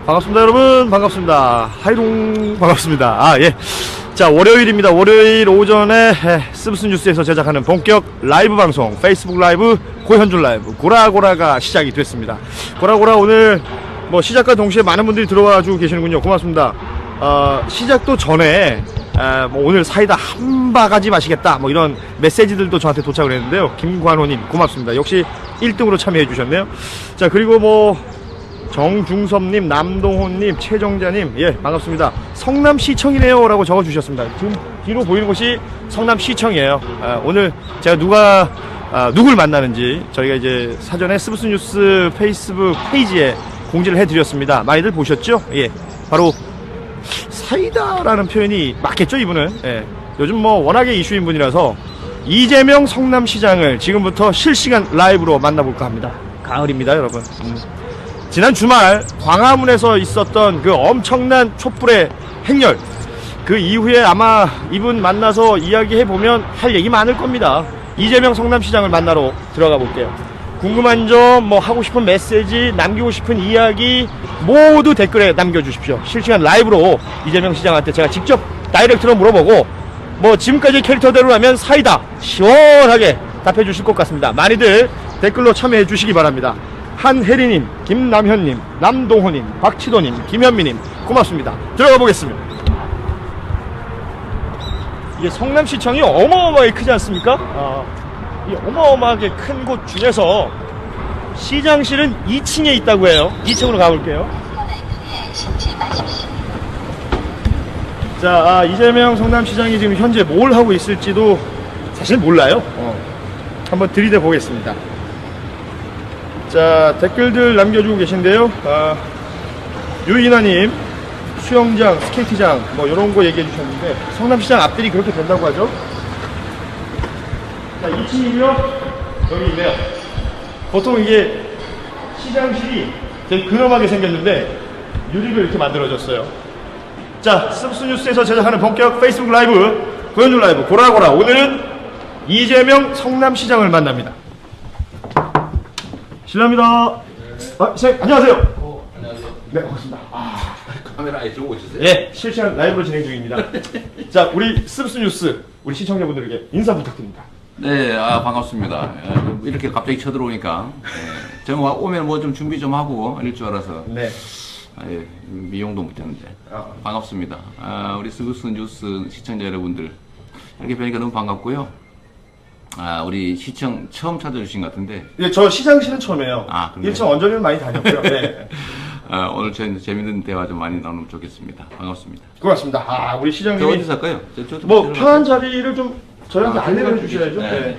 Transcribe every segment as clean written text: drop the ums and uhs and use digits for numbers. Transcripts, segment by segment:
반갑습니다, 여러분. 반갑습니다. 하이롱. 반갑습니다. 예. 자, 월요일입니다. 월요일 오전에 스브스 뉴스에서 제작하는 본격 라이브 방송, 페이스북 라이브, 고현준 라이브, 고라고라가 시작이 됐습니다. 고라고라 오늘 뭐 시작과 동시에 많은 분들이 들어와 주고 계시는군요. 고맙습니다. 시작도 전에 뭐 오늘 사이다 한 바가지 마시겠다 뭐 이런 메시지들도 저한테 도착을 했는데요. 김관호님 고맙습니다. 역시 1등으로 참여해 주셨네요. 자, 그리고 뭐 정중섭님, 남동호님, 최정자님, 예, 반갑습니다. 성남시청이네요 라고 적어주셨습니다. 지금 뒤로 보이는 곳이 성남시청이에요. 오늘 제가 누굴 만나는지 저희가 이제 사전에 스브스 뉴스 페이스북 페이지에 공지를 해드렸습니다. 많이들 보셨죠? 예, 바로 사이다라는 표현이 맞겠죠, 이분은? 예, 요즘 뭐 워낙에 이슈인 분이라서 이재명 성남시장을 지금부터 실시간 라이브로 만나볼까 합니다. 가을입니다, 여러분. 지난 주말 광화문에서 있었던 그 엄청난 촛불의 행렬, 그 이후에 아마 이분 만나서 이야기해보면 할 얘기 많을 겁니다. 이재명 성남시장을 만나러 들어가 볼게요. 궁금한 점, 뭐 하고 싶은 메시지, 남기고 싶은 이야기 모두 댓글에 남겨주십시오. 실시간 라이브로 이재명 시장한테 제가 직접 다이렉트로 물어보고 뭐 지금까지 캐릭터대로라면 사이다 시원하게 답해 주실 것 같습니다. 많이들 댓글로 참여해 주시기 바랍니다. 한혜리님, 김남현님, 남동호님, 박치도님, 김현미님 고맙습니다. 들어가 보겠습니다. 이게 성남시청이 어마어마하게 크지 않습니까? 이 어마어마하게 큰 곳 중에서 시장실은 2층에 있다고 해요. 2층으로 가볼게요. 자, 이재명 성남시장이 지금 현재 뭘 하고 있을지도 사실 몰라요. 한번 들이대 보겠습니다. 자, 댓글들 남겨주고 계신데요. 유인아님, 수영장, 스케이트장 뭐 이런 거 얘기해 주셨는데 성남시장 앞들이 그렇게 된다고 하죠. 자, 2층이고요. 여기 있네요. 보통 이게 시장실이 되게 근엄하게 생겼는데 유리로 이렇게 만들어졌어요. 자, 스브스 뉴스에서 제작하는 본격 페이스북 라이브, 고현준 라이브, 고라고라. 오늘은 이재명 성남시장을 만납니다. 실례합니다. 선생님, 안녕하세요. 안녕하세요. 네, 반갑습니다. 카메라 아예 들고 오셨어요? 예, 실시간 라이브로 진행 중입니다. 자, 우리 스브스 뉴스, 우리 시청자분들에게 인사 부탁드립니다. 네, 반갑습니다. 이렇게 갑자기 쳐들어오니까 저는 오면 뭐 좀 준비 좀 하고 이럴 줄 알아서 네. 미용도 못했는데 반갑습니다. 우리 스브스 뉴스 시청자 여러분들 이렇게 뵈니까 너무 반갑고요. 우리 시청 처음 찾아주신 것 같은데. 예, 저 시장실은 처음이에요. 그래요? 1층 언저리는 많이 다녔고요. 네. 오늘 재밌는 대화 좀 많이 나누면 좋겠습니다. 반갑습니다. 고맙습니다. 우리 저 시장님이 어디서 할까요? 뭐 편한 자리를 좀 저희한테 안내해 주셔야죠. 네.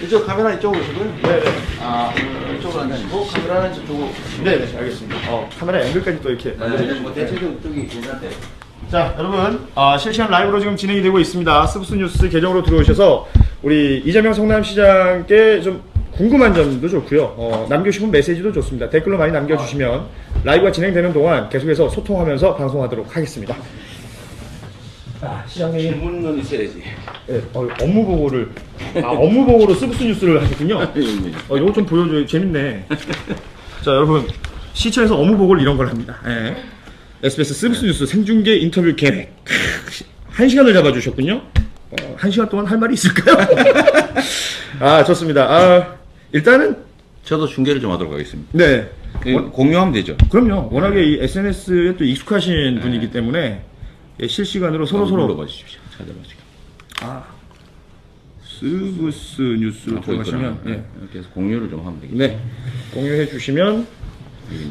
이쪽 카메라 이쪽으로 오시고요. 네. 이쪽으로 앉으시고 카메라는 저쪽으로. 네, 알겠습니다. 카메라 앵글까지 또 이렇게. 뭐 대체적으로 쪽이 괜찮대. 자, 여러분, 실시간 라이브로 지금 진행이 되고 있습니다. 스브스 뉴스 계정으로 들어오셔서 우리 이재명 성남시장께 좀 궁금한 점도 좋고요. 남겨주시면 메시지도 좋습니다. 댓글로 많이 남겨주시면 라이브가 진행되는 동안 계속해서 소통하면서 방송하도록 하겠습니다. 시장님, 질문은 있어야지. 네, 업무 보고를 업무 보고로 스브스 뉴스를 하셨군요. 이거 좀 보여줘요. 재밌네. 자, 여러분, 시청에서 업무 보고를 이런 걸 합니다. SBS 스브스 뉴스 생중계 인터뷰 계획 1시간을 잡아주셨군요. 1시간 동안 할 말이 있을까요? 좋습니다. 일단은 저도 중계를 좀 하도록 하겠습니다. 네, 공유하면 되죠. 그럼요. 워낙에 이 SNS에 또 익숙하신 분이기 때문에 실시간으로 서로 눌러봐 주십시오. 찾아봐 주십시오. 스브스 뉴스로 들어가시면 이렇게 해서 공유를 좀 하면 되겠죠. 네, 공유해 주시면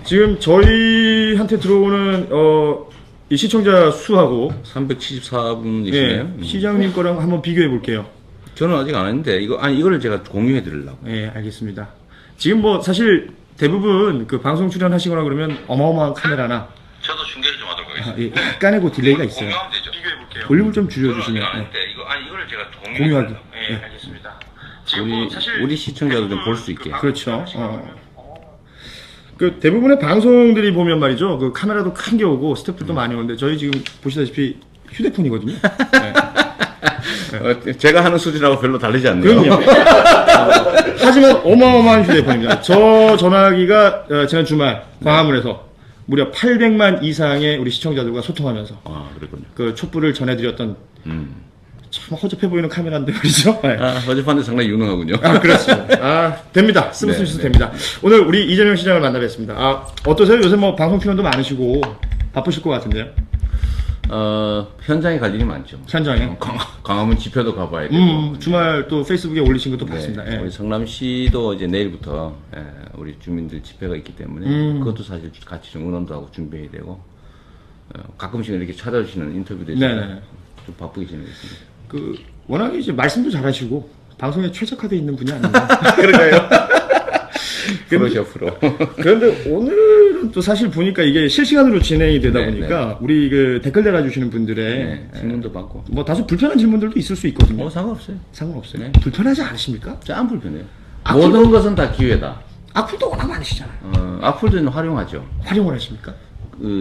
지금 저희한테 들어오는 이 시청자 수하고 374분이시네요. 시장님 거랑 한번 비교해 볼게요. 저는 아직 안 했는데 이거를 제가 공유해 드리려고. 네, 알겠습니다. 지금 뭐 사실 대부분 그 방송 출연하시거나 그러면 어마어마한 카메라나 저도 중계를 좀 하도록 하겠습니다. 약간의 그 딜레이가 있어요. 공유하면 되죠. 비교해 볼게요. 볼륨을 좀 줄여주시면 이거를 제가 공유하기. 네, 알겠습니다. 우리 시청자도 좀 볼 수 있게. 그렇죠. 그 대부분의 방송들이 보면 말이죠. 그 카메라도 큰 게 오고 스태프들도 많이 오는데 저희 지금 보시다시피 휴대폰이거든요. 제가 하는 수준하고 별로 다르지 않네요. 그럼요. 하지만 어마어마한 휴대폰입니다. 저 전화기가 지난 주말 광화문에서 무려 800만 이상의 우리 시청자들과 소통하면서 아, 그랬군요. 그 촛불을 전해드렸던 참 허접해 보이는 카메라인데 말이죠. 네. 아, 어젯밤에 상당히 유능하군요. 아, 그렇습니다. 아, 됩니다. 스무스 네, 뉴스 네. 됩니다. 오늘 우리 이재명 시장을 만나뵙습니다. 아, 어떠세요? 요새 뭐 방송 출연도 많으시고 바쁘실 것 같은데요? 현장에 갈 일이 많죠. 현장에? 광화문 집회도 가봐야 되고. 주말 또 페이스북에 올리신 것도 네, 봤습니다. 예. 우리 성남시도 이제 내일부터 우리 주민들 집회가 있기 때문에 그것도 사실 같이 좀 의논도 하고 준비해야 되고 가끔씩 이렇게 찾아주시는 인터뷰도 있어서 네네. 좀 바쁘게 지내겠습니다. 그 워낙에 이제 말씀도 잘하시고 방송에 최적화되어 있는 분이 아닌가 그런가요? 프로죠, 프로. 그런데 오늘은 또 사실 보니까 이게 실시간으로 진행이 되다 네, 보니까 우리 그 댓글 달아주시는 분들의 네, 질문도 받고. 뭐 다소 불편한 질문들도 있을 수 있거든요. 상관없어요. 상관없어요. 네. 불편하지 않으십니까? 안 불편해요. 악플도- 모든 것은 다 기회다. 악플도 워낙 많으시잖아요. 악플도 활용하죠. 활용을 하십니까?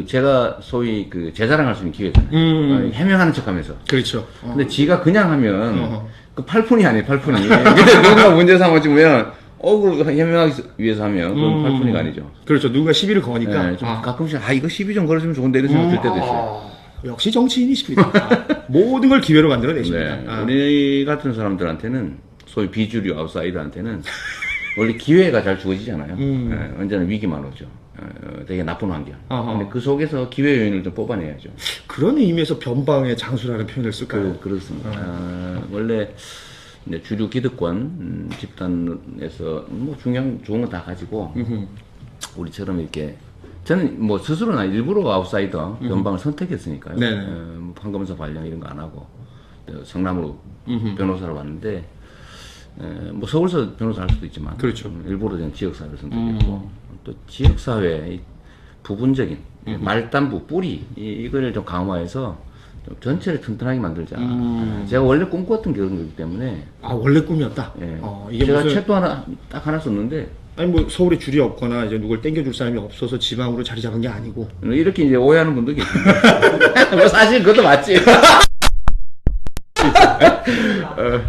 제가 소위 제 자랑할 수 있는 기회잖아요. 해명하는 척하면서. 그렇죠. 근데 지가 그냥 하면 어허. 그 팔푼이 아니에요, 팔푼이. 근데 누군가 문제 삼아주면 그 해명하기 위해서 하면 그건 팔푼이가 아니죠. 그렇죠. 누군가 시비를 거니까. 네, 좀 가끔씩 이거 시비 좀 걸어주면 좋은데 이런 생각 들 때도 있어요. 역시 정치인이십니다. 모든 걸 기회로 만들어내십니다. 네, 우리 같은 사람들한테는 소위 비주류 아웃사이더한테는 원래 기회가 잘 주어지잖아요. 네, 언제나 위기만 오죠. 되게 나쁜 환경. 어허. 근데 그 속에서 기회 요인을 좀 뽑아내야죠. 그런 의미에서 변방의 장수라는 표현을 쓸까요? 그렇습니다. 원래 이제 주류 기득권 집단에서 뭐 좋은 거 다 가지고 우리처럼 이렇게 저는 뭐 스스로나 일부러 아웃사이더 변방을 선택했으니까요. 네네. 뭐 판검사 발령 이런 거 안 하고 성남으로 변호사로 왔는데 뭐 서울서 변호사 할 수도 있지만 그렇죠. 일부러 저는 지역사회를 선택했고 또 지역사회의 부분적인 말단부 뿌리 이걸 좀 강화해서 좀 전체를 튼튼하게 만들자. 제가 원래 꿈꿨던 그런 거기 때문에. 아, 원래 꿈이었다? 예. 이게 제가 무슨, 책도 딱 하나 썼는데 아니 뭐 서울에 줄이 없거나 이제 누굴 땡겨줄 사람이 없어서 지방으로 자리 잡은 게 아니고. 이렇게 이제 오해하는 분도 계십니다. 뭐 사실 그것도 맞지.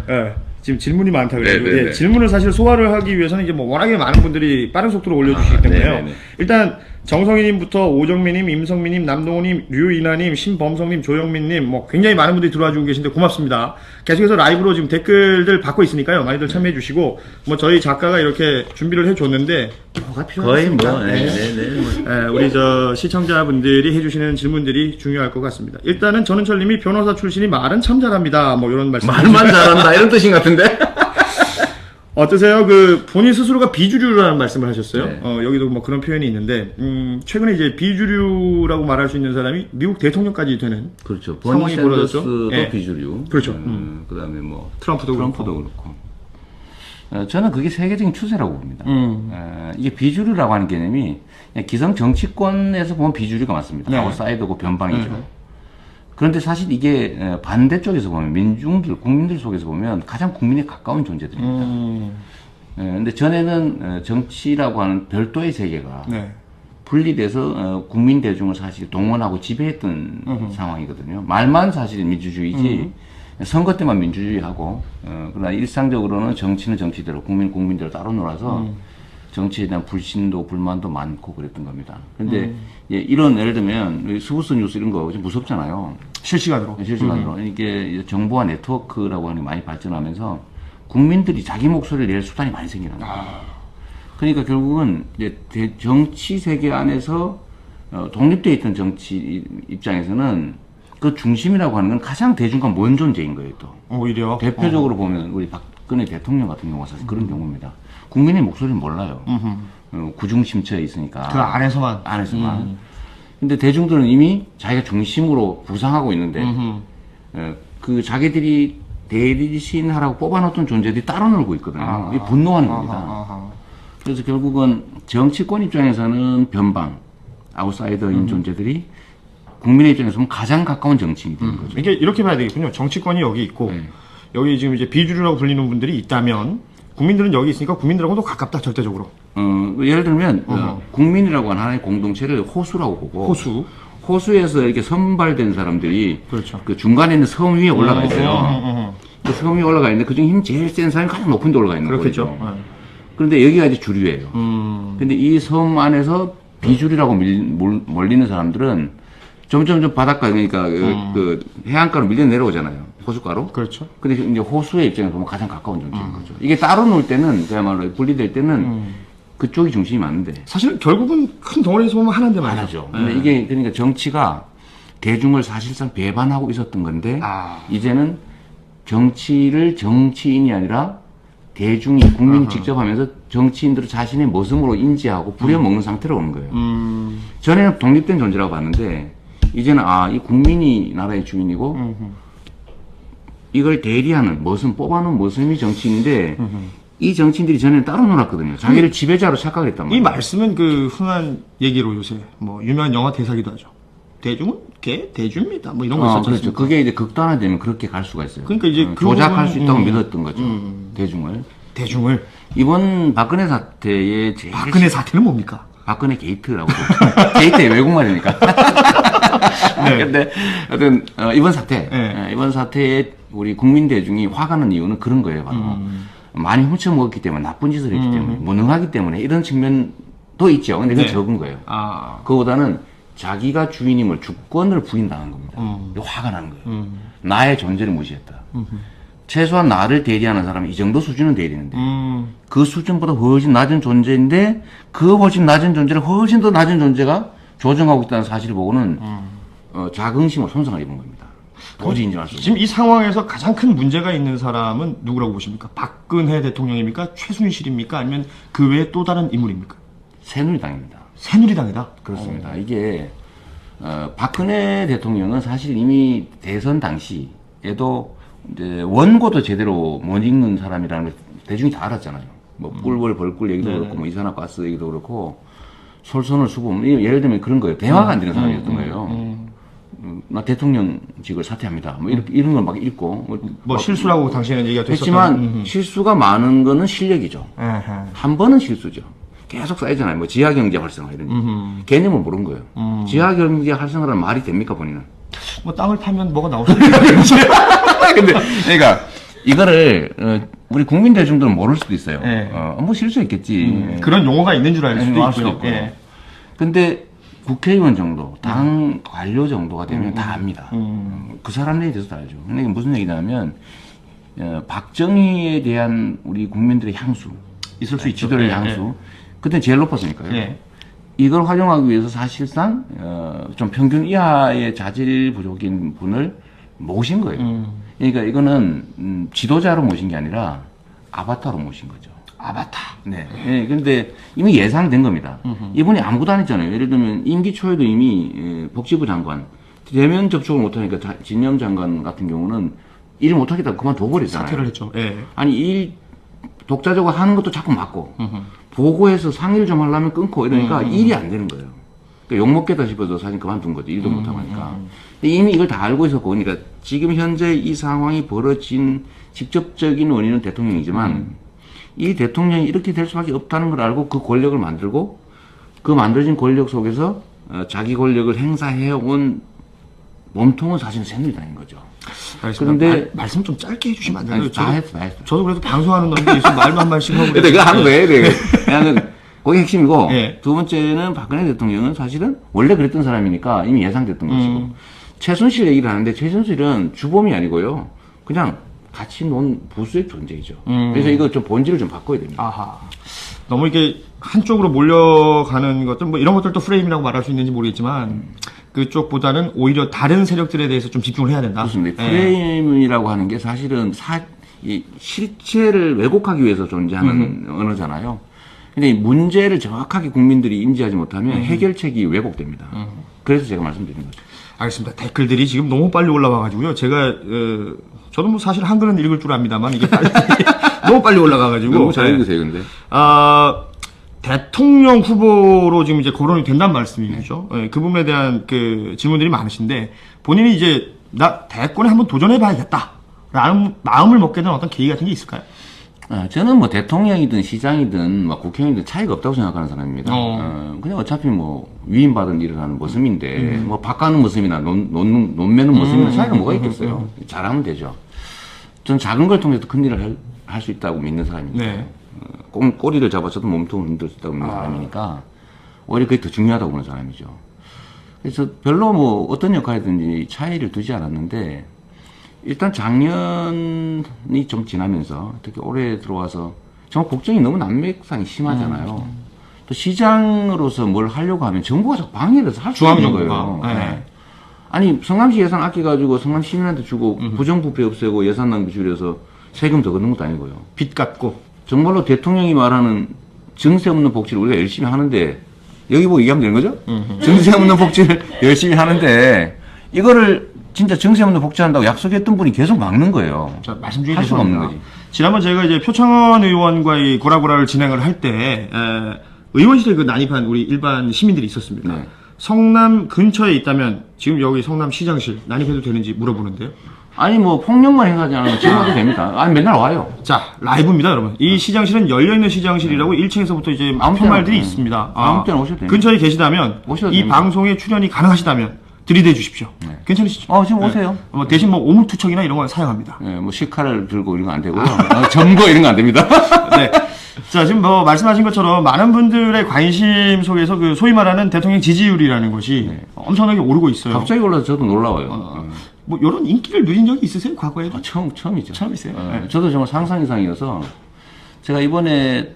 예. 지금 질문이 많다 그래요. 네네네. 예, 질문을 사실 소화를 하기 위해서는 이제 뭐 워낙에 많은 분들이 빠른 속도로 올려주시기 때문에요. 네네네. 일단 정성희님부터 오정민님, 임성민님, 남동호님, 류이나님, 신범성님, 조영민님 뭐 굉장히 많은 분들이 들어와 주고 계신데 고맙습니다. 계속해서 라이브로 지금 댓글들 받고 있으니까요. 많이들 참여해 주시고 뭐 저희 작가가 이렇게 준비를 해줬는데 뭐가 거의 필요하겠습니까? 뭐, 네네네. 우리 저 시청자분들이 해주시는 질문들이 중요할 것 같습니다. 일단은 전은철님이 변호사 출신이 말은 참 잘합니다. 뭐 이런 말씀. 말만 잘한다 이런 뜻인 것 같은데. 어떠세요? 그 본인 스스로가 비주류라는 말씀을 하셨어요. 네. 여기도 뭐 그런 표현이 있는데 최근에 이제 비주류라고 말할 수 있는 사람이 미국 대통령까지 되는 그렇죠. 버니 상황이 벌어졌죠? 샌더스도 예. 비주류. 그렇죠. 그다음에 뭐 트럼프도 그렇고. 저는 그게 세계적인 추세라고 봅니다. 이게 비주류라고 하는 개념이 그냥 기성 정치권에서 보면 비주류가 많습니다. 네. 아웃사이더고 변방이죠. 그런데 사실 이게 반대쪽에서 보면 국민들 속에서 보면 가장 국민에 가까운 존재들입니다. 근데 전에는 정치라고 하는 별도의 세계가 네. 분리돼서 국민 대중을 사실 동원하고 지배했던 상황이거든요. 말만 사실 민주주의지 선거 때만 민주주의하고 그러나 일상적으로는 정치는 정치대로 국민대로 따로 놀아서 정치에 대한 불신도 불만도 많고 그랬던 겁니다. 근데 이런 예를 들면 스브스 뉴스 이런 거 좀 무섭잖아요. 실시간으로. 실시간으로. 이게 정보화 네트워크라고 하는 게 많이 발전하면서 국민들이 자기 목소리를 낼 수단이 많이 생기는 거예요. 그러니까 결국은 이제 정치 세계 안에서 독립되어 있던 정치 입장에서는 그 중심이라고 하는 건 가장 대중과 먼 존재인 거예요, 또. 오히려. 대표적으로 보면 우리 박근혜 대통령 같은 경우가 사실 그런 경우입니다. 국민의 목소리는 몰라요. 구중심처에 있으니까. 그 안에서만. 안에서만. 근데 대중들은 이미 자기가 중심으로 부상하고 있는데, 그 자기들이 대리신하라고 뽑아놓던 존재들이 따로 놀고 있거든요. 이게 분노하는 겁니다. 그래서 결국은 정치권 입장에서는 변방, 아웃사이더인 존재들이 국민의 입장에서 보면 가장 가까운 정치인이 되는 거죠. 이게 이렇게 봐야 되겠군요. 정치권이 여기 있고 여기 지금 이제 비주류라고 불리는 분들이 있다면 국민들은 여기 있으니까 국민들하고도 가깝다 절대적으로. 예를 들면 국민이라고 하는 하나의 공동체를 호수라고 보고 호수에서 이렇게 선발된 사람들이 그렇죠. 그 중간에 있는 섬 위에 올라가 있어요. 그 섬 위에 올라가 있는데 그중 힘 제일 센 사람이 가장 높은 데 올라가 있는 그렇겠죠. 거죠. 그런데 여기가 이제 주류예요. 근데 이 섬 안에서 비주류라고 몰리는 사람들은 점점 바닷가, 그러니까 그 해안가로 밀려 내려오잖아요. 호숫가로. 그렇죠. 근데 이제 호수의 입장에서 보면 가장 가까운 정치인 거죠. 이게 따로 놀 때는, 그야말로 분리될 때는 그쪽이 중심이 맞는데. 사실 결국은 큰 덩어리에서 보면 하나인데 말이죠. 하나죠. 근데 이게 그러니까 정치가 대중을 사실상 배반하고 있었던 건데, 이제는 정치를 정치인이 아니라 대중이, 국민이 직접 하면서 정치인들을 자신의 모습으로 인지하고 부려먹는 상태로 오는 거예요. 전에는 독립된 존재라고 봤는데, 이제는 이 국민이 나라의 주인이고, 이걸 대리하는, 뽑아놓은 모습이 정치인인데, 이 정치인들이 전에는 따로 놀았거든요. 자기를 지배자로 착각을 했단 말이에요. 이 말씀은 그 흔한 얘기로 요새 뭐 유명한 영화 대사기도 하죠. 대중은 대주입니다. 뭐 이런 거 있었죠. 그렇죠. 그게 이제 극단화되면 그렇게 갈 수가 있어요. 그러니까 이제 그 조작할 부분은- 수 있다고 믿었던 거죠. 대중을. 이번 박근혜 사태의 제일 박근혜 사태는 뭡니까? 박근혜 게이트라고. 게이트의 외국말이니까. 네. 근데, 하여튼, 이번 사태. 네. 이번 사태에 우리 국민 대중이 화가 난 이유는 그런 거예요, 바로. 많이 훔쳐먹었기 때문에, 나쁜 짓을 했기 때문에, 무능하기 때문에, 이런 측면도 있죠. 근데 그건 네. 적은 거예요. 그거보다는 자기가 주인임을, 주권을 부인당한 겁니다. 화가 나는 거예요. 나의 존재를 무시했다. 최소한 나를 대리하는 사람이 이 정도 수준은 대리는데, 그 수준보다 훨씬 낮은 존재인데, 그 훨씬 낮은 존재를 훨씬 더 낮은 존재가 조정하고 있다는 사실을 보고는, 자긍심을 손상을 입은 겁니다. 도저히 인정할 수 없어요. 지금 이 상황에서 가장 큰 문제가 있는 사람은 누구라고 보십니까? 박근혜 대통령입니까? 최순실입니까? 아니면 그 외에 또 다른 인물입니까? 새누리당입니다. 새누리당이다. 그렇습니다. 이게, 박근혜 대통령은 사실 이미 대선 당시에도 이제 원고도 제대로 못 읽는 사람이라는 걸 대중이 다 알았잖아요. 뭐 꿀벌 벌꿀 얘기도 그렇고 뭐 이산화가스 얘기도 그렇고 솔선을 수범, 예를 들면 그런 거예요. 대화가 안 되는 사람이었던 거예요. 나 대통령직을 사퇴합니다. 뭐 이렇게 이런 걸 막 읽고 뭐 실수라고 당시에는 얘기가 했지만 실수가 많은 거는 실력이죠. 한 번은 실수죠. 계속 쌓이잖아요. 뭐 지하경제 활성화 이런 개념을 모르는 거예요. 지하경제 활성화라는 말이 됩니까 본인은? 뭐 땅을 파면 뭐가 나올 수 있겠죠. 근데 그러니까 이거를 우리 국민 대중들은 모를 수도 있어요. 네. 뭐 실수했겠지. 그런 용어가 있는 줄 알 수도 알 수도 있고요. 있고. 예. 근데 국회의원 정도, 당 관료 정도가 되면 다 압니다. 그 사람들에 대해서 다 알죠. 근데 이게 무슨 얘기냐면 박정희에 대한 우리 국민들의 향수, 있을 수 있죠. 지도의 예, 향수. 그때 제일 높았으니까요. 예. 이걸 활용하기 위해서 사실상 좀 평균 이하의 자질 부족인 분을 모신 거예요. 그러니까 이거는 지도자로 모신 게 아니라 아바타로 모신 거죠. 아바타. 네. 네. 근데 이미 예상된 겁니다. 이분이 아무것도 안 했잖아요. 예를 들면 임기 초에도 이미 복지부 장관 대면 접촉을 못하니까 진영 장관 같은 경우는 일 못하겠다고 그만둬버렸잖아요. 사퇴를 했죠. 예. 아니 일 독자적으로 하는 것도 자꾸 막고 보고해서 상의를 좀 하려면 끊고 이러니까 일이 안 되는 거예요. 그러니까 욕먹겠다 싶어서 사실 그만둔 거죠. 일도 못하고 하니까. 근데 이미 이걸 다 알고 있었고, 그러니까 지금 현재 이 상황이 벌어진 직접적인 원인은 대통령이지만 이 대통령이 이렇게 될 수밖에 없다는 걸 알고 그 권력을 만들고 그 만들어진 권력 속에서 자기 권력을 행사해온 몸통은 사실 새누리당인 거죠. 알겠습니다. 그런데 말씀 좀 짧게 해주시면 안 돼요? 다 했어. 저도 그래도 방송하는 놈인데 요즘 말도 한 마디씩 하고. 근데 그거 하는 거예요. 그냥 그게 핵심이고 예. 두 번째는 박근혜 대통령은 사실은 원래 그랬던 사람이니까 이미 예상됐던 것이고 최순실 얘기를 하는데 최순실은 주범이 아니고요. 그냥 같이 논 부수의 존재이죠. 그래서 이거 좀 본질을 좀 바꿔야 됩니다. 아하. 너무 이게 한쪽으로 몰려가는 것들, 뭐 이런 것들도 프레임이라고 말할 수 있는지 모르겠지만, 그쪽보다는 오히려 다른 세력들에 대해서 좀 집중을 해야 된다. 그렇습니다. 예. 프레임이라고 하는 게 사실은 이 실체를 왜곡하기 위해서 존재하는 언어잖아요. 근데 이 문제를 정확하게 국민들이 인지하지 못하면 해결책이 왜곡됩니다. 그래서 제가 말씀드린 거죠. 알겠습니다. 댓글들이 지금 너무 빨리 올라와가지고요. 제가, 저도 뭐 사실 한글은 읽을 줄 압니다만, 이게 빨리, 너무 빨리 올라가가지고. 너무 잘 읽으세요, 근데. 대통령 후보로 지금 이제 거론이 된다는 말씀이죠. 네. 그 부분에 대한 그 질문들이 많으신데, 본인이 이제, 나 대권에 한번 도전해봐야겠다. 라는 마음을 먹게 된 어떤 계기 같은 게 있을까요? 저는 뭐 대통령이든 시장이든 뭐 국회의원이든 차이가 없다고 생각하는 사람입니다. 그냥 어차피 뭐 위임받은 일을 하는 모습인데 뭐 바꿔는 모습이나 논 매는 모습이나 차이가 뭐가 있겠어요. 잘하면 되죠. 전 작은 걸 통해서 큰 일을 할 수 있다고 믿는 사람입니다. 네. 꼬리를 잡아서도 몸통을 흔들 수 있다고 믿는 사람이니까 오히려 그게 더 중요하다고 보는 사람이죠. 그래서 별로 뭐 어떤 역할이든지 차이를 두지 않았는데 일단 작년이 좀 지나면서 특히 올해 들어와서 정말 걱정이 너무 난맥상이 심하잖아요. 또 시장으로서 뭘 하려고 하면 정부가 자꾸 방해를 해서 할 수 있는 거예요. 네. 아니 성남시 예산 아껴가지고 성남 시민한테 주고 부정부패 없애고 예산 낭비 줄여서 세금 더 걷는 것도 아니고요. 빚 갚고. 정말로 대통령이 말하는 정세 없는 복지를 우리가 열심히 하는데 여기 뭐 얘기하면 되는 거죠? 정세 없는 복지를 열심히 하는데 이거를 진짜 정세 없는 복지한다고 약속했던 분이 계속 막는 거예요. 자, 말씀 중에 할 수가 없는 죄송합니다. 거지. 지난번 저희가 이제 표창원 의원과의 고라고라를 진행을 할 때 의원실에 그 난입한 우리 일반 시민들이 있었습니다. 네. 성남 근처에 있다면 지금 여기 성남 시장실 난입해도 되는지 물어보는데요. 아니 뭐 폭력만 행사하지 않으면 지금 와도 됩니다. 아니 맨날 와요. 자, 라이브입니다, 여러분. 이 시장실은 열려있는 시장실이라고 1층에서부터 이제 아무 편말들이 때나, 있습니다. 아무 때나 오셔도 됩니다. 근처에 계시다면 오셔도 이 됩니다. 방송에 출연이 가능하시다면 들이대 주십시오. 네. 괜찮으시죠? 지금 오세요. 뭐 대신 뭐 오물투척이나 이런 건 사용합니다. 예, 뭐 식칼을 들고 이런 거 안 되고요. 점거 이런 거 안 됩니다. 네. 자, 지금 뭐 말씀하신 것처럼 많은 분들의 관심 속에서 그 소위 말하는 대통령 지지율이라는 것이 네. 엄청나게 오르고 있어요. 갑자기 올라서 저도 놀라워요. 뭐 이런 인기를 누린 적이 있으세요? 과거에도? 처음이죠. 처음이세요? 네. 저도 정말 상상 이상이어서 제가 이번에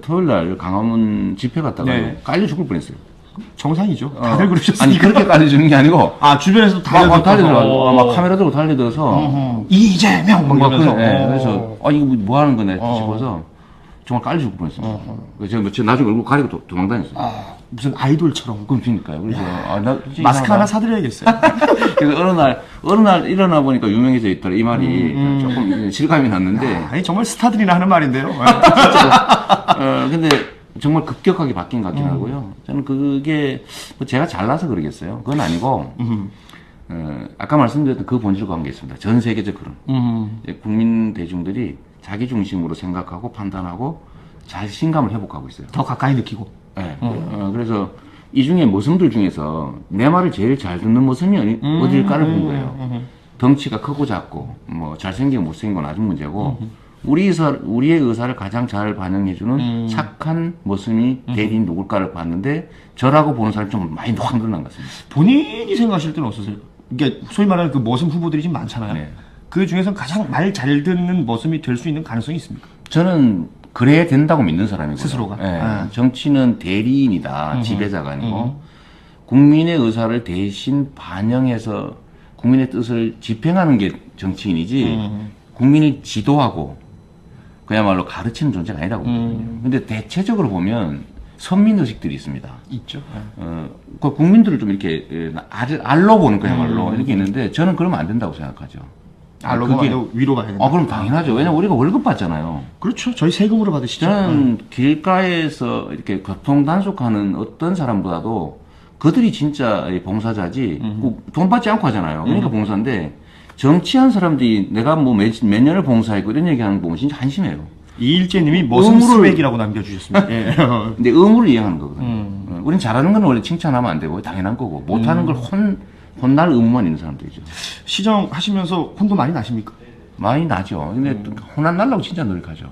토요일 날 강화문 집회 갔다가 네. 깔려 죽을 뻔했어요. 정상이죠. 다들 그러셨으니까. 아니 그렇게 깔려주는 게 아니고 아, 주변에서 막 달려들어 막 카메라 들고 달려들어서 이재명 막 이러면서. 그래서 이거 뭐 하는 거네 싶어서 정말 깔려 죽을 뻔했습니다. 그래서 제가 나중에 얼굴 가리고 도망 다녔어요. 무슨 아이돌처럼. 그러니까요. 그래서 마스크 하나 사드려야겠어요. 그래서 어느 날 일어나 보니까 유명해져 있더라. 이 말이 조금 실감이 났는데 아니 정말 스타들이나 하는 말인데요. 근데 정말 급격하게 바뀐 것 같긴 하고요. 저는 그게 뭐 제가 잘나서 그러겠어요. 그건 아니고 아까 말씀드렸던 그 본질과 관계 있습니다. 전 세계적 흐름. 이제 국민 대중들이 자기 중심으로 생각하고 판단하고 자신감을 회복하고 있어요. 더 가까이 느끼고. 네. 그래서 이 중에 모습들 중에서 내 말을 제일 잘 듣는 모습이 어딜까를 본 거예요. 덩치가 크고 작고 뭐 잘생기고 못생긴 건 아주 문제고 우리의 의사를 가장 잘 반영해주는 착한 모습이 대리인 누굴까를 봤는데 저라고 보는 사람이 좀 많이 황당한 것 같습니다. 본인이 생각하실 때는 어떠세요? 이게 소위 말하는 그 머슴 후보들이 지금 많잖아요. 네. 그 중에서 가장 말 잘 듣는 머슴이 될 수 있는 가능성이 있습니까? 저는 그래야 된다고 믿는 사람이고요. 스스로가? 네. 아. 정치는 대리인이다. 지배자가 아니고 국민의 의사를 대신 반영해서 국민의 뜻을 집행하는 게 정치인이지 국민이 지도하고 그야말로 가르치는 존재가 아니라고 보거든요. 근데 대체적으로 보면 선민의식들이 있습니다. 있죠. 그 국민들을 좀 이렇게 알로 보는 그야말로 이렇게 있는데 저는 그러면 안 된다고 생각하죠. 알로 그게- 보기에도 위로 봐야 된다. 그럼 당연하죠. 왜냐면 우리가 월급 받잖아요. 그렇죠. 저희 세금으로 받으시죠. 저는 길가에서 이렇게 교통 단속하는 어떤 사람보다도 그들이 진짜 봉사자지 돈 받지 않고 하잖아요. 그러니까 봉사인데 정치한 사람들이 내가 뭐 몇 년을 봉사했고 이런 얘기하는 거 보면 진짜 한심해요. 이일재님이 머슴 스웩이라고 남겨주셨습니다. 예. 근데 의무를 이행하는 거거든요. 우린 잘하는 건 원래 칭찬하면 안 되고 당연한 거고 못하는 걸 혼날 의무만 있는 사람들이죠. 시정 하시면서 혼도 많이 나십니까? 많이 나죠. 근데 혼 안 날라고 진짜 노력하죠.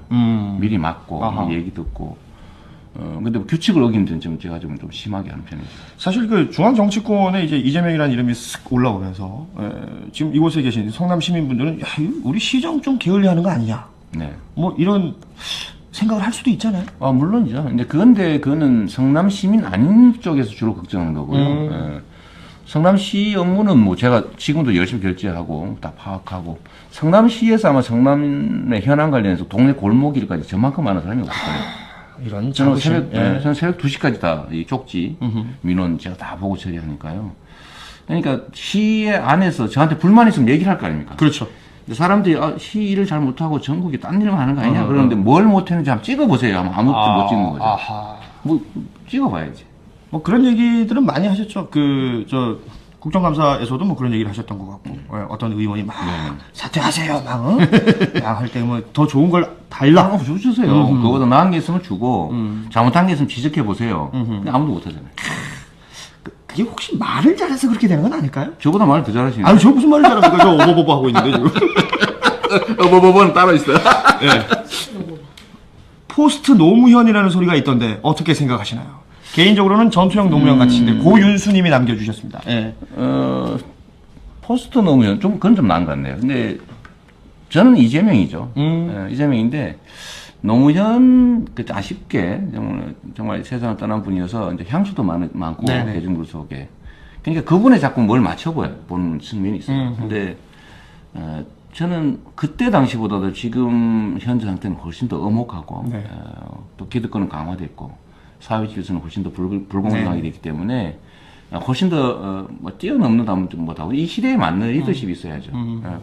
미리 막고 아하. 얘기 듣고. 근데 규칙을 어기는 데는 좀 제가 좀 심하게 하는 편이죠. 사실 그 중앙 정치권에 이제 이재명이라는 이름이 쓱 올라오면서 지금 이곳에 계신 성남 시민분들은 야, 이거 우리 시정 좀 게을리하는 거 아니냐? 네. 뭐 이런 생각을 할 수도 있잖아요. 물론이죠. 근데 그거는 성남 시민 아닌 쪽에서 주로 걱정하는 거고요. 예. 성남시 업무는 뭐 제가 지금도 열심히 결제하고 다 파악하고 성남시에서 아마 성남의 현안 관련해서 동네 골목길까지 저만큼 많은 사람이 없을 거예요. 이런 저는 자부심. 저는 새벽 2시까지 다 이 쪽지, 민원 제가 다 보고 처리하니까요. 그러니까 시의 안에서 저한테 불만 있으면 얘기를 할 거 아닙니까? 그렇죠. 근데 사람들이 시 일을 잘 못하고 전국에 딴 일만 하는 거 아니냐 그러는데 뭘 못했는지 한번 찍어보세요. 하면 아무것도 못 찍는 거죠. 아하. 뭐 찍어봐야지. 뭐 그런 얘기들은 많이 하셨죠. 저 국정감사에서도 뭐 그런 얘기를 하셨던 것 같고 어떤 의원이 막 사퇴하세요 막 할 때 뭐 더 좋은 걸 달라. 주세요. 그거보다 나은 게 있으면 주고 잘못한 게 있으면 지적해 보세요. 근데 아무도 못 하잖아요. 그게 혹시 말을 잘해서 그렇게 되는 건 아닐까요? 저보다 말을 더 잘하시네. 아니 저 무슨 말을 잘합니까? 저 어버버버 하고 있는데 지금. 어버버버는 따로 있어요. 포스트 노무현이라는 소리가 있던데 어떻게 생각하시나요? 개인적으로는 전투형 노무현 같으신데 고윤수님이 남겨주셨습니다. 예. 포스트 노무현 그건 좀 나은 것 같네요. 근데 저는 이재명이죠. 이재명인데 노무현 아쉽게 정말 세상을 떠난 분이어서 이제 향수도 많고 네네. 대중들 속에. 그러니까 그분에 자꾸 뭘 맞춰보는 측면이 있어요. 근데 저는 그때 당시보다도 지금 현재 상태는 훨씬 더 엄혹하고 네. 또 기득권은 강화됐고 사회 질서는 훨씬 더 불공정하게 됐기 때문에 훨씬 더 뭐 뛰어넘는다면 좀 못하고 이 시대에 맞는 리더십이 있어야죠.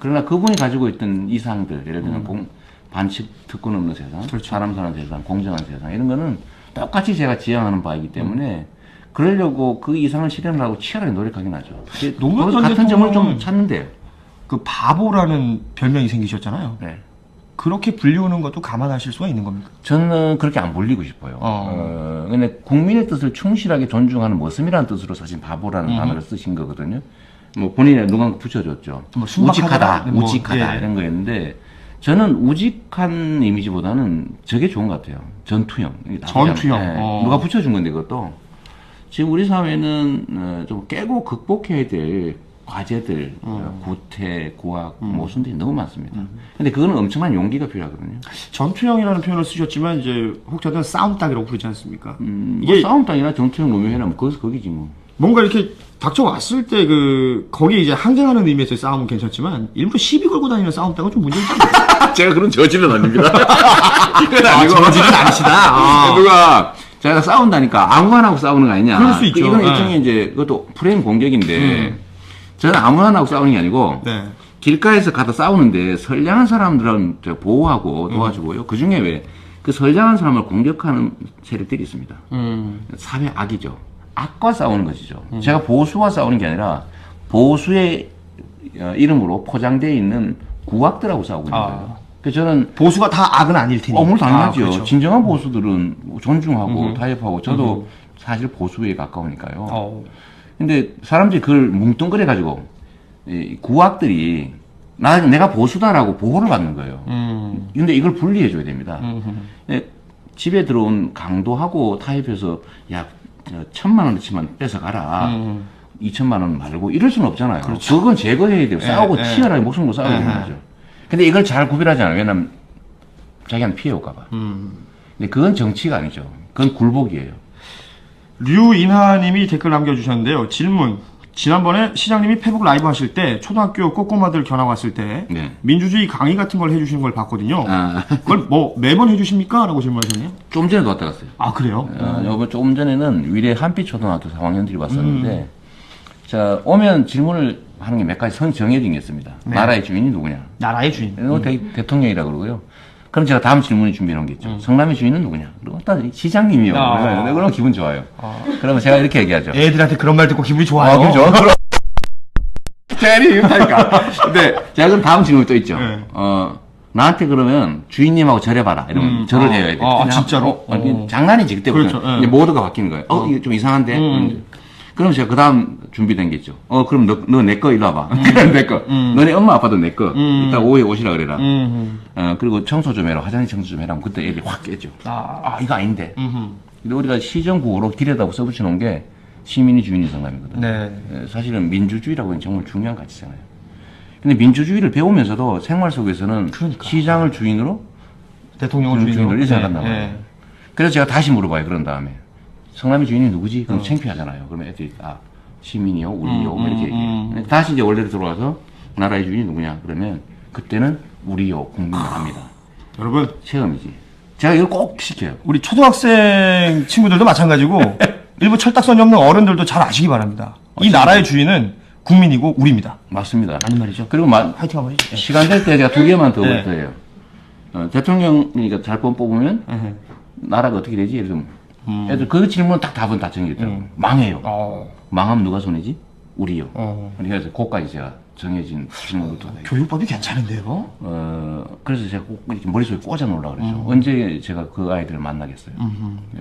그러나 그분이 가지고 있던 이상들 예를 들면 반칙 특권 없는 세상, 그렇죠. 사람 사는 세상, 공정한 세상 이런 거는 똑같이 제가 지향하는 바이기 때문에 그러려고 그 이상을 실현하려고 치열하게 노력하긴 하죠. 노무현 전 같은 점을 좀 대통령은 찾는데요. 그 바보라는 별명이 생기셨잖아요. 네. 그렇게 불리우는 것도 감안하실 수가 있는 겁니까? 저는 그렇게 안 불리고 싶어요. 근데 국민의 뜻을 충실하게 존중하는 모습이라는 뜻으로 사실 바보라는 단어를 쓰신 거거든요. 뭐 본인이 누가 붙여줬죠. 뭐 순박하다, 뭐, 우직하다 예. 이런 거였는데 저는 우직한 이미지보다는 저게 좋은 것 같아요. 전투형. 전투형. 네. 누가 붙여준 건데 그것도 지금 우리 사회는 좀 깨고 극복해야 될 과제들, 구태, 고학, 모순들이 너무 많습니다. 근데 그거는 엄청난 용기가 필요하거든요. 전투형이라는 표현을 쓰셨지만 이제 혹자들은 싸움닭이라고 부르지 않습니까? 이게 싸움 땅이나 전투형 노무현이나 거기서 거기지 뭐. 뭔가 이렇게 닥쳐왔을 때 거기에 이제 항쟁하는 의미에서의 싸움은 괜찮지만 일부러 시비 걸고 다니는 싸움닭은 좀 문제가 있다. 제가 그런 저질은 아닙니다. 그건 아니고. 저질은 아니시다. 누가 제가 싸운다니까 아무나 하고 싸우는 거 아니냐. 그럴 수 있죠. 이건 네. 일종의 이제 그것도 프레임 공격인데 저는 아무나 하고 싸우는 게 아니고 네. 길가에서 가다 싸우는데 선량한 사람들은 제가 보호하고 도와주고요. 그 중에 왜 그 선량한 사람을 공격하는 세력들이 있습니다. 사회 악이죠. 악과 싸우는 것이죠. 제가 보수와 싸우는 게 아니라 보수의 이름으로 포장되어 있는 구악들하고 싸우고 있는 거예요. 그래서 저는 보수가 다 악은 아닐 테니. 물론 당연하죠. 그렇죠. 진정한 보수들은 존중하고 타협하고 저도 사실 보수에 가까우니까요. 근데 사람들이 그걸 뭉뚱그려 가지고 이 구악들이 내가 보수다라고 보호를 받는 거예요. 근데 이걸 분리해 줘야 됩니다. 집에 들어온 강도하고 타협해서 야 1,000만 원어치만 뺏어가라. 2천만 원 말고 이럴 수는 없잖아요. 그렇죠. 그건 제거해야 돼요. 싸우고 치열하게 목숨 걸고 싸워야 되는 거죠. 근데 이걸 잘 구별하지 않아요. 왜냐면 자기한테 피해 올까봐. 근데 그건 정치가 아니죠. 그건 굴복이에요. 류인하님이 댓글 남겨주셨는데요. 질문. 지난번에 시장님이 페북 라이브 하실 때 초등학교 꼬꼬마들 견학 왔을 때 네. 민주주의 강의 같은 걸 해주시는 걸 봤거든요. 그걸 뭐 매번 해주십니까? 라고 질문하셨네요. 좀 전에도 왔다 갔어요. 아 그래요? 요번 조금 전에는 위례 한빛초등학교 4학년들이 왔었는데 자 오면 질문을 하는 게 몇 가지 선 정해진 게 있습니다. 네. 나라의 주인이 누구냐? 나라의 주인. 이거 대통령이라 그러고요. 그럼 제가 다음 질문에 준비해 놓은 게 있죠. 성남의 주인은 누구냐? 그리고 일단 시장님이요. 그러면 기분 좋아요. 그러면 제가 이렇게 얘기하죠. 애들한테 그런 말 듣고 기분이 좋아요. 그죠? 제리 하니까. 근데 제가 그럼 다음 질문이 또 있죠. 네. 나한테 그러면 주인님하고 절해봐라. 이러면 절을 해야 돼. 진짜로? 장난이지 그때부터. 그렇죠. 이제 모두가 바뀌는 거예요. 이게 좀 이상한데. 그럼 제가 그 다음 준비된 게 있죠. 그럼 너 내 거 일로 와봐. 내 거. 너네 엄마 아빠도 내 거. 이따 오후에 오시라 그래라. 그리고 청소 좀 해라. 화장실 청소 좀 해라. 그때 애들이 확 깨죠. 이거 아닌데. 근데 우리가 시정구호로 길에다 써붙여 놓은 게 시민이 주인이 성남이거든요. 네. 사실은 민주주의라고 하는 정말 중요한 가치잖아요. 근데 민주주의를 배우면서도 생활 속에서는 그러니까. 시장을 주인으로 대통령을 주인으로 이렇게 생각한단 말이에요. 그래서 제가 다시 물어봐요. 그런 다음에 성남의 주인이 누구지? 그럼 창피하잖아요. 그러면 애들이 시민이요, 우리요, 뭐 이렇게 얘기해요. 근데 다시 이제 원래로 들어와서 나라의 주인이 누구냐? 그러면 그때는 우리요, 국민을 합니다. 여러분 체험이지. 제가 이걸 꼭 시켜요. 우리 초등학생 친구들도 마찬가지고 일부 철딱선이 없는 어른들도 잘 아시기 바랍니다. 이 나라의 주인은 국민이고 우리입니다. 맞습니다. 아닌 말이죠. 그리고 화이팅 한번 해주세요. 시간 될 때 제가 두 개만 더 네. 볼 거예요. 대통령이니까 잘 뽑으면 나라가 어떻게 되지? 예를 들면 애들 그 질문 딱 답은 다 정해졌더라고요. 망해요. 망하면 누가 손해지? 우리요. 그래서 그거까지 제가 정해진 질문부터. 교육법이 괜찮은데요? 그래서 제가 꼭 이렇게 머릿속에 꽂아 놓으려고 그랬죠. 언제 제가 그 아이들을 만나겠어요.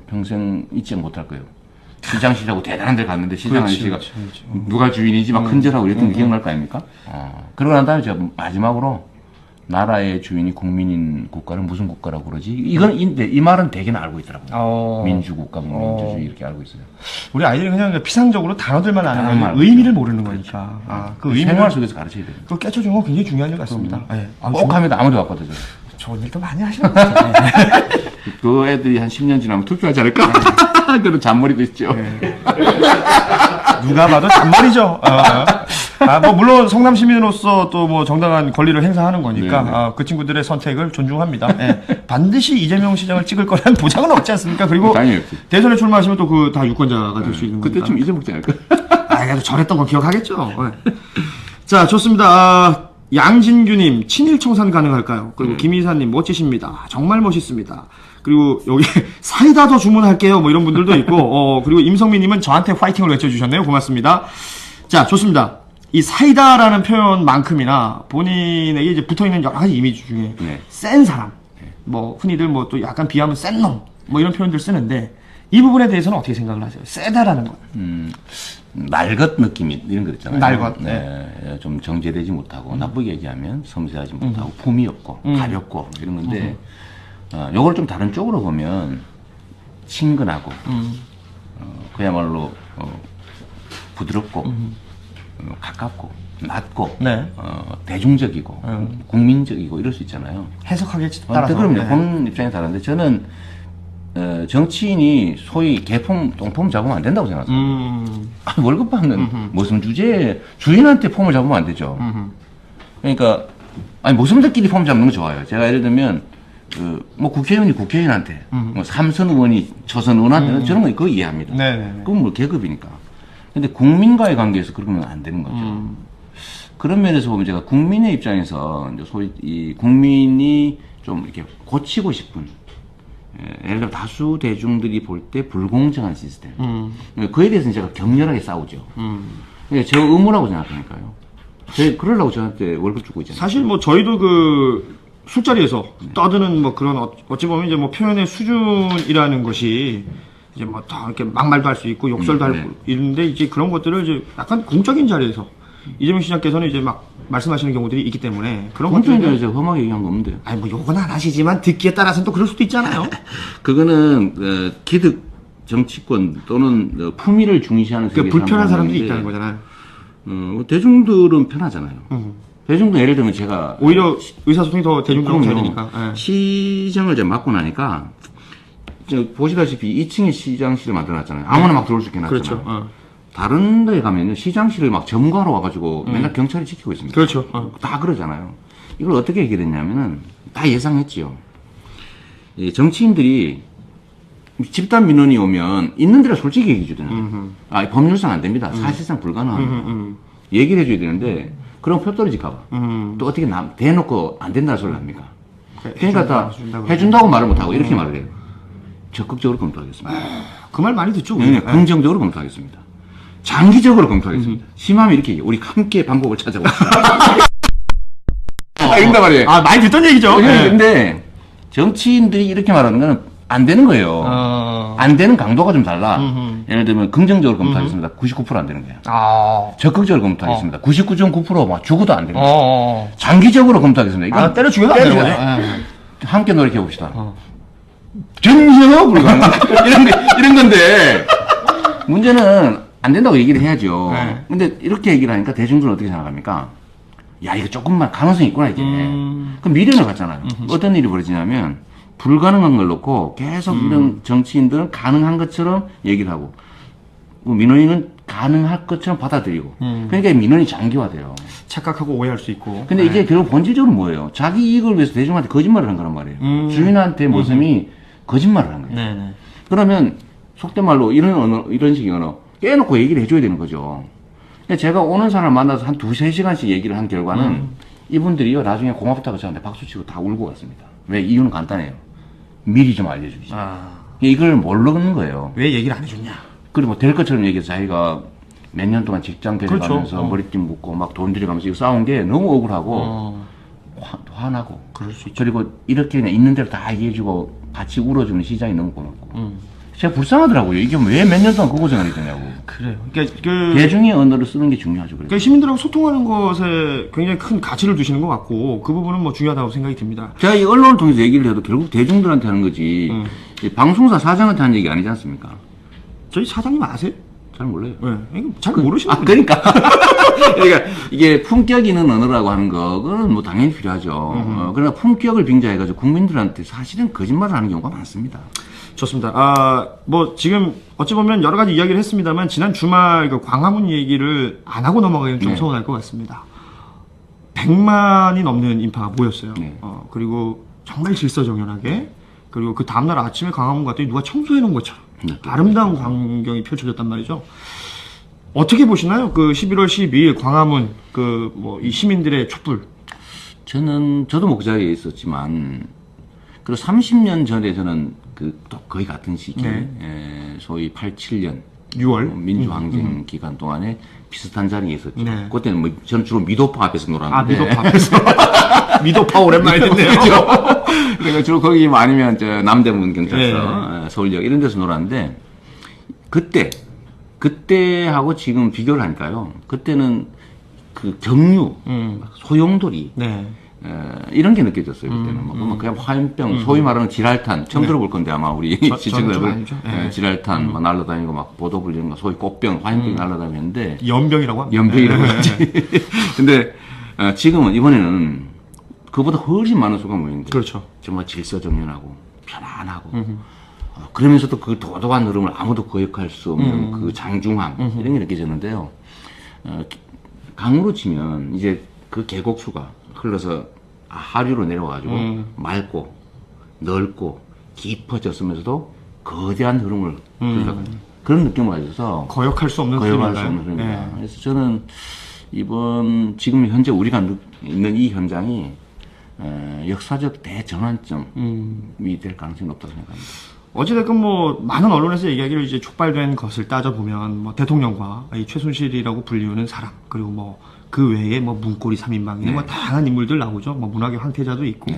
평생 잊지 못할 거예요. 시장시라고 대단한 데 갔는데 시장 아저씨가 누가 주인이지 막 큰절하고 이랬던 게 기억날 거 아닙니까? 그러고 난 다음에 제가 마지막으로 나라의 주인이 국민인 국가를 무슨 국가라고 그러지? 이건 이 말은 대개는 알고 있더라고요. 민주국가, 민주주의 이렇게 알고 있어요. 우리 아이들이 그냥 피상적으로 단어들만 아는 단어만 거지 의미를 모르는 거니까. 아, 그 의미를 생활 속에서 가르쳐야 돼요. 그거 깨쳐주는 건 굉장히 중요한 일 같습니다. 예. 꼭 하면 아무도 바꿔도 돼요. 좋은 일도 많이 하시는 것 같아요. 그 애들이 한 10년 지나면 투표하지 않을까? 그런 잔머리도 있죠. 누가 봐도 잔말이죠. 뭐 물론 성남 시민으로서 또 뭐 정당한 권리를 행사하는 거니까 그 친구들의 선택을 존중합니다. 예. 반드시 이재명 시장을 찍을 거라는 보장은 없지 않습니까? 그리고 당연히 없지. 대선에 출마하시면 또 그 다 유권자가 될 수 있는 거니까. 그때쯤 잊어먹지 않을까? 그래도 저랬던 거 기억하겠죠. 예. 자, 좋습니다. 양진규님, 친일 청산 가능할까요? 그리고 김희사님, 멋지십니다. 정말 멋있습니다. 그리고 여기 사이다 더 주문할게요. 뭐 이런 분들도 있고, 그리고 임성민님은 저한테 화이팅을 외쳐주셨네요. 고맙습니다. 자, 좋습니다. 이 사이다라는 표현만큼이나 본인에게 이제 붙어 있는 여러 가지 이미지 중에 센 사람, 뭐 흔히들 뭐 또 약간 비하면 센 놈, 뭐 이런 표현들 쓰는데 이 부분에 대해서는 어떻게 생각을 하세요? 세다라는 건. 날것 느낌이 이런 거 있잖아요. 날것. 네. 좀 정제되지 못하고 나쁘게 얘기하면 섬세하지 못하고 품이 없고 가볍고 이런 건데 요걸 좀 다른 쪽으로 보면 친근하고 그야말로 부드럽고 가깝고 낮고 네. 대중적이고 국민적이고 이럴 수 있잖아요. 해석하기에 따라서. 그럼요. 보는 입장이 다른데 저는 정치인이 소위 개폼, 똥폼 잡으면 안 된다고 생각합니다. 월급 받는 무슨 주제에 주인한테 폼을 잡으면 안 되죠. 그러니까 아니 모섬들끼리 폼 잡는 거 좋아요. 제가 예를 들면 뭐 국회의원이 국회의원한테, 뭐 삼선 의원이 초선 의원한테는 저런 거 그거 이해합니다. 네네네. 그건 뭐 계급이니까. 근데 국민과의 관계에서 그러면 안 되는 거죠. 그런 면에서 보면 제가 국민의 입장에서 이제 소위 이 국민이 좀 이렇게 고치고 싶은 예를 들어 다수 대중들이 볼 때 불공정한 시스템. 그에 대해서는 제가 격렬하게 싸우죠. 그게 저 의무라고 생각하니까요. 그러려고 저한테 월급 주고 있잖아요. 사실 뭐 저희도 그 술자리에서 떠드는 뭐 그런 어찌 보면 이제 뭐 표현의 수준이라는 것이 이제 뭐 다 이렇게 막말도 할 수 있고 욕설도 할 수 있는데 이제 그런 것들을 이제 약간 공적인 자리에서 이재명 시장께서는 이제 막 말씀하시는 경우들이 있기 때문에 그런 공적인 것들은 자리에서 험하게 얘기한 거 없는데. 아니 뭐 욕은 안 하시지만 듣기에 따라서는 또 그럴 수도 있잖아요. 그거는 기득 정치권 또는 품위를 중시하는 그 불편한 사람들이 있다는 거잖아요. 대중들은 편하잖아요. 대중도 예를 들면 제가 오히려 의사소통이 더 대중적으로 잘 그럼요. 되니까. 예. 시정을 이제 맡고 나니까 보시다시피 2층에 시장실을 만들어놨잖아요. 아무나 막 들어올 수 있게 해놨잖아요. 그렇죠. 다른 데 가면요 시장실을 막 점거하러 와가지고 맨날 경찰이 지키고 있습니다. 그렇죠. 다 그러잖아요. 이걸 어떻게 해결했냐면은 다 예상했지요. 이 정치인들이 집단 민원이 오면 있는 데를 솔직히 얘기해 주잖아요. 법률상 안 됩니다. 사실상 불가능합니다. 얘기를 해줘야 되는데 그럼 표 떨어질까봐 또 어떻게 대놓고 안 된다는 소리를 합니까? 그러니까 다 해준다고 말을 못하고 이렇게 말을 해요. 적극적으로 검토하겠습니다. 그 말 많이 듣죠. 네, 긍정적으로 검토하겠습니다. 장기적으로 검토하겠습니다. 심하면 이렇게 얘기해요. 우리 함께 방법을 찾아봅시다. 이런단 말이에요. 아, 많이 듣던 얘기죠. 예. 근데 정치인들이 이렇게 말하는 거는 안 되는 거예요. 안 되는 강도가 좀 달라. 예를 들면 긍정적으로 검토하겠습니다. 99% 안 되는 거예요. 적극적으로 검토하겠습니다. 99.9% 막 죽어도 안 되는 거예요. 장기적으로 검토하겠습니다. 이거 때려 죽여도 안 되는 거네. 함께 노력해 봅시다. 전혀 불가능. 이런 건데 문제는 안 된다고 얘기를 해야죠. 근데 이렇게 얘기를 하니까 대중들은 어떻게 생각합니까? 야, 이거 조금만 가능성이 있구나, 이게. 그럼 미련을 갖잖아요. 어떤 일이 벌어지냐면, 불가능한 걸 놓고 계속 이런 정치인들은 가능한 것처럼 얘기를 하고, 민원인은 가능할 것처럼 받아들이고, 그러니까 민원이 장기화돼요. 착각하고 오해할 수 있고. 근데 이게 결국 본질적으로 뭐예요? 자기 이익을 위해서 대중한테 거짓말을 한 거란 말이에요. 주인한테 모습이 거짓말을 한 거예요. 네네. 그러면, 속된 말로 이런 식의 언어, 깨놓고 얘기를 해줘야 되는 거죠. 제가 오는 사람 만나서 한 2-3시간씩 얘기를 한 결과는 이분들이요 나중에 고맙다고 저한테 박수치고 다 울고 갔습니다. 왜? 이유는 간단해요. 미리 좀 알려주지. 이걸 모르는 거예요. 왜 얘기를 안 해줬냐? 그리고 뭐 될 것처럼 얘기해서 자기가 몇 년 동안 직장 데려가면서 그렇죠. 머리띠 묶고 막 돈 들여가면서 이거 싸운 게 너무 억울하고 화나고 그럴 수 있죠. 그리고 이렇게 그냥 있는 대로 다 얘기해주고 같이 울어주는 시장이 너무 고맙고 제가 불쌍하더라고요. 이게 왜 몇 년 동안 그 고생을 했냐고. 그래요. 그러니까 그 대중의 언어를 쓰는 게 중요하죠. 그래서. 그러니까 시민들하고 소통하는 것에 굉장히 큰 가치를 두시는 것 같고 그 부분은 뭐 중요하다고 생각이 듭니다. 제가 이 언론을 통해서 얘기를 해도 결국 대중들한테 하는 거지 이 방송사 사장한테 하는 얘기 아니지 않습니까? 저희 사장님 아세요? 잘 몰라요. 네, 이거 잘 모르시는 분이 그러니까. 그러니까 이게 품격 있는 언어라고 하는 거는 뭐 당연히 필요하죠. 그러나 품격을 빙자해가지고 국민들한테 사실은 거짓말을 하는 경우가 많습니다. 좋습니다. 아, 뭐 지금 어찌 보면 여러 가지 이야기를 했습니다만 지난 주말 그 광화문 얘기를 안 하고 넘어가기는 좀 네. 서운할 것 같습니다. 100만이 넘는 인파가 모였어요. 네. 그리고 정말 질서정연하게 그리고 그 다음날 아침에 광화문 갔더니 누가 청소해 놓은 것처럼 네. 아름다운 광경이 펼쳐졌단 말이죠. 어떻게 보시나요? 그 11월 12일 광화문 그 뭐 이 시민들의 촛불. 저도 뭐 그 자리에 있었지만, 그리고 30년 전에 저는 또 거의 같은 시기, 네. 소위 87년 6월 민주항쟁 기간 동안에 비슷한 자리에 있었죠. 네. 그때는 뭐 저는 주로 미도파 앞에서 놀았는데. 아, 미도파 앞에서. 미도파 오랜만에 듣네요. 그러니까 주로 거기 뭐 아니면 저 남대문 경찰서, 네. 서울역 이런 데서 놀았는데, 그때하고 지금 비교를 하니까요. 그때는 그 경유, 소용돌이, 네. 이런 게 느껴졌어요. 그때는 뭐 그냥 화염병, 소위 말하는 지랄탄 처음 들어볼 건데 아마 우리 저는 좀 시청자들 아니죠. 네. 지랄탄 막 날라다니고 막 보도불 이런 거 소위 꽃병, 화염병이 날라다니는데 연병이라고 합니다. 연병이라고 하지. 근데 지금은 이번에는 그보다 훨씬 많은 수가 모이는데 그렇죠. 정말 질서정연하고 편안하고 그러면서도 그 도도한 흐름을 아무도 거역할 수 없는 그 장중함 이런 게 느껴졌는데요. 강으로 치면 이제 그 계곡수가 흘러서 하류로 내려와가지고 맑고 넓고 깊어졌으면서도 거대한 흐름을 흘러가는 그런 느낌을 가져서 거역할 수 없는 거역할 수 흐름인가요? 없는 흐름이다. 네. 그래서 저는 지금 현재 우리가 있는 이 현장이 역사적 대전환점이 될 가능성이 높다고 생각합니다. 어찌됐건 뭐 많은 언론에서 얘기하기를 이제 촉발된 것을 따져보면 뭐 대통령과 이 최순실이라고 불리우는 사람 그리고 뭐 그 외에 뭐 문고리 3인방이나 뭐 다양한 인물들 나오죠. 뭐 문학의 황태자도 있고.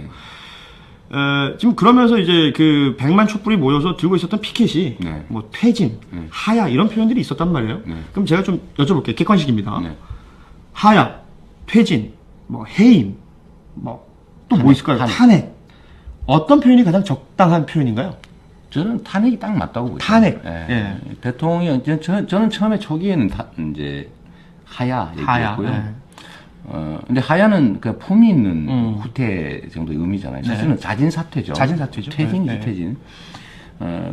지금 그러면서 이제 그 100만 촛불이 모여서 들고 있었던 피켓이 뭐 퇴진, 하야 이런 표현들이 있었단 말이에요. 그럼 제가 좀 여쭤볼게요. 객관식입니다. 하야, 퇴진, 뭐 해임, 뭐 또 뭐 있을까요? 탄핵. 어떤 표현이 가장 적당한 표현인가요? 저는 탄핵이 딱 맞다고 보죠. 탄핵. 예. 대통령, 저는 처음에 초기에는 이제 하야 얘기했고요. 근데 하야는 그 품이 있는 후퇴 정도의 의미잖아요. 사실은 자진 사퇴죠. 자진 사퇴죠. 퇴진이죠, 퇴진.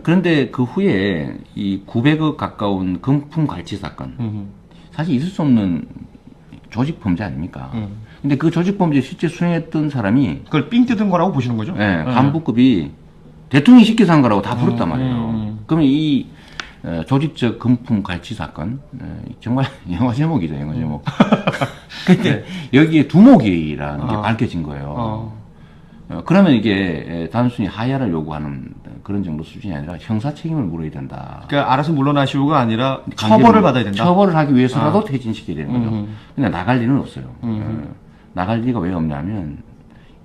그런데 그 후에 이 900억 가까운 금품 갈취 사건. 사실 있을 수 없는 조직 범죄 아닙니까? 근데 그 조직 범죄 실제 수행했던 사람이 그걸 삥 뜯은 거라고 보시는 거죠? 간부급이 대통령이 시켜서 한 거라고 다 부른단 말이에요. 그러면 이 조직적 금품 갈취 사건 정말 영화 제목이죠, 영화 제목. 근데 여기에 두목이라는 게 밝혀진 거예요. 그러면 이게 단순히 하야를 요구하는 그런 정도 수준이 아니라 형사 책임을 물어야 된다. 그러니까 알아서 물러나시오가 아니라 처벌을 받아야 된다. 처벌을 하기 위해서라도 퇴진시켜야 되는 거죠. 근데 나갈 리는 없어요. 나갈 리가 왜 없냐면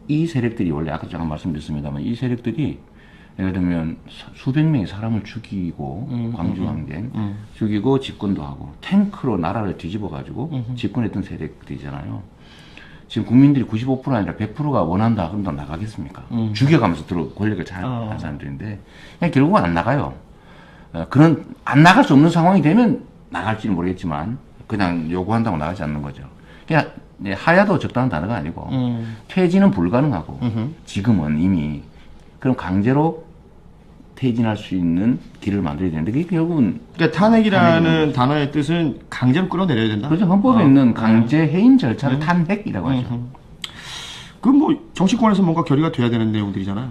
이 세력들이 원래 아까 잠깐 말씀드렸습니다만 이 세력들이 예를 들면 수백 명의 사람을 죽이고 광주항쟁 죽이고 집권도 하고 탱크로 나라를 뒤집어 가지고 집권했던 세력들이잖아요. 지금 국민들이 95% 아니라 100%가 원한다 그럼 또 나가겠습니까? 죽여가면서 권력을 한 사람들인데 그냥 결국은 안 나가요. 안 나갈 수 없는 상황이 되면 나갈지는 모르겠지만 그냥 요구한다고 나가지 않는 거죠. 그냥 하야도 적당한 단어가 아니고 퇴진은 불가능하고 지금은 이미 그럼 강제로 퇴진할 수 있는 길을 만들어야 되는데 그게 결국은 그러니까 탄핵이라는 단어의 뜻은 강제로 끌어내려야 된다. 그렇죠. 헌법에 있는 강제 해임 절차를 탄핵이라고 하죠. 그 뭐 정치권에서 뭔가 결의가 돼야 되는 내용들이잖아요.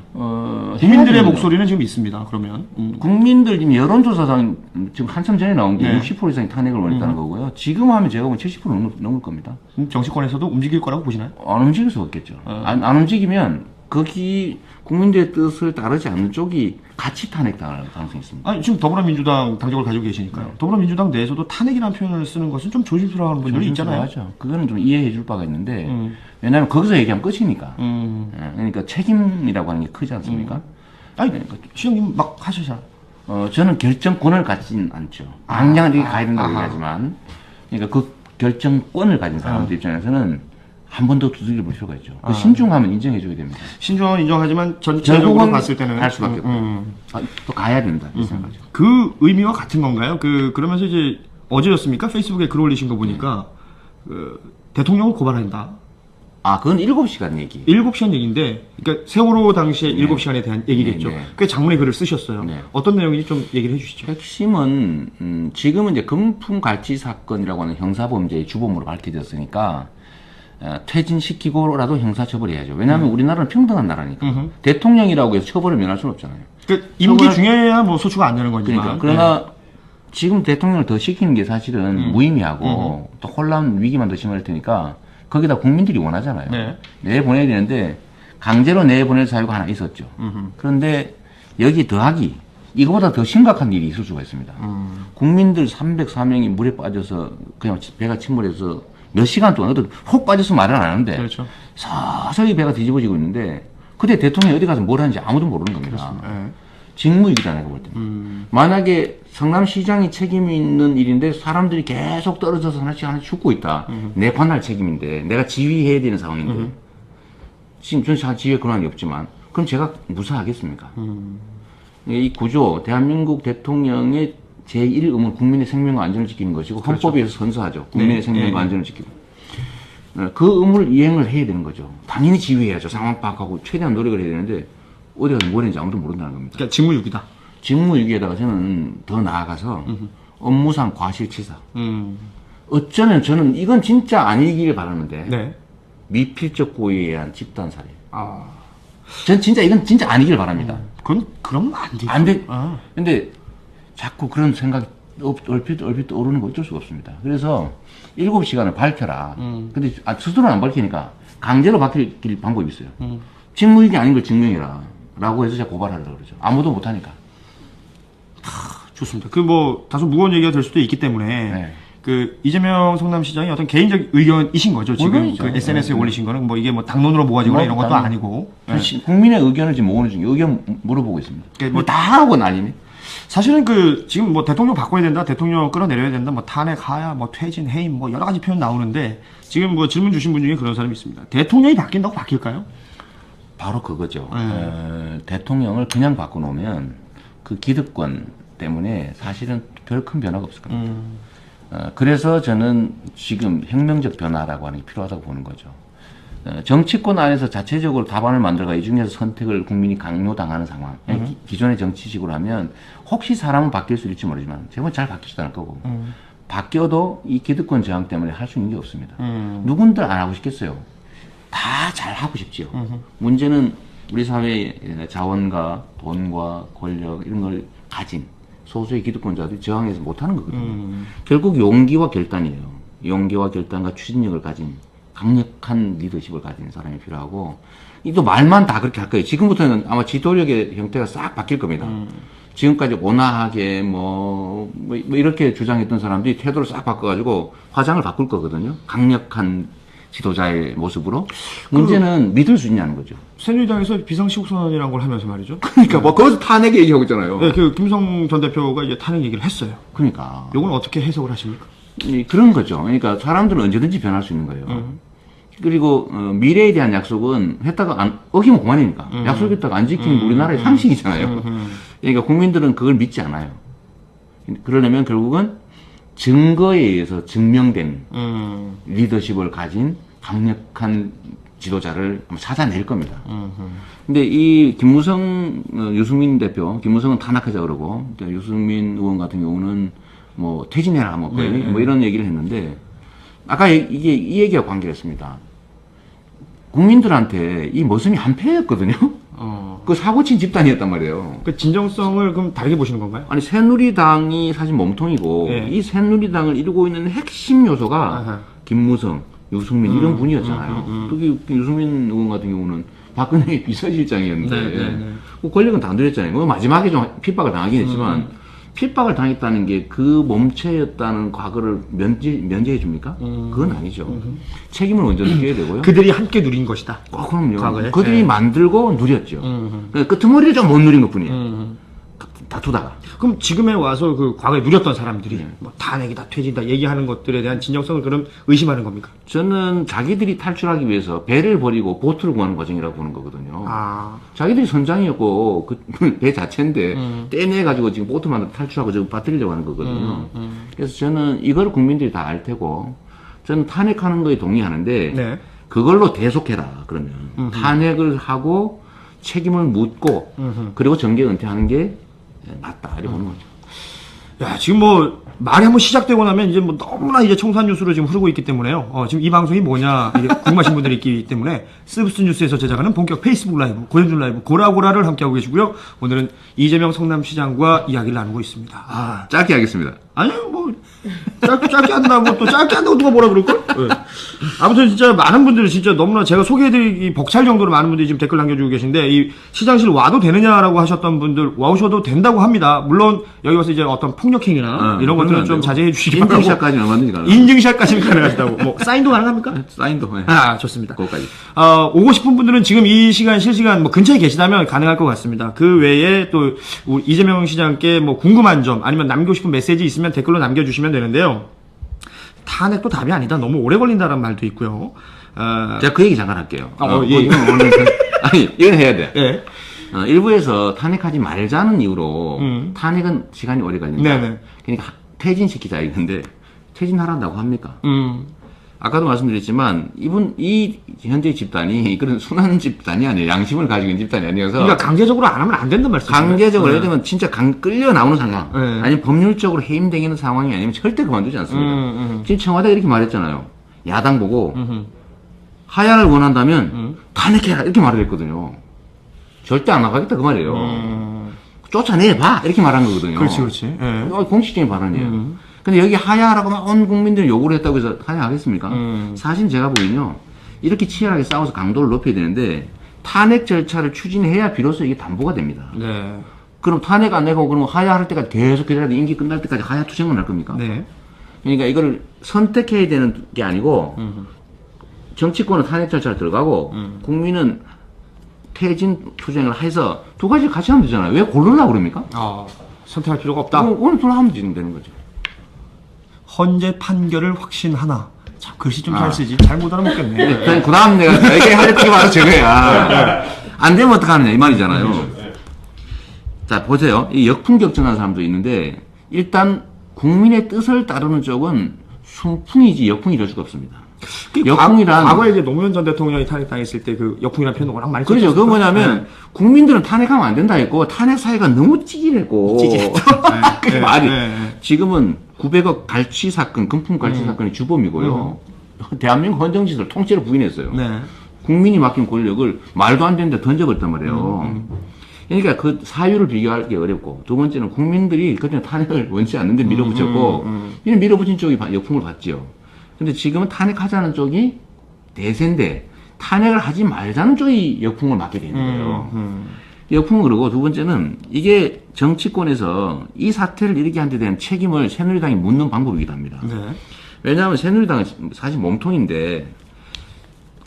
국민들의 목소리는 지금 있습니다. 그러면 국민들 지금 여론조사상 지금 한참 전에 나온 게 60% 이상이 탄핵을 원했다는 거고요. 지금 하면 제가 보면 70% 넘을 겁니다. 정치권에서도 움직일 거라고 보시나요? 안 움직일 수 없겠죠. 안 움직이면 거기 국민들의 뜻을 따르지 않는 쪽이 같이 탄핵당할 가능성이 있습니다. 아니 지금 더불어민주당 당적을 가지고 계시니까요. 더불어민주당 내에서도 탄핵이라는 표현을 쓰는 것은 좀 조심스러워하는 분들이 있잖아요. 맞죠. 그거는 좀 이해해 줄 바가 있는데 왜냐하면 거기서 얘기하면 끝이니까. 그러니까 책임이라고 하는 게 크지 않습니까? 아니 시장님 막 하시잖아. 저는 결정권을 갖진 않죠. 당장 이렇게 가야 된다고 얘기하지만, 그러니까 그 결정권을 가진 사람들 입장에서는 한 번 더 두들겨 볼 필요가 있죠. 그 신중함은 인정해줘야 됩니다. 신중함은 인정하지만 전체적으로 결국은 봤을 때는 갈 수밖에 없고 또 가야 된다 이 생각이죠. 그 의미와 같은 건가요? 그러면서 이제 어제였습니까? 페이스북에 글 올리신 거 보니까 대통령을 고발한다. 아, 그건 7시간 얘기. 7시간 얘기인데, 그러니까 세월호 당시에 네. 7시간에 대한 얘기겠죠. 네, 네. 꽤 장문의 글을 쓰셨어요. 네. 어떤 내용인지 좀 얘기를 해주시죠. 핵심은 지금은 이제 금품갈취 사건이라고 하는 형사범죄의 주범으로 밝혀졌으니까 퇴진시키고라도 형사처벌해야죠. 왜냐하면 우리나라는 평등한 나라니까. 대통령이라고 해서 처벌을 면할 수는 없잖아요. 그러니까 임기 중에야 뭐 소추가 안 되는 거지만. 그러니까 그러나 지금 대통령을 더 시키는 게 사실은 무의미하고 또 혼란 위기만 더 심할 테니까 거기다 국민들이 원하잖아요. 네. 내보내야 되는데 강제로 내보낼 사유가 하나 있었죠. 그런데 여기 더하기 이거보다 더 심각한 일이 있을 수가 있습니다. 국민들 304명이 물에 빠져서 그냥 배가 침몰해서 몇 시간 동안 혹 빠져서 말을 안 하는데 그렇죠. 서서히 배가 뒤집어지고 있는데 그때 대통령이 어디 가서 뭘 하는지 아무도 모르는 겁니다. 네. 직무유기다 내가 볼 때는. 만약에 성남시장이 책임이 있는 일인데 사람들이 계속 떨어져서 하나씩 죽고 있다. 내 관할 책임인데 내가 지휘해야 되는 상황인데 지금 전 지휘 권한이 없지만 그럼 제가 무사하겠습니까? 이 구조 대한민국 대통령의 제1의무는 국민의 생명과 안전을 지키는 것이고 헌법에서 선서하죠. 국민의 생명과 안전을 지키고 그 의무를 이행을 해야 되는 거죠. 당연히 지휘해야죠. 상황 파악하고 최대한 노력을 해야 되는데 어디 가서 뭘 했는지 아무도 모른다는 겁니다. 그러니까 직무유기다. 직무유기에다가 저는 더 나아가서 업무상 과실치사. 어쩌면 저는 이건 진짜 아니길 바라는데 네. 미필적 고의에 의한 집단살인. 아, 전 진짜 이건 진짜 아니길 바랍니다. 그러면 안 되죠. 안 돼. 아. 근데 자꾸 그런 생각이 얼핏 오르는 거 어쩔 수가 없습니다. 그래서 7시간을 밝혀라. 근데 스스로는 안 밝히니까 강제로 밝힐 방법이 있어요. 직무유기 아닌 걸 증명해라. 라고 해서 제가 고발하려고 그러죠. 아무도 못하니까. 좋습니다. 다소 무거운 얘기가 될 수도 있기 때문에 네. 이재명 성남시장이 어떤 개인적 의견이신 거죠. 지금 물론이죠. SNS에 네. 올리신 거는 이게 당론으로 모아지거나 이런 것도 아니고. 네. 국민의 의견을 지금 모으는 중에 의견 물어보고 있습니다. 그러니까 다 하고 난리네. 사실은 지금 대통령 바꿔야 된다, 대통령 끌어내려야 된다, 탄핵하야, 퇴진, 해임, 여러 가지 표현 나오는데 지금 질문 주신 분 중에 그런 사람이 있습니다. 대통령이 바뀐다고 바뀔까요? 바로 그거죠. 대통령을 그냥 바꿔놓으면 그 기득권 때문에 사실은 별 큰 변화가 없을 겁니다. 그래서 저는 지금 혁명적 변화라고 하는 게 필요하다고 보는 거죠. 정치권 안에서 자체적으로 답안을 만들어가 이 중에서 선택을 국민이 강요당하는 상황. 기존의 정치식으로 하면 혹시 사람은 바뀔 수 있을지 모르지만 제발 잘 바뀌지도 않을 거고 바뀌어도 이 기득권 저항 때문에 할 수 있는 게 없습니다. 누군들 안 하고 싶겠어요. 다 잘하고 싶지요. 문제는 우리 사회의 자원과 돈과 권력 이런 걸 가진 소수의 기득권자들이 저항해서 못하는 거거든요. 결국 용기와 결단이에요. 용기와 결단과 추진력을 가진 강력한 리더십을 가진 사람이 필요하고 또 말만 다 그렇게 할 거예요. 지금부터는 아마 지도력의 형태가 싹 바뀔 겁니다. 지금까지 온화하게 이렇게 주장했던 사람들이 태도를 싹 바꿔가지고 화장을 바꿀 거거든요. 강력한 지도자의 모습으로. 문제는 믿을 수 있냐는 거죠. 새누리당에서 비상시국선언이라는 걸 하면서 말이죠. 그러니까 거기서 탄핵 얘기하고 있잖아요. 네, 김무성 전 대표가 이제 탄핵 얘기를 했어요. 그러니까. 이건 어떻게 해석을 하십니까? 그런 거죠. 그러니까 사람들은 언제든지 변할 수 있는 거예요. 그리고 미래에 대한 약속은 했다가 어기면 그만이니까. 약속했다가 안 지키는 게 우리나라의 상식이잖아요. 그러니까 국민들은 그걸 믿지 않아요. 그러려면 결국은 증거에 의해서 증명된 리더십을 가진 강력한 지도자를 찾아낼 겁니다. 근데 이 김무성, 유승민 대표, 김무성은 탄핵하자 그러고, 유승민 의원 같은 경우는 퇴진해라, 이런 얘기를 했는데, 아까 이 얘기와 관계했습니다. 국민들한테 이 모습이 한패였거든요? 그 사고친 집단이었단 말이에요. 그 진정성을 그럼 다르게 보시는 건가요? 아니, 새누리당이 사실 몸통이고, 네. 이 새누리당을 이루고 있는 핵심 요소가 김무성, 유승민 이런 분이었잖아요. 특히 유승민 의원 같은 경우는 박근혜 비서실장이었는데, 그 권력은 다 누렸잖아요. 마지막에 좀 핍박을 당하긴 했지만, 핍박을 당했다는 게 그 몸체였다는 과거를 면제해 줍니까? 그건 아니죠. 책임을 먼저 느껴야 되고요. 그들이 함께 누린 것이다. 그럼요. 과거에? 그들이 만들고 누렸죠. 끄트머리를 좀 못 누린 것 뿐이에요. 다투다가. 그럼 지금에 와서 그 과거에 누렸던 사람들이 뭐 탄핵이다, 퇴진이다 얘기하는 것들에 대한 진정성을 그럼 의심하는 겁니까? 저는 자기들이 탈출하기 위해서 배를 버리고 보트를 구하는 과정이라고 보는 거거든요. 아, 자기들이 선장이었고 그 배 자체인데 떼내가지고 지금 보트 만들어 탈출하고 지금 빠뜨리려고 하는 거거든요. 그래서 저는 이걸 국민들이 다 알 테고 저는 탄핵하는 거에 동의하는데 네. 그걸로 대속해라 그러면 탄핵을 하고 책임을 묻고 그리고 정계 은퇴하는 게 맞다 이렇게 보는 거죠. 야, 지금 뭐 말이 한번 시작되고 나면 이제 뭐 너무나 이제 청산 뉴스로 지금 흐르고 있기 때문에요. 지금 이 방송이 뭐냐 이게 궁금하신 분들이 있기 때문에 스브스 뉴스에서 제작하는 본격 페이스북 라이브 고현준 라이브 고라고라를 함께하고 계시고요. 오늘은 이재명 성남시장과 이야기를 나누고 있습니다. 아, 짧게 하겠습니다. 아니 뭐 짧게 한다고 또 짧게 한다고 누가 뭐라 그럴걸? 네. 아무튼 진짜 많은 분들이 진짜 너무나 제가 소개해드리기 벅찰 정도로 많은 분들이 지금 댓글 남겨주고 계신데 이 시장실 와도 되느냐라고 하셨던 분들 와오셔도 된다고 합니다. 물론 여기 와서 이제 어떤 폭력행위나 이런 것들은 좀 자제해 주시기 바라고. 인증샷까지는 얼마든지 가능합니다. 인증샷까지는 가능하다고. 뭐 사인도 가능합니까? 사인도 해. 아, 좋습니다. 그거까지. 오고 싶은 분들은 지금 이 시간 실시간 뭐 근처에 계시다면 가능할 것 같습니다. 그 외에 또 우리 이재명 시장께 뭐 궁금한 점 아니면 남기고 싶은 메시지 있으면 댓글로 남겨주시면 되는데요. 탄핵도 답이 아니다. 너무 오래 걸린다는 말도 있고요. 제가 그 얘기 잠깐 할게요. 예. 아니, 이건 해야 돼. 예. 일부에서 탄핵하지 말자는 이유로 탄핵은 시간이 오래 걸린다. 네네. 그러니까 퇴진시키자 이건데 퇴진하란다고 합니까? 아까도 말씀드렸지만 이 현재 집단이 그런 순한 집단이 아니에요. 양심을 가지고 있는 집단이 아니어서. 그러니까 강제적으로 안 하면 안 된단 말씀이죠. 강제적으로 예를 들면 진짜 끌려 나오는 상황, 네. 아니면 법률적으로 해임되는 상황이 아니면 절대 그만두지 않습니다. 지금 청와대가 이렇게 말했잖아요. 야당 보고 하야를 원한다면 탄핵해라 이렇게 말을 했거든요. 절대 안 나가겠다 그 말이에요. 쫓아내봐 이렇게 말한 거거든요. 그렇지. 예. 공식적인 발언이에요. 근데 여기 하야라고 막 온 국민들이 요구를 했다고 해서 하야하겠습니까? 사실 제가 보기엔요, 이렇게 치열하게 싸워서 강도를 높여야 되는데 탄핵 절차를 추진해야 비로소 이게 담보가 됩니다. 네. 그럼 탄핵 안 내고 그러면 하야할 때까지 계속 기다려야 돼. 임기 끝날 때까지 하야 투쟁만 할 겁니까? 네. 그러니까 이걸 선택해야 되는 게 아니고 정치권은 탄핵 절차를 들어가고 국민은 퇴진 투쟁을 해서 두 가지 같이 하면 되잖아요. 왜 고르려고 그럽니까? 선택할 필요가 없다. 오늘 둘 하면 되는 거죠. 헌재 판결을 확신하나. 참 글씨 좀 잘 쓰지. 잘못 알아먹겠네. 그 다음 내가 이렇게 할 게 바로 저거야. 안 되면 어떡하느냐 이 말이잖아요. 자 보세요. 이 역풍격전하는 사람도 있는데 일단 국민의 뜻을 따르는 쪽은 순풍이지 역풍이 될 수가 없습니다. 과거에 이제 노무현 전 대통령이 탄핵당했을 때 그 역풍이라는 표현을 워낙 많이 그렇죠. 썼었어요. 그건 뭐냐면 국민들은 탄핵하면 안 된다 했고 탄핵 사회가 너무 찌질했고 그 말이 지금은 900억 갈취 사건, 금품 갈취 사건이 주범이고요. 대한민국 헌정짓을 통째로 부인했어요. 네. 국민이 맡긴 권력을 말도 안 되는데 던져버렸단 말이에요. 그러니까 그 사유를 비교하기 어렵고 두 번째는 국민들이 그때 탄핵을 원치 않는데 밀어붙였고 이런 밀어붙인 쪽이 역풍을 받지요. 근데 지금은 탄핵하자는 쪽이 대세인데 탄핵을 하지 말자는 쪽이 역풍을 맞게 되는 거예요. 역풍은 그러고 두 번째는 이게 정치권에서 이 사태를 일으키게 한 데 대한 책임을 새누리당이 묻는 방법이기도 합니다. 네. 왜냐하면 새누리당은 사실 몸통인데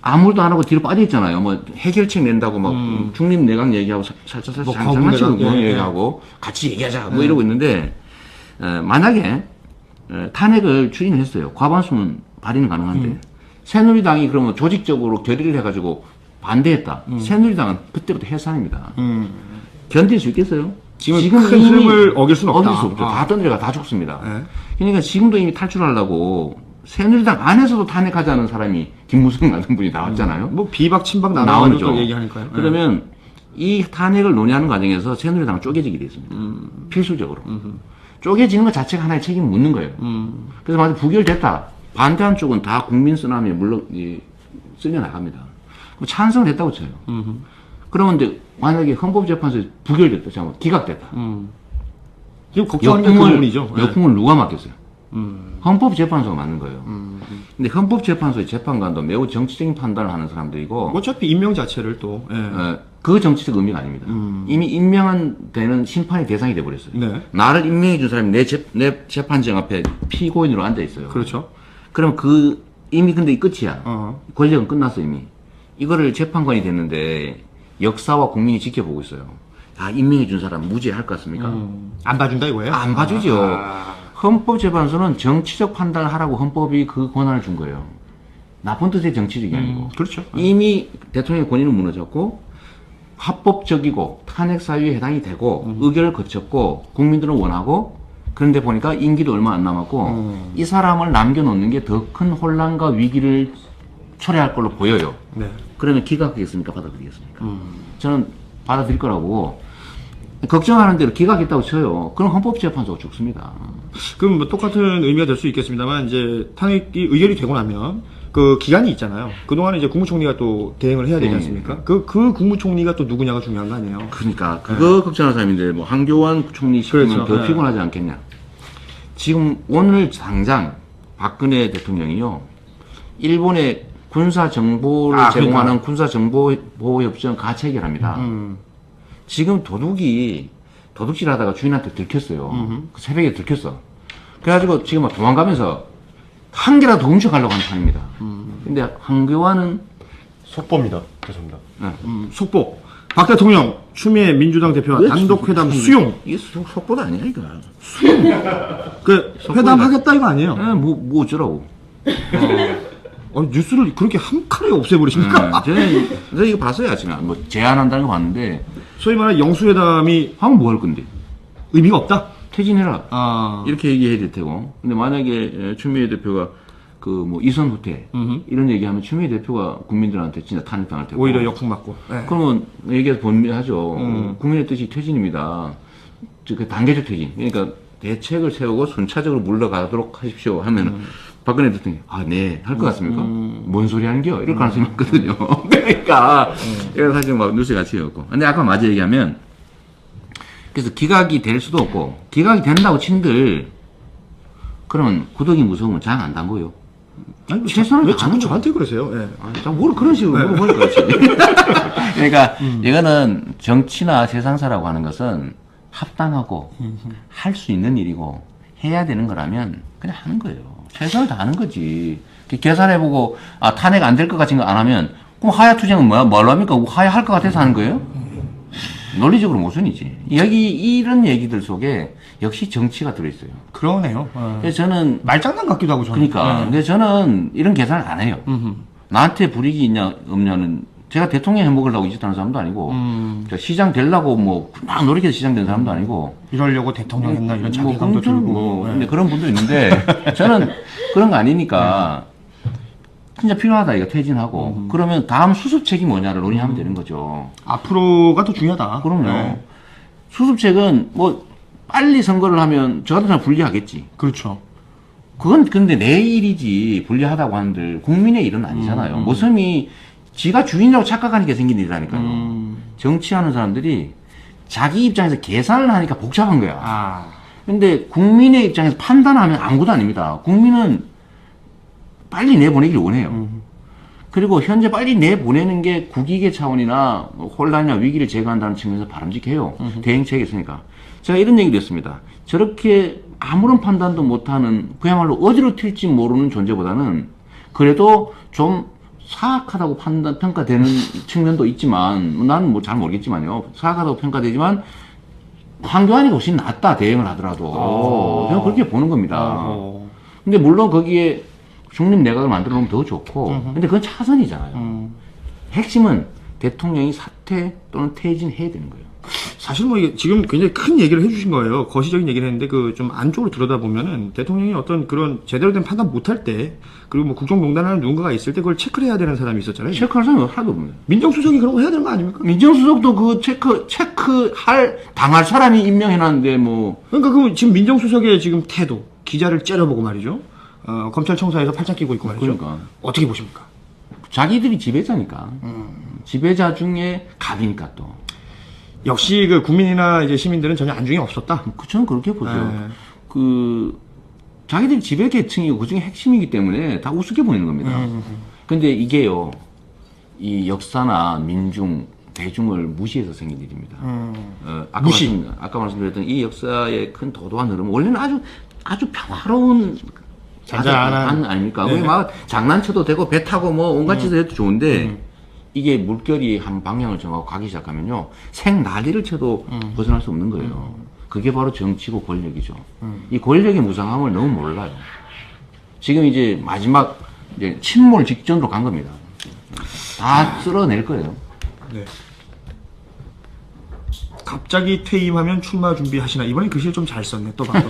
아무 일도 안 하고 뒤로 빠져 있잖아요. 뭐 해결책 낸다고 막 중립 내각 얘기하고 살짝 뭐 장난치고 뭐 예, 얘기하고 같이 얘기하자 뭐 이러고 있는데 만약에 탄핵을 추진했어요. 과반수는 발의는 가능한데 새누리당이 그러면 조직적으로 결의를 해가지고 반대했다. 새누리당은 그때부터 해산입니다. 견딜 수 있겠어요? 지금 큰 흐름을 어길 수는 없다. 어길 수 없죠. 다 던져가 다 죽습니다. 그러니까 지금도 이미 탈출하려고 새누리당 안에서도 탄핵하자는 사람이 김무성 같은 분이 나왔잖아요. 뭐 비박 친박 나눠가지고 얘기하니까요. 그러면 이 탄핵을 논의하는 과정에서 새누리당은 쪼개지게 됐습니다. 필수적으로. 쪼개지는 것 자체가 하나의 책임을 묻는 거예요. 그래서 만약 부결됐다. 반대한 쪽은 다 국민 쓰나미에 쓸려 나갑니다. 찬성을 했다고 쳐요. 그러면 이제 만약에 헌법재판소에서 부결됐다. 잠깐만, 기각됐다. 지금 걱정하는 게 그 부분이죠. 역풍을 누가 맡겠어요? 헌법재판소가 맞는 거예요. 근데 헌법재판소의 재판관도 매우 정치적인 판단을 하는 사람들이고 어차피 임명 자체를 또 그 정치적 의미가 아닙니다. 이미 임명한 되는 심판의 대상이 돼버렸어요. 네. 나를 임명해 준 사람이 내 재판정 앞에 피고인으로 앉아 있어요. 그렇죠. 그럼 이미 근데 이 끝이야. 권력은 끝났어 이미. 이거를 재판관이 됐는데 역사와 국민이 지켜보고 있어요. 다 임명해 준 사람 무죄할 것 같습니까? 안 봐준다 이거예요? 안 봐주죠. 헌법재판소는 정치적 판단을 하라고 헌법이 그 권한을 준 거예요. 나쁜 뜻의 정치적이 아니고. 그렇죠. 이미 대통령의 권위는 무너졌고 합법적이고 탄핵 사유에 해당이 되고 의결을 거쳤고 국민들은 원하고 그런데 보니까 임기도 얼마 안 남았고 이 사람을 남겨놓는 게 더 큰 혼란과 위기를 초래할 걸로 보여요. 네. 그러면 기각하겠습니까? 받아들이겠습니까? 저는 받아들일 거라고. 걱정하는 대로 기각했다고 쳐요. 그럼 헌법재판소가 죽습니다. 그럼 뭐 똑같은 의미가 될 수 있겠습니다만 이제 탄핵이 의결이 되고 나면 그 기간이 있잖아요. 그동안에 이제 국무총리가 또 대행을 해야 되지 네. 않습니까? 그 국무총리가 또 누구냐가 중요한 거 아니에요? 그러니까 그거 걱정하는 사람인데 뭐 한교안 총리 시키면 그렇죠. 더 네. 피곤하지 않겠냐. 지금 오늘 당장 박근혜 대통령이요. 일본에 군사 정보를 제공하는 그러니까. 군사 정보 보호 협정 가체결합니다. 지금 도둑이 도둑질하다가 주인한테 들켰어요. 그 새벽에 들켰어. 그래가지고 지금 막 도망가면서 한 개라도 더 훔쳐가려고 하는 판입니다. 근데 한교안은 속보입니다. 죄송합니다. 네. 속보. 박 대통령 추미애 민주당 대표와 단독 회담 수용. 이게 속보도 아니야 이거. 그 속보이다. 회담 하겠다 이거 아니에요? 뭐 어쩌라고. 뉴스를 그렇게 한 칸에 없애버리십니까? 저는 이거 봤어요 아침에. 뭐 제안한다는 거 봤는데 소위 말하는 영수회담이 하면 뭐 할 건데? 의미가 없다? 퇴진해라. 아. 이렇게 얘기해야 될 테고. 근데 만약에 추미애 대표가 그 뭐 이선 후퇴 이런 얘기하면 추미애 대표가 국민들한테 진짜 탄핵당할 테고. 오히려 역풍 맞고. 네. 그러면 얘기해서 본미하죠. 국민의 뜻이 퇴진입니다. 그 단계적 퇴진. 그러니까 대책을 세우고 순차적으로 물러가도록 하십시오 하면 박근혜 대통령이 네 할 것 같습니까? 뭔 소리 하는겨? 이럴 가능성이 있거든요. 그러니까 이건 사실 막 뉴스 가치였고. 근데 아까 맞아 얘기하면 그래서 기각이 될 수도 없고 기각이 된다고 친들 그러면 구더기 무서우면 장 안 담고요. 아니, 최선을 왜 다하는 자꾸 저한테 그러세요? 예. 뭘 그런 식으로 물어보니까 그렇지. 그러니까 이거는 정치나 세상사라고 하는 것은 합당하고 할 수 있는 일이고 해야 되는 거라면 그냥 하는 거예요. 최선을 다하는 거지. 계산해보고 탄핵 안 될 것 같은 거 안 하면 그럼 하야 투쟁은 뭘로 합니까? 하야 할 것 같아서 하는 거예요? 논리적으로 모순이지. 이런 얘기들 속에 역시 정치가 들어있어요. 그러네요. 그래서 저는 말장난 같기도 하고 저는. 그러니까 근데 저는 이런 계산을 안 해요. 나한테 불이익이 있냐 없냐는 제가 대통령 해먹으려고 이 짓 하는 사람도 아니고 시장 되려고 뭐 막 노력해서 시장 된 사람도 아니고 이러려고 대통령 했나 이런 자괴감도 뭐, 들고. 뭐, 예. 근데 그런 분도 있는데 저는 그런 거 아니니까 진짜 필요하다 이거 퇴진하고 그러면 다음 수습책이 뭐냐를 논의하면 되는 거죠. 앞으로가 더 중요하다. 그럼요. 네. 수습책은 뭐 빨리 선거를 하면 저 같은 사람 불리하겠지. 그렇죠. 그건 근데 내 일이지 불리하다고 하는들 국민의 일은 아니잖아요. 모섬이 지가 주인이라고 착각하니까 생긴 일이라니까요. 정치하는 사람들이 자기 입장에서 계산을 하니까 복잡한 거야. 근데 국민의 입장에서 판단하면 아무것도 아닙니다. 국민은 빨리 내보내기를 원해요. 그리고 현재 빨리 내보내는 게 국익의 차원이나 혼란이나 위기를 제거한다는 측면에서 바람직해요. 대응책이 있으니까. 제가 이런 얘기도 했습니다. 저렇게 아무런 판단도 못하는 그야말로 어디로 튈지 모르는 존재보다는 그래도 좀 사악하다고 평가되는 측면도 있지만 나는 뭐 잘 모르겠지만요. 사악하다고 평가되지만 황교안이 훨씬 낫다 대응을 하더라도 저는 그렇게 보는 겁니다. 근데 물론 거기에 중립 내각을 만들어 놓으면 더 좋고 근데 그건 차선이잖아요. 핵심은 대통령이 사퇴 또는 퇴진해야 되는 거예요. 사실 뭐 이게 지금 굉장히 큰 얘기를 해주신 거예요. 거시적인 얘기를 했는데 그 좀 안쪽으로 들여다보면은 대통령이 어떤 그런 제대로 된 판단 못할 때 그리고 뭐 국정농단하는 누군가가 있을 때 그걸 체크를 해야 되는 사람이 있었잖아요. 체크할 사람이 하나도 없네. 민정수석이 그런 거 해야 되는 거 아닙니까? 민정수석도 그 당할 사람이 임명해놨는데 뭐. 그러니까 그 지금 민정수석의 지금 태도, 기자를 째려보고 말이죠. 검찰청사에서 팔짱 끼고 있고 말이죠. 그러니까. 어떻게 보십니까? 자기들이 지배자니까. 지배자 중에 갑이니까 또. 역시 그 국민이나 이제 시민들은 전혀 안중에 없었다. 저는 그렇게 보죠. 자기들이 지배 계층이고 그 중에 핵심이기 때문에 다 우습게 보이는 겁니다. 근데 이게요, 이 역사나 민중, 대중을 무시해서 생긴 일입니다. 아까 말씀드렸던 이 역사의 큰 도도한 흐름은 원래는 아주 평화로운 잔잔한 아닙니까? 네. 거기 막 장난쳐도 되고 배 타고 뭐 온갖 짓을 해도 좋은데 이게 물결이 한 방향을 정하고 가기 시작하면요, 생난리를 쳐도 벗어날 수 없는 거예요. 그게 바로 정치고 권력이죠. 이 권력의 무상함을 너무 몰라요. 지금 이제 마지막 이제 침몰 직전으로 간 겁니다. 다 쓸어낼 거예요. 네. 갑자기 퇴임하면 출마 준비하시나. 이번엔 글씨를 좀 잘 썼네. 또 봐도.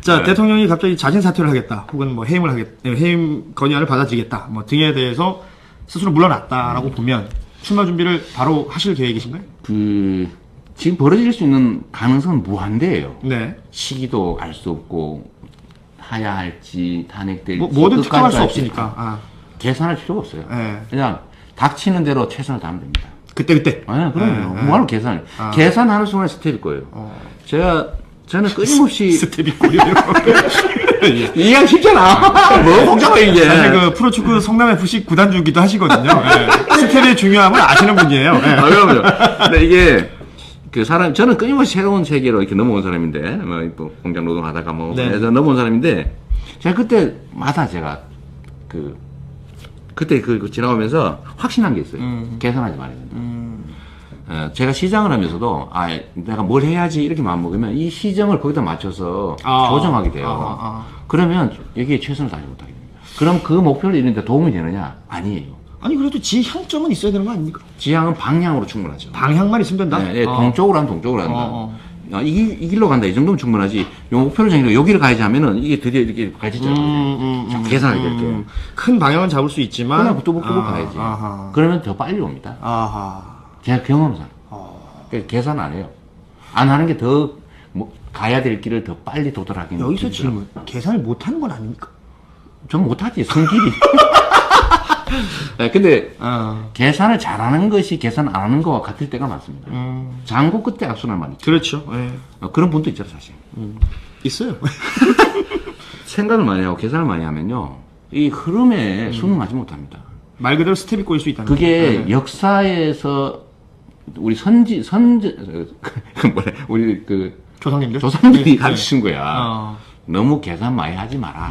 자, 대통령이 갑자기 자진 사퇴를 하겠다. 혹은 뭐 해임을 하겠다. 해임 건의안을 받아들이겠다. 뭐 등에 대해서 스스로 물러났다라고 보면 출마 준비를 바로 하실 계획이신가요? 지금 벌어질 수 있는 가능성은 무한대예요. 네. 시기도 알 수 없고 하야 할지 탄핵될지 뭐든 특정할 수 할지 없으니까. 아. 계산할 필요가 없어요. 네. 그냥 닥치는 대로 최선을 다하면 됩니다. 그때. 아, 그럼요. 네. 뭐하러 계산을. 아. 계산하는 순간 스텝일 거예요. 저는 끊임없이. 스텝이 꼬리네요. 이해하기 쉽잖아. 뭐 복잡해, 이게. 사실 그 프로축구 성남FC 구단주기도 하시거든요. 네. 스텝의 중요함을 아시는 분이에요. 네. 아, 그럼요. 근데 이게, 저는 끊임없이 새로운 세계로 이렇게 넘어온 사람인데, 뭐 공장 노동하다가 뭐, 네. 넘어온 사람인데, 제가 그때마다 그때 지나오면서 확신한 게 있어요. 계산하지 말아야 된다. 제가 시장을 하면서도, 내가 뭘 해야지 이렇게 마음먹으면 이 시정을 거기다 맞춰서 조정하게 돼요. 그러면 여기에 최선을 다하지 못하게 됩니다. 그럼 그 목표를 이루는데 도움이 되느냐? 아니에요. 아니, 그래도 지향점은 있어야 되는 거 아닙니까? 지향은 방향으로 충분하죠. 방향만 있으면 된다? 네, 동쪽으로 하면 동쪽으로 한다. 이 길로 간다. 이 정도면 충분하지. 요 목표를 정해서 여기를 가야지 하면은 이게 드디어 이렇게 갈치잖아요. 계산하게 될게요. 큰 방향은 잡을 수 있지만. 그냥 뚜벅뚜벅 가야지. 그러면 더 빨리 옵니다. 제가 경험상. 계산 안 해요. 안 하는 게 더, 가야 될 길을 더 빨리 도달하기는. 여기서 질문. 계산을 못 하는 건 아닙니까? 전 못하지. 성질이. 네, 근데, 계산을 잘하는 것이 계산 안 하는 거와 같을 때가 많습니다. 장고 끝에 악순환 많이 있죠. 그렇죠. 네. 그런 분도 있잖아요, 사실. 있어요. 생각을 많이 하고 계산을 많이 하면요, 이 흐름에 순응하지 못합니다. 말 그대로 스텝이 꼬일 수 있다는 그게 거죠. 역사에서 우리 우리 조상님들? 조상들이 네. 가르친 거야. 너무 계산 많이 하지 마라.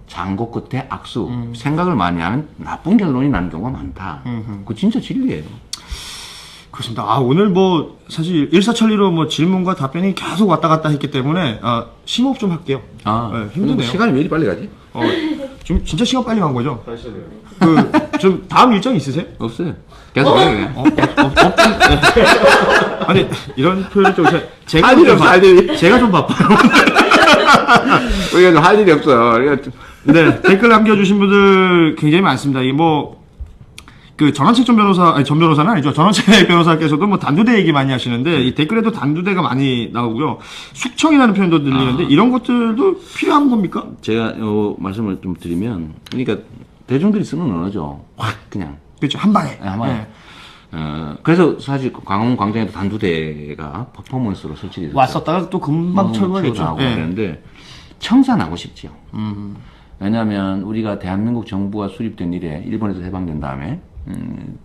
장고 끝에 악수. 생각을 많이 하면 나쁜 결론이 나는 경우가 많다. 그거 진짜 진리예요. 그렇습니다. 오늘 사실 일사천리로 질문과 답변이 계속 왔다 갔다 했기 때문에, 심호흡 좀 할게요. 네, 힘드네요. 시간이 왜 이리 빨리 가지? 지금 진짜 시간 빨리 간 거죠? 좀 다음 일정 있으세요? 없어요. 계속 그냥. 아니, 이런 표현을 좀, 할 일이 없어, 할 일이. 제가 좀 바빠요. 우리가 좀 할 일이 없어. 네, 댓글 남겨주신 분들 굉장히 많습니다. 전원책 전 변호사는 아니죠. 전원책 변호사께서도 단두대 얘기 많이 하시는데, 이 댓글에도 단두대가 많이 나오고요. 숙청이라는 표현도 들리는데, 이런 것들도 필요한 겁니까? 제가 말씀을 좀 드리면, 그러니까 대중들이 쓰는 언어죠. 확 그냥. 그렇죠. 한 방에. 네, 한 방에. 그래서 사실 광화문 광장에도 단두대가 퍼포먼스로 설치돼서 왔었다가 또 금방 철거했죠. 그랬는데 청산하고 싶지요. 왜냐하면 우리가 대한민국 정부가 수립된 이래, 일본에서 해방된 다음에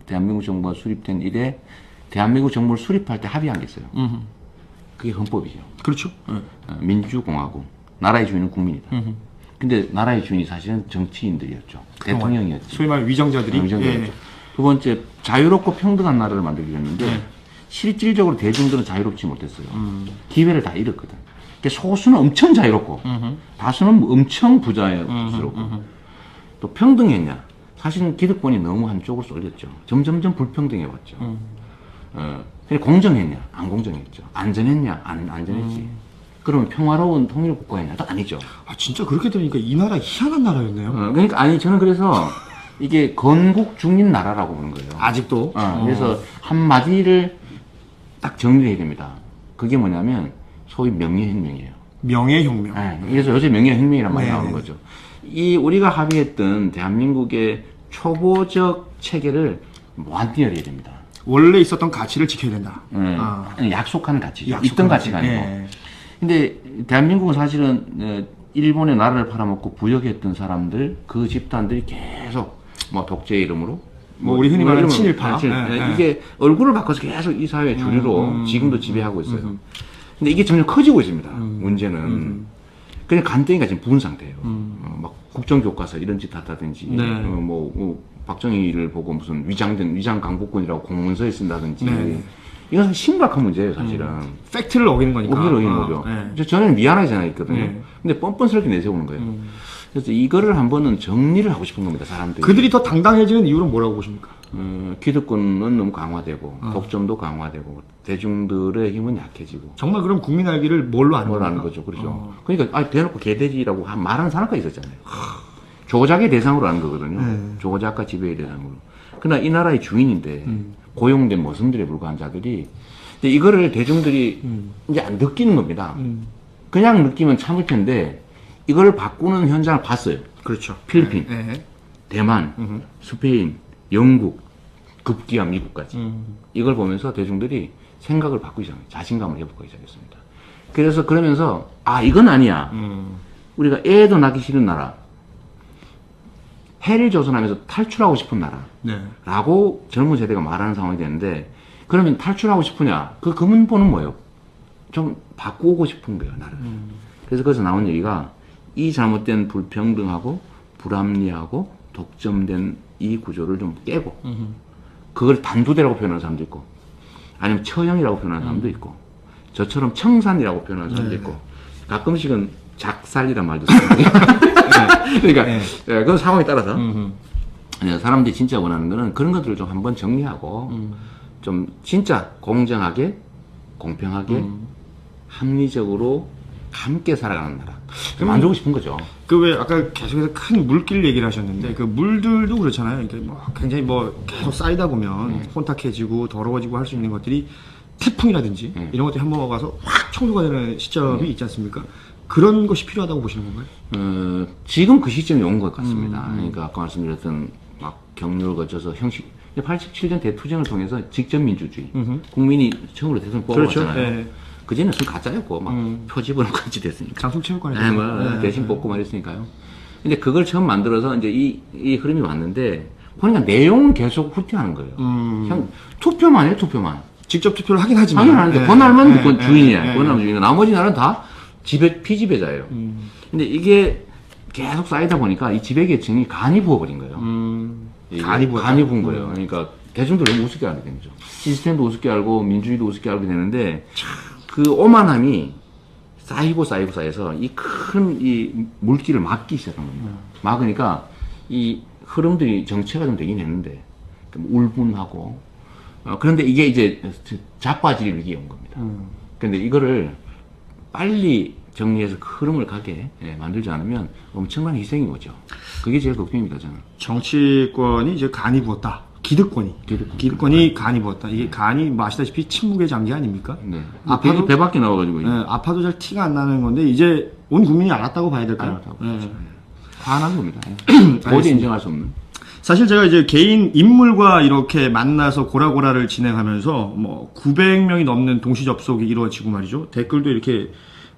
대한민국 정부가 수립된 이래 대한민국 정부를 수립할 때 합의한 게 있어요. 그게 헌법이죠. 그렇죠. 민주공화국. 나라의 주인은 국민이다. 근데 나라의 주인이 사실은 정치인들이었죠. 대통령이었죠. 소위 말해 위정자들이. 위정자였죠. 두 번째, 자유롭고 평등한 나라를 만들기로 했는데 실질적으로 대중들은 자유롭지 못했어요. 기회를 다 잃었거든. 그러니까 소수는 엄청 자유롭고 다수는 엄청 부자스럽고 또 평등했냐? 사실은 기득권이 너무 한쪽으로 쏠렸죠. 점점점 불평등해왔죠. 공정했냐? 안 공정했죠. 안전했냐? 안 안전했지. 그러면 평화로운 통일 국가였냐? 또 아니죠. 진짜 그렇게 들으니까 이 나라 희한한 나라였네요. 그러니까 저는 그래서 이게 건국 중인 나라라고 보는 거예요. 아직도. 그래서 한마디를 딱 정리해야 됩니다. 그게 뭐냐면 소위 명예혁명이에요. 명예혁명. 그래서 요새 명예혁명이란 말이 나오는 거죠. 우리가 합의했던 대한민국의 초보적 체계를 완전히 해야 됩니다. 원래 있었던 가치를 지켜야 된다. 약속하는 가치죠. 있던 가치가 아니고. 근데 대한민국은 사실은 일본의 나라를 팔아먹고 부역했던 사람들, 그 집단들이 계속 독재 이름으로 우리 흔히 말하는 친일파. 이게 얼굴을 바꿔서 계속 이 사회의 주류로 지금도 지배하고 있어요. 근데 이게 점점 커지고 있습니다. 문제는 그냥 간땡이가 지금 부은 상태예요. 막 국정교과서 이런 짓 한다든지 박정희를 보고 무슨 위장 강복군이라고 공문서에 쓴다든지 네. 이건 심각한 문제예요, 사실은. 팩트를 어기는 거니까. 오히려 어기는 거죠. 네. 저는 미안하지 않아 있거든요. 네. 근데 뻔뻔스럽게 내세우는 거예요. 그래서 이거를 한번은 정리를 하고 싶은 겁니다, 사람들이. 그들이 더 당당해지는 이유는 뭐라고 보십니까? 기득권은 너무 강화되고 독점도 강화되고 대중들의 힘은 약해지고 정말 그럼 국민 알기를 뭘로 아는 뭐라는 겁니까? 거죠, 그렇죠. 그러니까 대놓고 개돼지라고 말하는 사람까지 있었잖아요. 조작의 대상으로 하는 거거든요. 조작과 지배의 대상으로. 그러나 이 나라의 주인인데 고용된 머슴들에 불과한 자들이 근데 이거를 대중들이 이제 안 느끼는 겁니다. 그냥 느끼면 참을 텐데 이걸 바꾸는 현장을 봤어요. 그렇죠. 필리핀, 네. 대만, 스페인, 영국, 급기야 미국까지. 이걸 보면서 대중들이 생각을 바꾸기 시작해요. 자신감을 회복하기 시작했습니다. 그래서 그러면서 이건 아니야. 우리가 애도 낳기 싫은 나라, 해를 조선하면서 탈출하고 싶은 나라. 네. 라고 젊은 세대가 말하는 상황이 되는데 그러면 탈출하고 싶으냐? 그 근본은 뭐예요? 좀 바꾸고 싶은 거예요, 나를. 그래서 거기서 나온 얘기가 이 잘못된 불평등하고 불합리하고 독점된 이 구조를 좀 깨고 그걸 단두대라고 표현하는 사람도 있고 아니면 처형이라고 표현하는 사람도 있고 저처럼 청산이라고 표현하는 사람도 있고 가끔씩은 작살이란 말도 써요. 그러니까 그 상황에 따라서 사람들이 진짜 원하는 거는 그런 것들을 좀 한번 정리하고 좀 진짜 공정하게 공평하게 합리적으로 함께 살아가는 나라 만들고 싶은 거죠. 그 왜 아까 계속해서 큰 물길 얘기를 하셨는데 그 물들도 그렇잖아요. 이게 뭐 굉장히 뭐 계속 쌓이다 보면 혼탁해지고 더러워지고 할 수 있는 것들이 태풍이라든지 이런 것들이 한번 와서 확 청소가 되는 시점이 있지 않습니까? 그런 것이 필요하다고 보시는 건가요? 지금 그 시점이 온 것 같습니다. 그러니까 아까 말씀드렸던 막 경륜을 거쳐서 형식 87년 대투쟁을 통해서 직접 민주주의 국민이 처음으로 대통령 뽑아봤잖아요. 그렇죠. 네. 그전에는 좀 가짜였고 막 표집으로 같이 됐으니까. 장충체육관에 네, 뭐 대신 뽑고 말했으니까요. 근데 그걸 처음 만들어서 이제 이 흐름이 왔는데 보니까 내용은 계속 후퇴하는 거예요. 그냥 투표만 해요, 투표만. 직접 투표를 하긴 하지만 당연하는데 권할만 그건 주인이야. 권하면 주인이고 나머지 나라는 다 피지배자예요. 근데 이게 계속 쌓이다 보니까 이 지배계층이 간이 부어버린 거예요. 간이 부은 거예요. 그러니까 대중들 너무 우습게 알게 되죠. 시스템도 우습게 알고 민주주의도 우습게 알게 되는데 그 오만함이 쌓여서 이 큰 이 물길을 막기 시작한 겁니다. 막으니까 이 흐름들이 정체가 좀 되긴 했는데 울분하고 그런데 이게 이제 자빠질 위기에 온 겁니다. 그런데 이거를 빨리 정리해서 그 흐름을 가게 만들지 않으면 엄청난 희생이 오죠. 그게 제일 걱정입니다, 저는. 정치권이 이제 간이 부었다. 기득권이 간이 부었다. 이게 간이 뭐 아시다시피 침묵의 장기 아닙니까? 네. 아파도 배 밖에 나와가지고. 아파도 잘 티가 안 나는 건데 이제 온 국민이 알았다고 봐야 될까요? 화난 겁니다. 도저히 인정할 수 없는. 사실 제가 이제 개인 인물과 이렇게 만나서 고라고라를 진행하면서 뭐 900명이 넘는 동시 접속이 이루어지고 말이죠. 댓글도 이렇게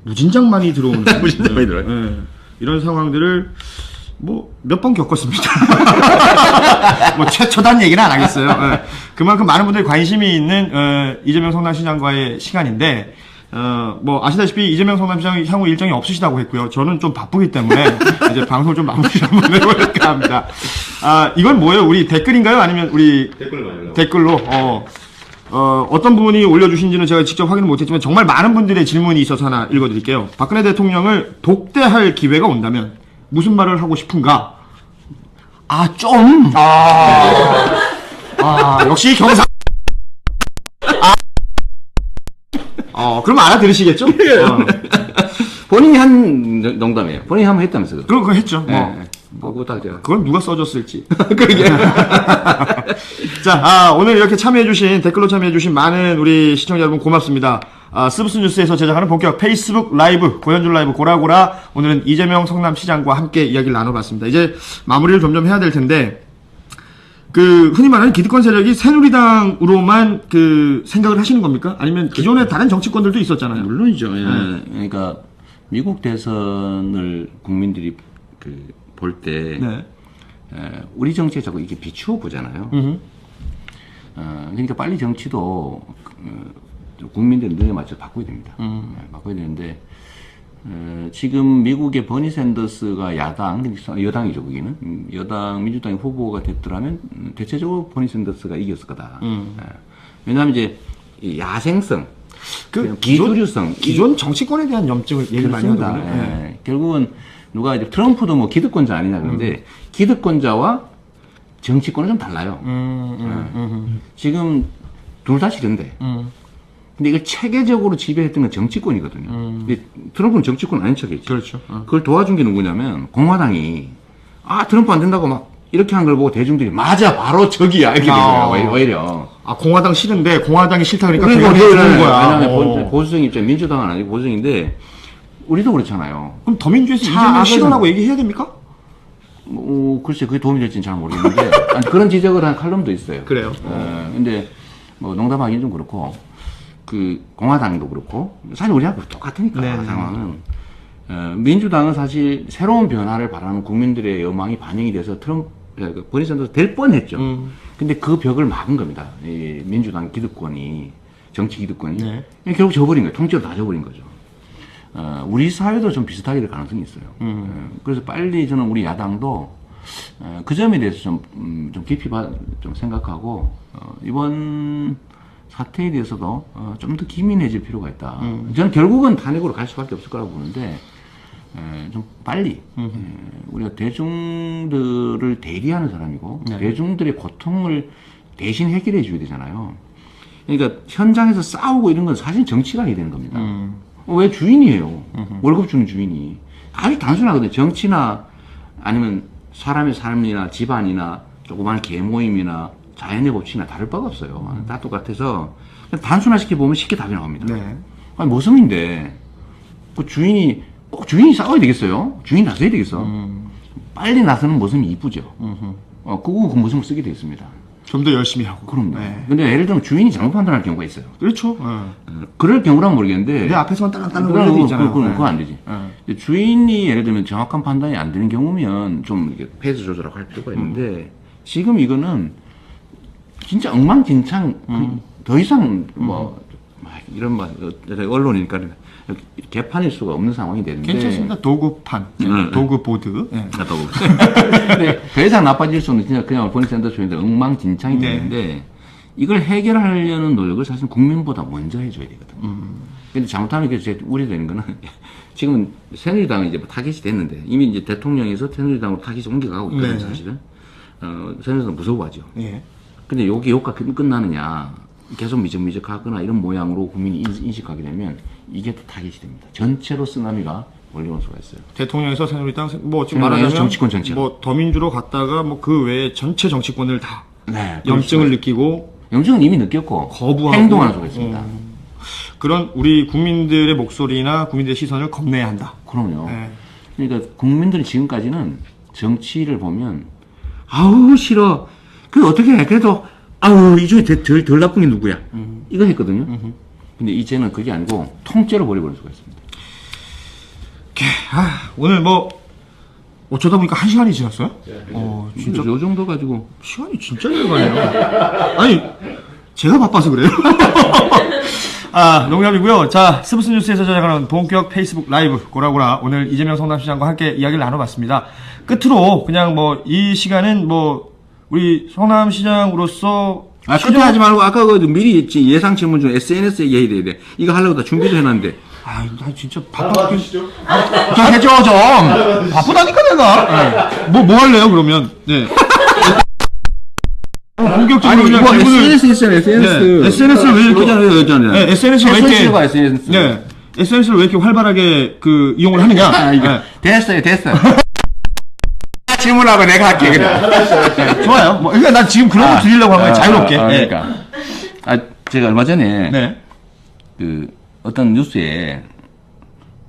무진장 많이 들어오는 무진장 많이 들어요. 이런 상황들을 뭐 몇 번 겪었습니다. 뭐 최초단 얘기는 안 하겠어요. 그만큼 많은 분들이 관심이 있는 이재명 성남시장과의 시간인데 뭐 아시다시피 이재명 성남시장이 향후 일정이 없으시다고 했고요. 저는 좀 바쁘기 때문에 이제 방송을 좀 마무리 한번 해볼까 합니다. 이건 뭐예요? 우리 댓글인가요? 아니면 우리 댓글로 어떤 분이 올려주신지는 제가 직접 확인을 못했지만 정말 많은 분들의 질문이 있어서 하나 읽어드릴게요. 박근혜 대통령을 독대할 기회가 온다면 무슨 말을 하고 싶은가? 역시 경상. 그럼 알아들으시겠죠? 본인이 한 농담이에요. 본인이 한번 했다면서요. 그거 했죠. 그거 딱 제가. 그건 누가 써줬을지. 그러게. 자, 오늘 이렇게 참여해주신, 댓글로 참여해주신 많은 우리 시청자 여러분 고맙습니다. 스브스 뉴스에서 제작하는 본격 페이스북 라이브, 고현준 라이브 고라고라. 오늘은 이재명 성남시장과 함께 이야기를 나눠봤습니다. 이제 마무리를 점점 해야 될 텐데, 흔히 말하는 기득권 세력이 새누리당으로만 생각을 하시는 겁니까? 아니면 기존에 다른 정치권들도 있었잖아요. 물론이죠. 그러니까 미국 대선을 국민들이 볼 때 우리 정치에 자꾸 이렇게 비추어 보잖아요. 그러니까 빨리 정치도 국민들의 눈에 맞춰 바꿔야 됩니다. 바꿔야 되는데 지금 미국의 버니 샌더스가 여당이죠, 거기는. 여당, 민주당의 후보가 됐더라면, 대체적으로 버니 샌더스가 이겼을 거다. 왜냐하면 이제, 이 야생성, 비주류성. 기존 정치권에 대한 염증을 얘기를 많이 그렇습니다. 하거든요. 예. 결국은 누가 이제 트럼프도 뭐 기득권자 아니냐 그런데, 기득권자와 정치권은 좀 달라요. 지금 둘 다 싫은데. 근데 이걸 체계적으로 지배했던 건 정치권이거든요. 근데 트럼프는 정치권 아닌 척했지. 그렇죠. 그걸 도와준 게 누구냐면 공화당이 트럼프 안 된다고 막 이렇게 한 걸 보고 대중들이 맞아 바로 저기야 이렇게 된 거야. 오히려. 공화당 싫은데 공화당이 싫다 그러니까 그러니까 걔가 좋은 거야. 왜냐면 보수적 입장, 민주당은 아니고 보수적인데 우리도 그렇잖아요. 그럼 더민주에서 이재명 싫어라고 얘기해야 됩니까? 글쎄 그게 도움이 될지는 잘 모르겠는데 그런 지적을 한 칼럼도 있어요. 그래요. 근데 뭐 농담하기는 좀 그렇고 그 공화당도 그렇고 사실 우리하고 똑같으니까 네. 상황은 민주당은 사실 새로운 변화를 바라는 국민들의 여망이 반영이 돼서 버니 샌더스 될 뻔했죠. 근데 그 벽을 막은 겁니다. 이 민주당 기득권이 정치 기득권이 네. 결국 져버린 거예요. 통째로 다 져버린 거죠. 우리 사회도 좀 비슷하게 될 가능성이 있어요. 그래서 빨리 저는 우리 야당도 그 점에 대해서 좀 깊이 좀 생각하고 이번 사태에 대해서도 좀 더 기민해질 필요가 있다. 저는 결국은 탄핵으로 갈 수밖에 없을 거라고 보는데 좀 빨리 우리가 대중들을 대리하는 사람이고 네. 대중들의 고통을 대신 해결해 줘야 되잖아요. 그러니까 현장에서 싸우고 이런 건 사실 정치가 해야 되는 겁니다. 왜 주인이에요? 월급 주는 주인이. 아주 단순하거든요. 정치나 아니면 사람의 삶이나 집안이나 조그마한 계모임이나 자연의 법칙이나 다를 바가 없어요. 다 똑같아서 그냥 단순화시켜 보면 쉽게 답이 나옵니다. 네. 아니 모성인데 그 주인이 꼭 주인이 싸워야 되겠어요? 주인이 나서야 되겠어? 빨리 나서는 모성이 이쁘죠. 그거 그 모성을 쓰게 돼 있습니다. 좀 더 열심히 하고. 그럼요. 네. 근데 예를 들면 주인이 잘못 판단할 경우가 있어요. 그렇죠. 그럴 경우라면 모르겠는데 내 앞에서만 딸랑딸랑 그건, 올릴 때 있잖아요. 그건 안 되지. 근데 주인이 예를 들면 정확한 판단이 안 되는 경우면 좀 이렇게 페이스 조절하고 할 필요가 있는데 지금 이거는 진짜 엉망진창 더 이상 이런 언론이니까 개판일 수가 없는 상황이 되는데 괜찮습니다. 도구판, 도구 보드. 네. 근데 더 이상 나빠질 수는 진짜 그냥 버니 샌더스 조인데 엉망진창이 네. 되는데 이걸 해결하려는 노력을 사실 국민보다 먼저 해줘야 되거든요. 근데 잘못하면 이게 제 우려되는 거는 지금은 새누리당은 이제 타겟이 됐는데 이미 이제 대통령에서 새누리당으로 타겟이 옮겨가고 있거든요. 네. 사실은 새누리당은 무서워하죠. 예. 근데 여기 효과 끝나느냐 계속 미적미적하거나 이런 모양으로 국민이 인식하게 되면 이게 또 타겟이 됩니다. 전체로 쓰나미가 몰려올 수가 있어요. 대통령에서 새누리당 뭐 지금 새누리당에서 말하자면 정치권 전체. 뭐 더민주로 갔다가 뭐 그 외에 전체 정치권을 다 네, 염증을 느끼고 염증은 이미 느꼈고 거부하고 행동하는 수가 있습니다. 그런 우리 국민들의 목소리나 국민들의 시선을 겁내야 한다. 그럼요. 네. 그러니까 국민들이 지금까지는 정치를 보면 아우 싫어. 그 어떻게 해? 그래도 아우 이 중에 덜 나쁜 게 누구야? 이거 했거든요. 근데 이제는 그게 아니고 통째로 버려버릴 수가 있습니다. 오늘 뭐 어쩌다 보니까 1시간이 지났어요? 진짜 요 정도 가지고 시간이 진짜 잘 가네요. 아니 제가 바빠서 그래요. 농담이고요. 자, 스브스 뉴스에서 제작하는 본격 페이스북 라이브 고라고라 오늘 이재명 성남시장과 함께 이야기를 나눠봤습니다. 끝으로 그냥 뭐 이 시간은 뭐 우리 성남시장으로서 끝에 하지 말고 아까 그 미리 예상 질문 중 SNS 얘기해야 돼. 이거 하려고 다 준비도 해놨는데. 나 진짜 바빠. 자, 해줘 좀. 바쁘다니까 내가. 뭐 할래요 그러면? 네. 본격적으로 그냥 뭐 질문을. SNS 있잖아요. SNS. 네, SNS를 왜 이렇게 여잖아요. 네, SNS를 왜 이렇게 SNS가 SNS. 네, SNS를 왜 이렇게 활발하게 이용을 하느냐? 이거 됐어요. 질문하고 내가 할게 그래. 좋아요. 뭐 그러니까 난 지금 그런 거 드리려고 한 거예요. 자유롭게. 그러니까. 제가 얼마 전에 네. 그 어떤 뉴스에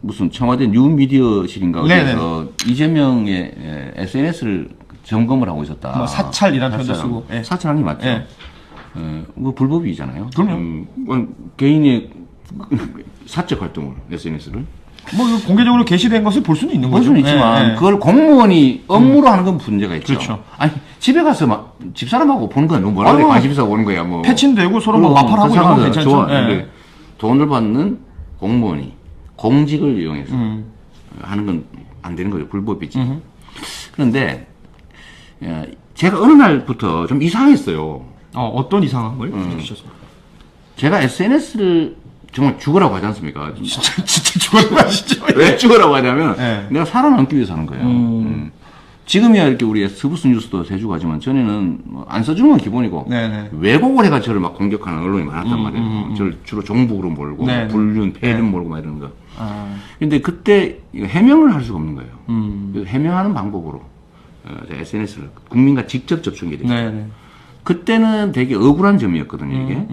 무슨 청와대 뉴미디어실인가 어디서 이재명의 SNS를 점검을 하고 있었다. 뭐 사찰이라는 표현도 쓰고. 예. 사찰한 게 맞죠. 예. 뭐 불법이잖아요. 그럼요. 개인의 사적 활동을 SNS를 뭐 이거 공개적으로 게시된 것을 볼 수는 있는 볼 거죠. 수는 있지만 예. 그걸 공무원이 업무로 하는 건 문제가 있죠. 그렇죠. 아니 집에 가서 막 집사람하고 보는 건 뭐라고 관심 있어 보는 거야. 뭐 패친되고 서로 뭐 마팔하고 이런 건 괜찮죠. 좋아. 예. 근데 돈을 받는 공무원이 공직을 이용해서 하는 건 안 되는 거죠. 불법이지. 그런데 제가 어느 날부터 좀 이상했어요. 어떤 이상한 걸 주셨습니까? 제가 SNS를 정말 죽으라고 하지 않습니까? 진짜 죽었나 진짜. 왜 죽으라고 하냐면 네. 내가 살아남기 위해서 하는 거예요. 지금이야 이렇게 우리 스브스 뉴스도 세주고 하지만 전에는 뭐안 써주는 건 기본이고 네네. 왜곡을 해가 저를 막 공격하는 언론이 많았단 말이에요. 저를 주로 종북으로 몰고 네. 불륜, 폐륜 몰고 막 이러는 거. 아. 근데 그때 이거 해명을 할 수가 없는 거예요. 그래서 해명하는 방법으로 SNS를 국민과 직접 접촉이 됐어요. 네네. 그때는 되게 억울한 점이었거든요, 이게.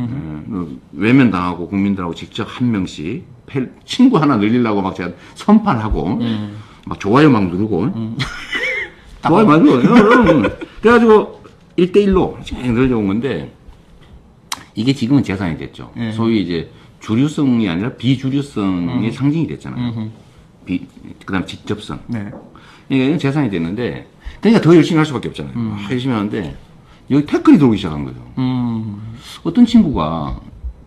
외면당하고 국민들하고 직접 한 명씩 친구 하나 늘리려고 막 제가 선판하고 막 좋아요 막 누르고 좋아요 막 누르고 그래가지고 1대1로 늘려온 건데 이게 지금은 재산이 됐죠. 소위 이제 주류성이 아니라 비주류성의 상징이 됐잖아요. 그다음 직접성. 네. 이게 재산이 됐는데 그러니까 더 열심히 할 수밖에 없잖아요. 열심히 하는데 여기 태클이 들어오기 시작한 거예요. 어떤 친구가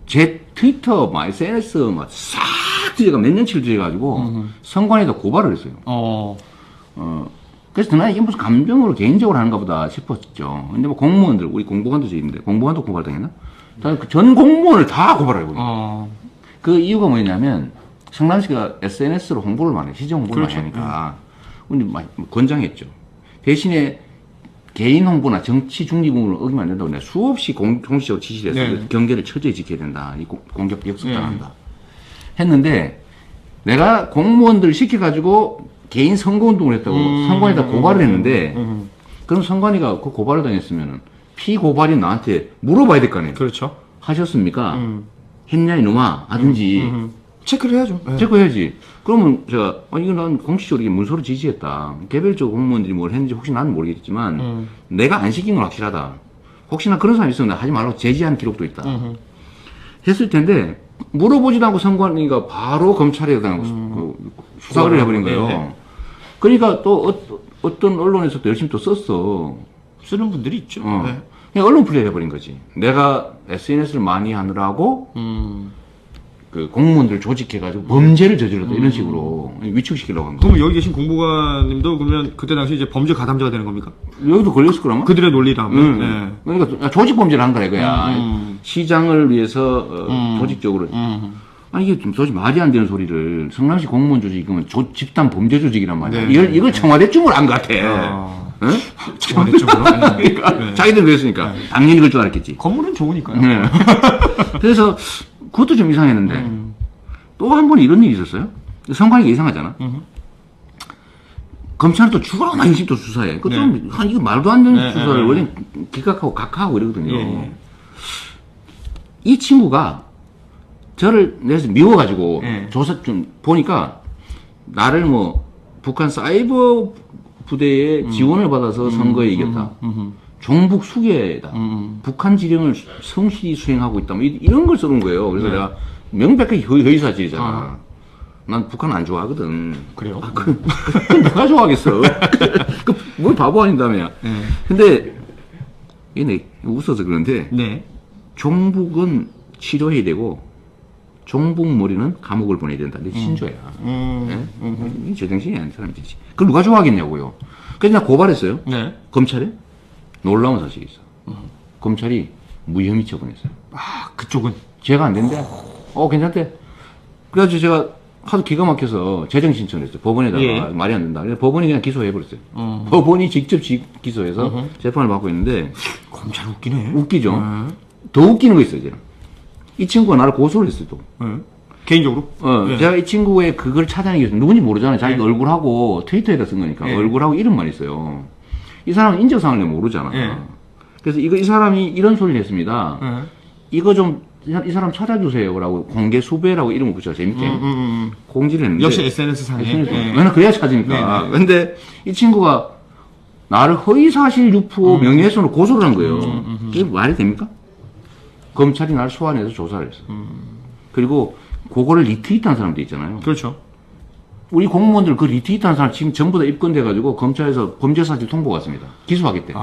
제 트위터, 막 SNS 막싹 뒤져가 몇 년치를 뒤져가지고 선관위에다 고발을 했어요. 그래서 난 이게 무슨 감정으로 개인적으로 하는가 보다 싶었죠. 근데 뭐 공무원들, 우리 공보관도 있는데 공보관도 고발당했나? 전 공무원을 다 고발을 해버려요. 그 이유가 뭐냐면 성남시가 SNS로 홍보를 많이 해, 시정 홍보를 그렇죠. 많이 하니까 우리 권장했죠. 대신에 개인 홍보나 정치 중립을 어기면 안 된다고 내가 수없이 공식적으로 지시를 했어요. 네. 경계를 철저히 지켜야 된다. 이 공격 역습당한다. 했는데 내가 공무원들 시켜가지고 개인 선거운동을 했다고 선관위에다 고발을 했는데 그럼 선관위가 그 고발을 당했으면 피고발인 나한테 물어봐야 될 거 아니에요. 그렇죠. 하셨습니까? 했냐 이놈아 하든지 체크를 해야죠. 네. 체크해야지. 그러면 제가 이거 난 공식적으로 이게 문서로 지시했다. 개별적 공무원들이 뭘 했는지 혹시 나는 모르겠지만 내가 안 시킨 건 확실하다. 혹시나 그런 사람이 있으면 하지 말라고 제지한 기록도 있다. 했을 텐데 물어보지도 않고 선관위가 바로 검찰에 그냥 수사를 해버린 거예요. 네. 그러니까 또 어떤 언론에서도 열심히 또 썼어. 쓰는 분들이 있죠. 네. 그냥 언론 플레이 해버린 거지. 내가 SNS를 많이 하느라고 그 공무원들 조직해가지고 범죄를 저질렀다 이런 식으로 위축시키려고 한 거예요. 그러면 여기 계신 공보관님도 그러면 그때 당시 이제 범죄 가담자가 되는 겁니까? 여기도 걸렸을 거라면? 그들의 논리라면. 네. 그러니까 조직 범죄를 한 거라 이거야. 시장을 위해서 조직적으로. 아니 이게 좀 도저히 말이 안 되는 소리를 성남시 공무원 조직이 그러면 집단 범죄 조직이란 말이야. 네. 이걸 청와대 쪽으로 안 것 같아. 응? 청와대 쪽으로. 그러니까 네. 자기들 그랬으니까 당연히 그럴 줄 알았겠지. 건물은 좋으니까요. 네. 그래서 그것도 좀 이상했는데 또 한 번 이런 일이 있었어요. 선관위가 이상하잖아. 검찰은 또 죽어라 열심히 또 수사해. 그 좀 이거 말도 안 되는 수사를 원래 기각하고 각하하고 이러거든요. 예. 이 친구가 저를 내서 미워가지고 예. 조사 좀 보니까 나를 뭐 북한 사이버 부대에 지원을 받아서 선거에 이겼다. 종북 수괴다. 북한 지령을 성실히 수행하고 있다. 뭐 이런 걸 써놓은 거예요. 그래서 내가 명백하게 허위사실이잖아. 난 북한 안 좋아하거든. 그래요? 그럼 누가 좋아하겠어? 뭘 바보 아닌다며. 근데 얘네 웃어서 그런데 네. 종북은 치료해야 되고 종북 머리는 감옥을 보내야 된다. 내 신조야. 이 제정신이 아닌 사람들이지. 그걸 누가 좋아하겠냐고요. 그래서 나 고발했어요. 네. 검찰에. 놀라운 사실이 있어. 검찰이 무혐의 처분했어요. 아, 그쪽은. 제가 안 된대. 괜찮대. 그래가지고 제가 하도 기가 막혀서 재정 신청을 했어요. 법원에다가 예. 말이 안 된다. 그래서 법원이 그냥 기소해버렸어요. 법원이 직접 기소해서 재판을 받고 있는데 검찰 웃기네. 웃기죠. 더 웃기는 거 있어요. 이제는. 이 친구가 나를 고소를 했어요. 또. 개인적으로? 네. 제가 이 친구의 그걸 찾아내기 위해서 누군지 모르잖아요. 자기 얼굴하고 트위터에다 쓴 거니까 얼굴하고 이름만 있어요. 이 사람은 인적사항을 모르잖아. 그래서 이 사람이 이런 소리를 했습니다. 이거 좀 이 사람 찾아주세요라고 공개 수배라고 이름을 붙여 재밌게 공지를 했는데 역시 SNS 상에. 왜냐 그래야 찾으니까. 근데 이 친구가 나를 허위사실 유포 명예훼손으로 고소를 한 거예요. 이게 말이 됩니까? 검찰이 나를 소환해서 조사를 했어. 그리고 그거를 리트윗한 사람도 있잖아요. 그렇죠. 우리 공무원들 그 리트윗한 사람 지금 전부 다 입건돼가지고 검찰에서 범죄사실 통보가 왔습니다. 기소하겠대.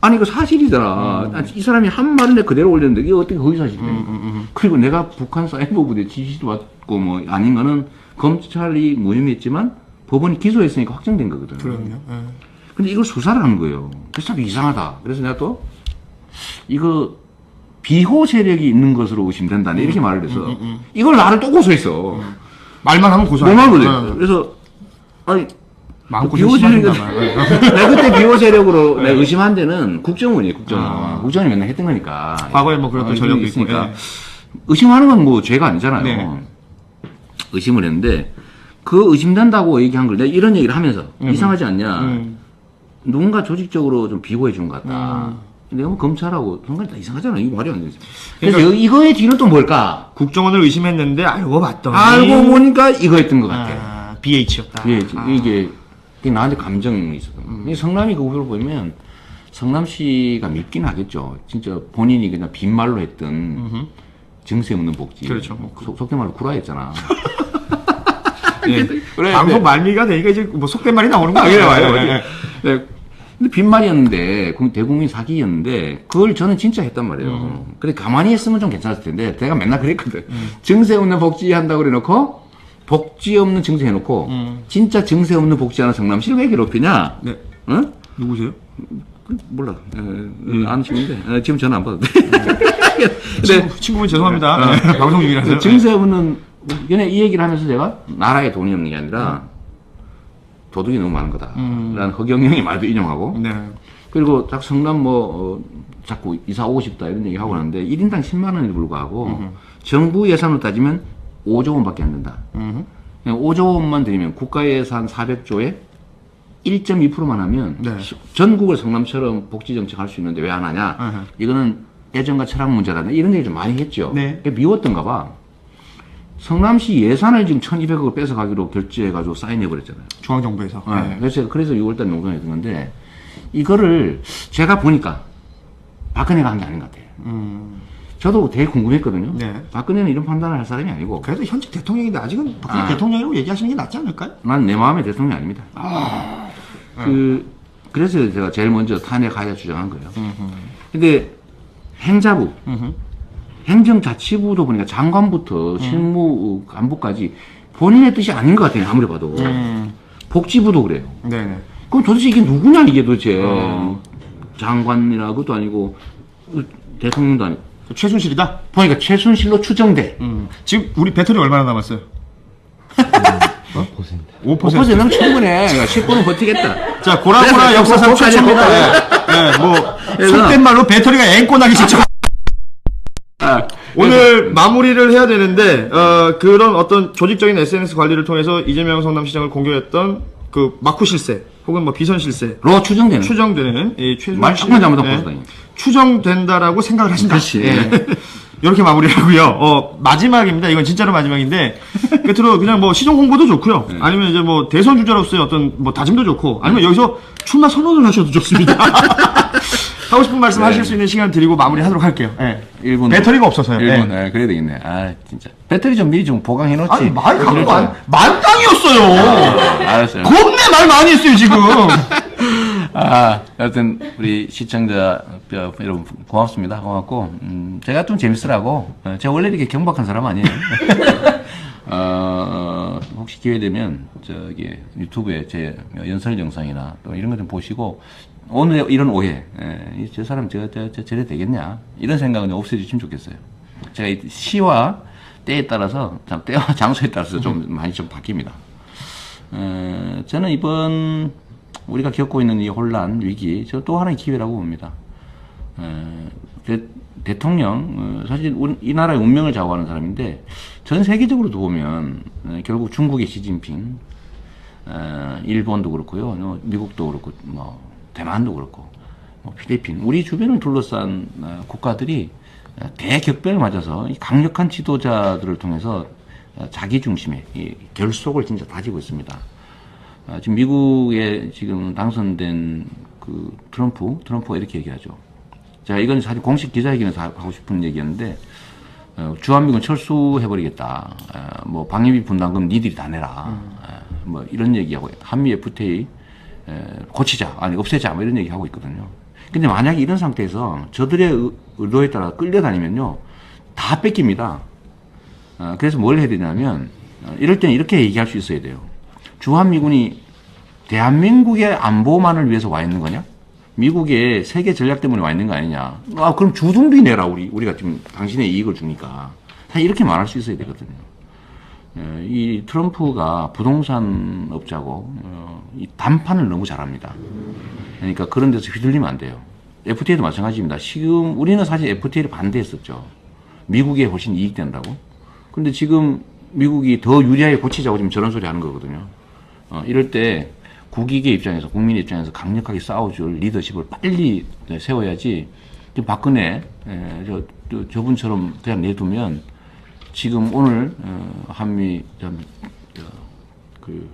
아니 이거 사실이잖아. 이 사람이 한 말을 내 그대로 올렸는데 이게 어떻게 거기 사실입니까? 그리고 내가 북한 사이버 부대 지시도 받고 뭐 아닌 거는 검찰이 무혐의했지만 법원이 기소했으니까 확정된 거거든. 그럼요. 근데 이걸 수사를 하는 거예요. 그래서 참 이상하다. 그래서 내가 또 이거 비호 세력이 있는 것으로 의심된다. 이렇게 말을 해서 이걸 나를 또 고소했어. 말만 하면 고소하는 뭐만 거야. 그래. 그래서 아니 마음고생 비호 세력이 심하신가 내가 그때 비호 세력으로 내가 의심한 데는 국정원이에요. 국정원. 국정원이 맨날 했던 거니까. 과거에 뭐 그런 전력도 있고. 있으니까 예. 의심하는 건 뭐 죄가 아니잖아요. 네. 의심을 했는데 그 의심된다고 얘기한 걸 내가 이런 얘기를 하면서 이상하지 않냐. 누군가 조직적으로 좀 비호해 준 것 같다. 내가 뭐 검찰하고 상관이 다 이상하잖아. 이거 말이 안 되지. 그래서 그러니까 이거의 뒤는 또 뭘까? 국정원을 의심했는데 알고 봤더니 알고 보니까 이거였던 것 같아. BH였다. 예, 이게 나한테 감정이 있었던 거야. 성남이 그 후보를 보면 성남시가 믿긴 하겠죠. 진짜 본인이 그냥 빈말로 했던 증세 없는 복지. 그렇죠. 속된 말로 구라였잖아. 예. 그래, 방송 네. 말미가 되니까 이제 뭐 속된 말이 나오는 아, 거예요. 그래, 맞아요. 네. 근데 빈말이었는데, 대국민 사기였는데, 그걸 저는 진짜 했단 말이에요. 근데 가만히 했으면 좀 괜찮았을 텐데, 내가 맨날 그랬거든. 증세 없는 복지 한다고 그래놓고, 복지 없는 증세 해놓고, 진짜 증세 없는 복지하는 성남시를 왜 괴롭히냐? 네. 응? 누구세요? 몰라. 아는 친구인데, 지금 전화 안 받아도 돼. 근데, 친구분 죄송합니다. 네, 방송 중이라서. 증세 없는, 전에 이 얘기를 하면서 제가, 나라에 돈이 없는 게 아니라, 도둑이 너무 많은 거다. 라는 허경영의 말도 인용하고. 네. 그리고 딱 성남 자꾸 이사 오고 싶다 이런 얘기 하고 하는데 1인당 10만 원에 불구하고 정부 예산으로 따지면 5조 원밖에 안 된다. 그냥 5조 원만 들이면 국가 예산 400조에 1.2%만 하면 네. 전국을 성남처럼 복지 정책 할 수 있는데 왜 안 하냐? 이거는 애정과 철학 문제다. 이런 얘기 좀 많이 했죠. 네. 그게 미웠던가 봐. 성남시 예산을 지금 1,200억을 뺏어가기로 결제해가지고 사인해버렸잖아요. 중앙정부에서. 네. 그래서 6월달 농성에 든 건데, 이거를 제가 보니까 박근혜가 한 게 아닌 것 같아요. 저도 되게 궁금했거든요. 네. 박근혜는 이런 판단을 할 사람이 아니고, 그래도 현직 대통령인데 아직은 박근혜 대통령이라고 얘기하시는 게 낫지 않을까요? 난 내 마음의 대통령이 아닙니다. 그래서 제가 제일 먼저 탄핵하야 주장한 거예요. 근데 행자부, 행정자치부도 보니까 장관부터 실무 간부까지 본인의 뜻이 아닌 것 같아요. 아무리 봐도. 복지부도 그래요. 네네. 그럼 도대체 이게 누구냐 이게 도대체. 장관이라고도 아니고 대통령도 아니고. 최순실이다? 보니까 최순실로 추정돼. 지금 우리 배터리 얼마나 남았어요? 5%. 5%는 충분해. 10분은 버티겠다. 자, 고라고라 역사상 최초입니다. 예, 뭐, 속된 말로 배터리가 앵꼬나기 직전. 오늘 마무리를 해야 되는데, 그런 어떤 조직적인 SNS 관리를 통해서 이재명 성남시장을 공격했던 그 마쿠 실세, 혹은 뭐 비선 실세. 로 추정되는. 추정되는, 이 최순실. 말 조금만 잘못하고 보다니. 추정된다라고 생각을 하신다. 그렇지. 예. 이렇게 마무리를 하고요. 마지막입니다. 이건 진짜로 마지막인데, 끝으로 그냥 뭐 시정 홍보도 좋고요. 아니면 이제 뭐 대선 주자로서의 어떤 뭐 다짐도 좋고, 아니면 여기서 출마 선언을 하셔도 좋습니다. 하고 싶은 말씀 하실 수 있는 시간 드리고 마무리하도록 할게요. 예. 1분. 배터리가 없어서요. 예. 그래야 되겠네. 아, 진짜. 배터리 좀 미리 좀 보강해 놓지. 아니, 말 갖고 만땅이었어요. 알았어요. 겁내 말 많이 했어요, 지금. 여하튼, 우리 시청자 여러분, 고맙습니다. 고맙고, 제가 좀 재밌으라고, 제가 원래 이렇게 경박한 사람 아니에요. 혹시 기회 되면, 유튜브에 제 연설 영상이나 또 이런 거 좀 보시고, 오늘 이런 오해, 저 사람 저래 되겠냐? 이런 생각은 좀 없애주시면 좋겠어요. 제가 이 시와 때에 따라서, 때와 장소에 따라서 좀 많이 좀 바뀝니다. 저는 이번 우리가 겪고 있는 이 혼란, 위기, 저 또 하나의 기회라고 봅니다. 대통령, 사실 이 나라의 운명을 좌우하는 사람인데, 전 세계적으로도 보면, 결국 중국의 시진핑, 일본도 그렇고요, 미국도 그렇고, 뭐, 대만도 그렇고, 뭐 필리핀, 우리 주변을 둘러싼 국가들이 대격변을 맞아서 이 강력한 지도자들을 통해서 자기 중심의 이 결속을 진짜 다지고 있습니다. 지금 미국에 지금 당선된 그 트럼프가 이렇게 얘기하죠. 자, 이건 사실 공식 기자회견에서 하고 싶은 얘기였는데, 주한미군 철수해버리겠다. 뭐, 방위비 분담금 니들이 다 내라. 뭐, 이런 얘기하고, 한미 FTA, 고치자, 아니, 없애자, 뭐 이런 얘기하고 있거든요. 근데 만약에 이런 상태에서 저들의 의도에 따라 끌려다니면요, 다 뺏깁니다. 그래서 뭘 해야 되냐면, 이럴 때는 이렇게 얘기할 수 있어야 돼요. 주한미군이 대한민국의 안보만을 위해서 와 있는 거냐? 미국의 세계 전략 때문에 와 있는 거 아니냐? 그럼 주둔비 내라, 우리가 지금 당신의 이익을 주니까. 사실 이렇게 말할 수 있어야 되거든요. 이 트럼프가 부동산 업자고, 이 단판을 너무 잘합니다. 그러니까 그런 데서 휘둘리면 안 돼요. FTA도 마찬가지입니다. 지금 우리는 사실 FTA를 반대했었죠. 미국에 훨씬 이익된다고. 근데 지금 미국이 더 유리하게 고치자고 지금 저런 소리 하는 거거든요. 이럴 때 국익의 입장에서, 국민의 입장에서 강력하게 싸워줄 리더십을 빨리 세워야지, 지금 박근혜, 저분처럼 그냥 내두면 지금 오늘, 한미,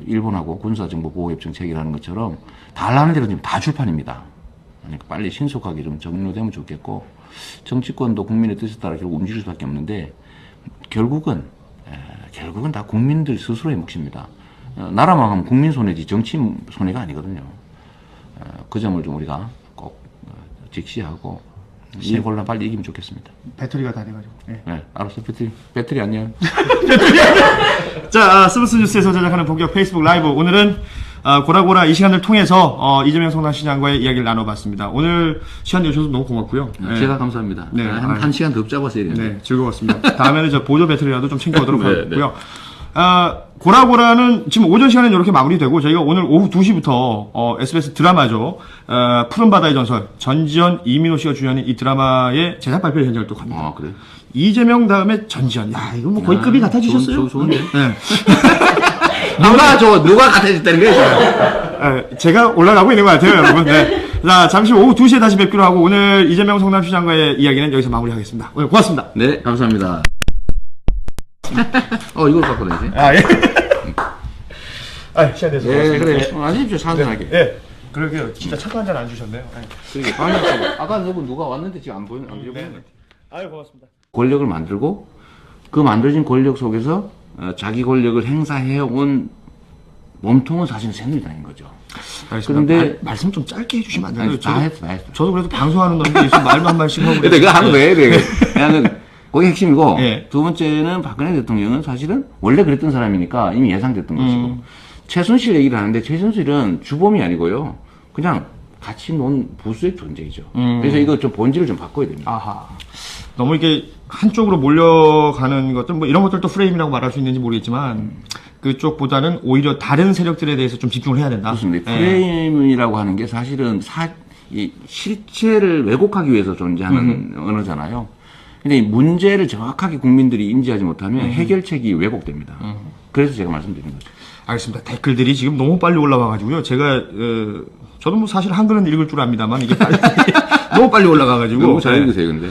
일본하고 군사정보보호협정 체결하는 것처럼 다 하려는 대로 지금 다 출판입니다. 그러니까 빨리 신속하게 좀 정리되면 좋겠고, 정치권도 국민의 뜻에 따라 결국 움직일 수밖에 없는데, 결국은 다 국민들 스스로의 몫입니다. 나라 망하면 국민 손해지 정치 손해가 아니거든요. 그 점을 좀 우리가 꼭 직시하고 이 혼란 빨리 이기면 좋겠습니다. 배터리가 다 돼가지고. 네. 네, 알았어. 배터리 안녕. 자, 스브스 뉴스에서 제작하는 본격 페이스북 라이브. 오늘은 고라고라 이 시간을 통해서 이재명 성남시장과의 이야기를 나눠봤습니다. 오늘 시간 내주셔서 너무 고맙고요. 네. 제가 감사합니다. 네, 한 시간 더 잡았어야 되는데. 네, 즐거웠습니다. 다음에는 저 보조 배터리라도 좀 챙겨오도록 하고요. 고라고라는 지금 오전 시간은 이렇게 마무리되고, 저희가 오늘 오후 2시부터 SBS 드라마죠. 푸른 바다의 전설, 전지현, 이민호 씨가 주연인 이 드라마의 제작 발표 현장을 또 갑니다. 그래? 이재명 다음에 전지현. 야, 이거 뭐 거의 급이 같아지셨어요? 좋은데? 네. 누가 같아졌다는 거예요? 제가 올라가고 있는 것 같아요, 여러분. 네. 자, 잠시 오후 2시에 다시 뵙기로 하고, 오늘 이재명 성남시장과의 이야기는 여기서 마무리하겠습니다. 오늘 고맙습니다. 네, 감사합니다. 이걸 갖고 다니지? 예. 시간 돼서 고맙습니다. 그래. 하십시오, 산산하게. 예. 그러게요. 진짜 차가운 잔 안 주셨네요. 그러게, 아까 누가 왔는데 지금 안 보이는 것 같아요. 아유, 고맙습니다. 권력을 만들고, 그 만들어진 권력 속에서 자기 권력을 행사해온 몸통은 사실 새누리당인 거죠. 알겠습니다. 그런데 말씀 좀 짧게 해주시면 안 돼요? 다 했어. 저도 그래도 방송하는 놈인데 있으면 말만 한 마디씩 하고. 근데 그거 하는 거예요, 그냥 그게 핵심이고, 예. 두 번째는 박근혜 대통령은 사실은 원래 그랬던 사람이니까 이미 예상됐던 것이고, 최순실 얘기를 하는데 최순실은 주범이 아니고요, 그냥 같이 논 부수의 존재이죠. 그래서 이거 좀 본질을 좀 바꿔야 됩니다. 아하. 너무 이게 한쪽으로 몰려가는 것들, 뭐 이런 것들도 프레임이라고 말할 수 있는지 모르겠지만, 그쪽보다는 오히려 다른 세력들에 대해서 좀 집중을 해야 된다. 그렇습니다. 프레임이라고 하는 게 사실은 이 실체를 왜곡하기 위해서 존재하는 언어잖아요. 근데 이 문제를 정확하게 국민들이 인지하지 못하면 해결책이 왜곡됩니다. 그래서 제가 말씀드린 거죠. 알겠습니다. 댓글들이 지금 너무 빨리 올라와가지고요. 제가 저도 뭐 사실 한글은 읽을 줄 압니다만 이게 너무 빨리 올라가가지고 너무 잘 읽으세요, 근데.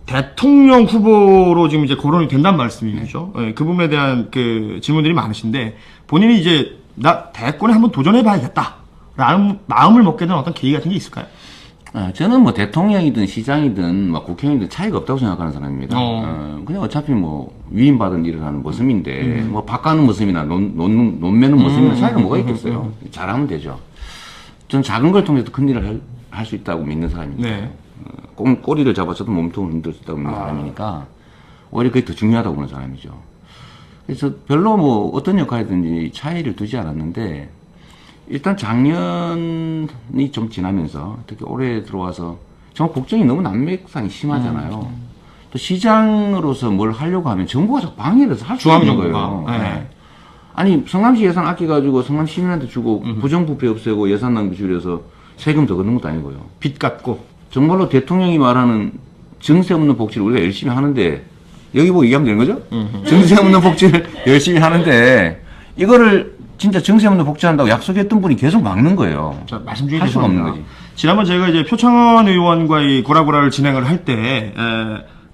대통령 후보로 지금 이제 거론이 된다는 말씀이죠. 네, 그 부분에 대한 그 질문들이 많으신데, 본인이 이제 나 대권에 한번 도전해봐야겠다라는 마음을 먹게 된 어떤 계기 같은 게 있을까요? 저는 뭐 대통령이든 시장이든 뭐 국회의원이든 차이가 없다고 생각하는 사람입니다. 그냥 어차피 뭐 위임받은 일을 하는 모습인데, 뭐 바꿔는 모습이나 논매는 모습이나 차이가 뭐가 있겠어요. 잘하면 되죠. 전 작은 걸 통해서 큰 일을 할 수 있다고 믿는 사람입니다. 네. 꼬리를 잡아서도 몸통을 흔들 수 있다고 믿는 사람이니까 오히려 그게 더 중요하다고 보는 사람이죠. 그래서 별로 뭐 어떤 역할이든지 차이를 두지 않았는데, 일단 작년이 좀 지나면서 특히 올해 들어와서 정말 국정이 너무 난맥상이 심하잖아요. 또 시장으로서 뭘 하려고 하면 정부가 자꾸 방해를 해서 할 수 있는 거예요. 네. 아니, 성남시 예산 아껴가지고 성남 시민한테 주고 부정부패 없애고 예산 낭비 줄여서 세금 더 걷는 것도 아니고요. 빚 갚고. 정말로 대통령이 말하는 정세 없는 복지를 우리가 열심히 하는데, 여기 보고 얘기하면 되는 거죠? 정세 없는 복지를 열심히 하는데, 이거를 진짜 정세 없는 복지한다고 약속했던 분이 계속 막는 거예요. 자, 말씀 중에 할 수가 없는 거지. 지난번 저희가 이제 표창원 의원과의 고라고라를 진행을 할 때,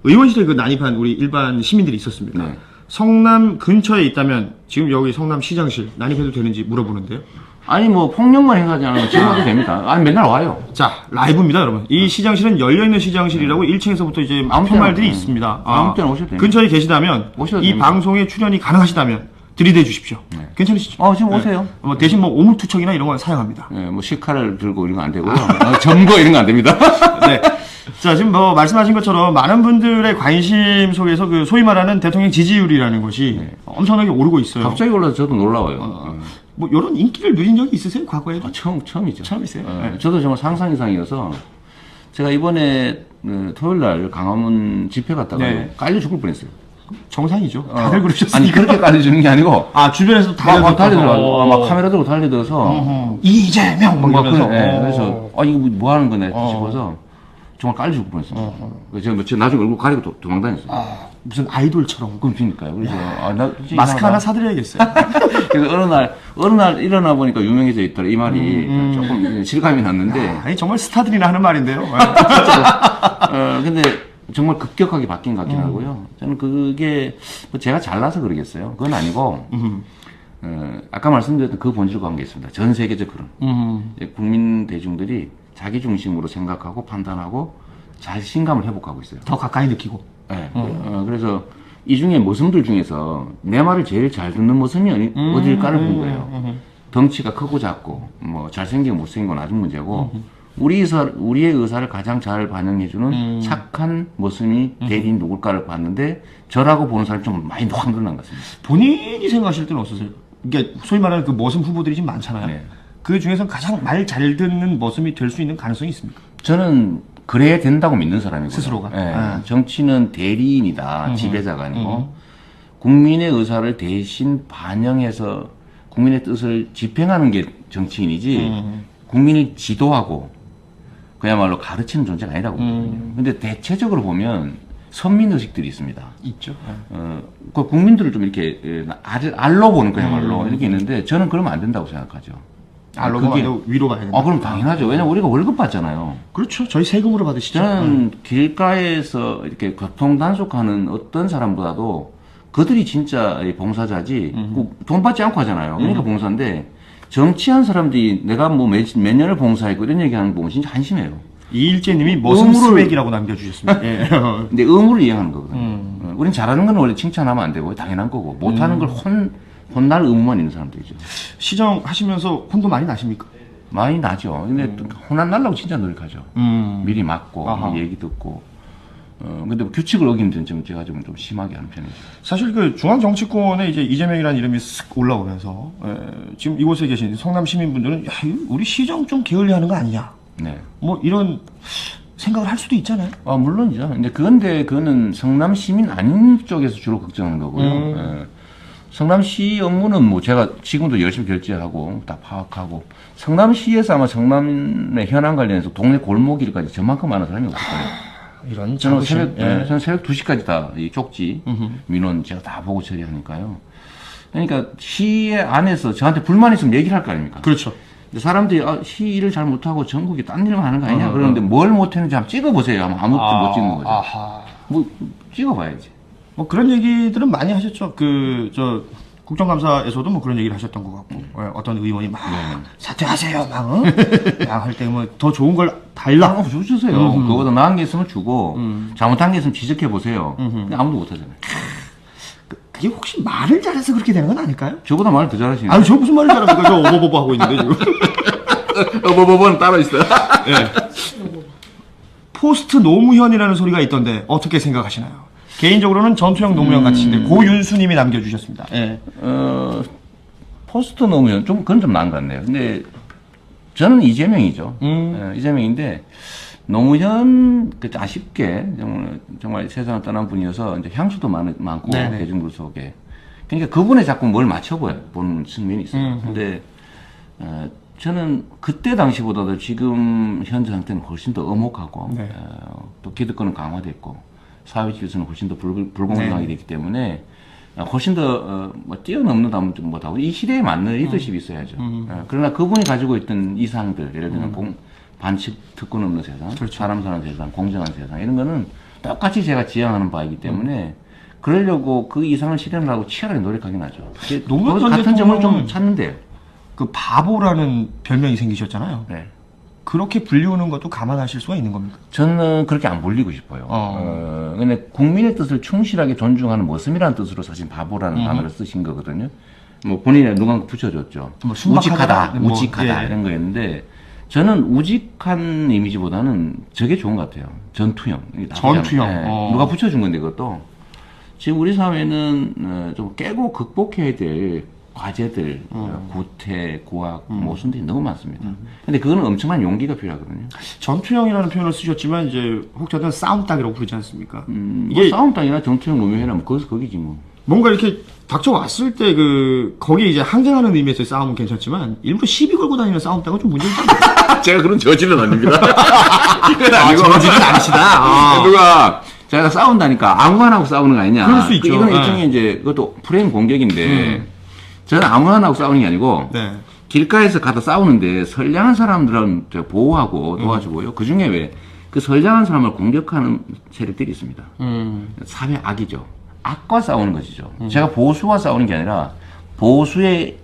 의원실에 그 난입한 우리 일반 시민들이 있었습니다. 네. 성남 근처에 있다면 지금 여기 성남 시장실 난입해도 되는지 물어보는데요. 아니, 뭐 폭력만 행하지 않으면 지금 와도 됩니다. 아니, 맨날 와요. 자, 라이브입니다, 여러분. 이 시장실은 열려있는 시장실이라고 1층에서부터 이제 아무 편말들이 때나, 있습니다. 아무 때나 오셔도 됩니다. 근처에 계시다면, 오셔도 이 됩니다. 방송에 출연이 가능하시다면, 들이대 주십시오. 네. 괜찮으시죠? 지금 오세요. 뭐 대신 뭐 오물투척이나 이런 건 사용합니다. 네, 뭐 식칼을 들고 이런 거 안 되고요. 점거 이런 거 안 됩니다. 네. 자, 지금 뭐 말씀하신 것처럼 많은 분들의 관심 속에서 그 소위 말하는 대통령 지지율이라는 것이 엄청나게 오르고 있어요. 갑자기 올라서 저도 놀라워요. 뭐 이런 인기를 누린 적이 있으세요? 과거에도? 처음이죠. 처음이세요? 네. 저도 정말 상상 이상이어서 제가 이번에 토요일 날 강화문 집회 갔다가 네. 깔려 죽을 뻔했어요. 정상이죠. 다들 그러셨으니까. 아니 그렇게 깔려주는 게 아니고 주변에서 막 달려들어 막 카메라 들고 달려들어서 이재명 막 이러면서. 그래서 이거 뭐 하는 거네 싶어서 정말 깔려 죽을 뻔했어요. 그래서 제가 나중에 얼굴 가리고 도망다녔어요. 무슨 아이돌처럼. 그러니까요. 그래서 나 마스크 하나 사드려야겠어요. 그래서 어느 날 일어나 보니까 유명해져 있더라. 이 말이 조금 실감이 났는데. 아니 정말 스타들이나 하는 말인데요. 근데 정말 급격하게 바뀐 것 같긴 하고요. 저는 그게 뭐 제가 잘나서 그러겠어요. 그건 아니고 아까 말씀드렸던 그 본질과 관계 있습니다. 전 세계적 그런 국민 대중들이 자기 중심으로 생각하고 판단하고 자신감을 회복하고 있어요. 더 가까이 느끼고. 네. 그래서 이 중에 모습들 중에서 내 말을 제일 잘 듣는 모습이 어딜까를 본 거예요. 덩치가 크고 작고 뭐 잘생기고 못생긴 건 아주 문제고 우리의 의사를 가장 잘 반영해주는 착한 모습이 대리인 누굴까를 봤는데 저라고 보는 사람이 좀 많이 확 늘어난 것 같습니다. 본인이 생각하실 때는 어떠세요? 이게 소위 말하는 그 머슴 후보들이 지금 많잖아요. 네. 그 중에서 가장 말 잘 듣는 머슴이 될 수 있는 가능성이 있습니까? 저는 그래야 된다고 믿는 사람이고요. 스스로가? 네. 정치는 대리인이다. 지배자가 아니고 국민의 의사를 대신 반영해서 국민의 뜻을 집행하는 게 정치인이지 국민이 지도하고 그야말로 가르치는 존재가 아니라고 보거든요. 근데 대체적으로 보면 선민의식들이 있습니다. 있죠. 그 국민들을 좀 이렇게 알로 보는 그야말로 이렇게 있는데 저는 그러면 안 된다고 생각하죠. 알로 보면 위로 봐야 된다. 그럼 당연하죠. 왜냐면 우리가 월급 받잖아요. 그렇죠. 저희 세금으로 받으시죠. 저는 길가에서 이렇게 교통 단속하는 어떤 사람보다도 그들이 진짜 봉사자지 돈 받지 않고 하잖아요. 그러니까 봉사인데 정치한 사람들이 내가 뭐 몇 년을 봉사했고 이런 얘기하는 거 보면 진짜 한심해요. 이일재님이 머슴 스웩이라고 남겨주셨습니다. 예. 근데 의무를 이행하는 거거든요. 우린 잘하는 건 원래 칭찬하면 안 되고 당연한 거고 못하는 걸 혼날 의무만 있는 사람들이죠. 시정하시면서 혼도 많이 나십니까? 많이 나죠. 근데 또 혼 안 날라고 진짜 노력하죠. 미리 맞고 아하. 얘기 듣고. 근데 뭐 규칙을 어기는 데는 좀 제가 좀 심하게 하는 편이죠. 사실 그 중앙 정치권에 이제 이재명이라는 이름이 쓱 올라오면서 지금 이곳에 계신 성남 시민분들은 야, 우리 시정 좀 게을리하는 거 아니냐? 네. 뭐 이런 생각을 할 수도 있잖아요. 물론이죠. 근데 그거는 성남 시민 아닌 쪽에서 주로 걱정하는 거고요. 예. 성남시 업무는 뭐 제가 지금도 열심히 결제하고 다 파악하고 성남시에서 아마 성남의 현안 관련해서 동네 골목길까지 저만큼 많은 사람이 없을 거예요. 이런 저는 자부심. 저는 새벽 2시까지 다 이 쪽지 민원 제가 다 보고 처리하니까요. 그러니까 시의 안에서 저한테 불만 있으면 얘기를 할 거 아닙니까? 그렇죠. 근데 사람들이 시 일을 잘 못하고 전국에 딴 일만 하는 거 아니냐 그러는데 뭘 못했는지 한번 찍어보세요. 하면 아무것도 못 찍는 거죠. 아하. 뭐 찍어봐야지. 뭐 그런 얘기들은 많이 하셨죠. 저 국정감사에서도 뭐 그런 얘기를 하셨던 것 같고 어떤 의원이 막 사퇴하세요 막 할 때 뭐 더 좋은 걸 달라 주세요. 그거보다 나은 게 있으면 주고 잘못한 게 있으면 지적해 보세요. 근데 아무도 못 하잖아요. 그게 혹시 말을 잘해서 그렇게 되는 건 아닐까요? 저보다 말을 더 잘하시네요. 아니 저 무슨 말을 잘합니까? 저 어버버버 하고 있는데 지금. 어버버버는 따로 있어요. 포스트 노무현이라는 소리가 있던데 어떻게 생각하시나요? 개인적으로는 전투형 노무현 같으신데 고윤수님이 남겨주셨습니다. 예. 포스트 노무현 그건 좀 나은 것 같네요. 근데 저는 이재명이죠. 이재명인데 노무현 아쉽게 정말 세상을 떠난 분이어서 이제 향수도 많고 네네. 대중들 속에 그러니까 그분에 자꾸 뭘 맞춰보는 측면이 있어요. 근데 저는 그때 당시보다도 지금 현재 상태는 훨씬 더 엄혹하고 네. 또 기득권은 강화됐고 사회 질서는 훨씬 더 불공정하게 됐기 때문에 훨씬 더 뭐 뛰어넘는 다음 못하고 이 시대에 맞는 리더십이 있어야죠. 그러나 그분이 가지고 있던 이상들 예를 들면 반칙 특권 없는 세상, 그렇죠. 사람 사는 세상, 공정한 세상 이런 거는 똑같이 제가 지향하는 바이기 때문에 그러려고 그 이상을 실현하고 치열하게 노력하긴 하죠. 노무현 같은 전 점을 좀 대통령은 찾는데요. 그 바보라는 별명이 생기셨잖아요. 네. 그렇게 불리우는 것도 감안하실 수가 있는 겁니까? 저는 그렇게 안 불리고 싶어요. 근데 국민의 뜻을 충실하게 존중하는 모습이라는 뜻으로 사실 바보라는 단어를 쓰신 거거든요. 뭐 본인이 누가 붙여줬죠. 뭐 순박하다, 우직하다, 우직하다 예. 이런 거였는데 저는 우직한 이미지보다는 저게 좋은 것 같아요. 전투형. 전투형. 예. 누가 붙여준 건데 그것도 지금 우리 사회는 좀 깨고 극복해야 될 과제들, 구태, 고학, 모순들이 너무 많습니다. 근데 그거는 엄청난 용기가 필요하거든요. 전투형이라는 표현을 쓰셨지만 이제 혹자는 싸움닭이라고 부르지 않습니까? 이게 뭐 싸움당이나 전투형 노무현이라면 거기서 거기지 뭐. 뭔가 이렇게 닥쳐왔을 때 거기 이제 항쟁하는 의미에서 싸움은 괜찮지만 일부러 시비 걸고 다니는 싸움닭은 좀 문제가 있습니다. 제가 그런 저질은 아닙니다. 그건 아니고. 저질은 아니시다. 누가 제가 싸운다니까 아무나 하고 싸우는 거 아니냐. 그럴 수 있죠. 이건 네. 일종의 이제 그것도 프레임 공격인데 저는 아무나 하고 싸우는 게 아니고 네. 길가에서 가다 싸우는데 선량한 사람들은 제가 보호하고 도와주고요. 그 중에 왜 그 선량한 사람을 공격하는 세력들이 있습니다. 사회 악이죠. 악과 싸우는 것이죠. 제가 보수와 싸우는 게 아니라 보수의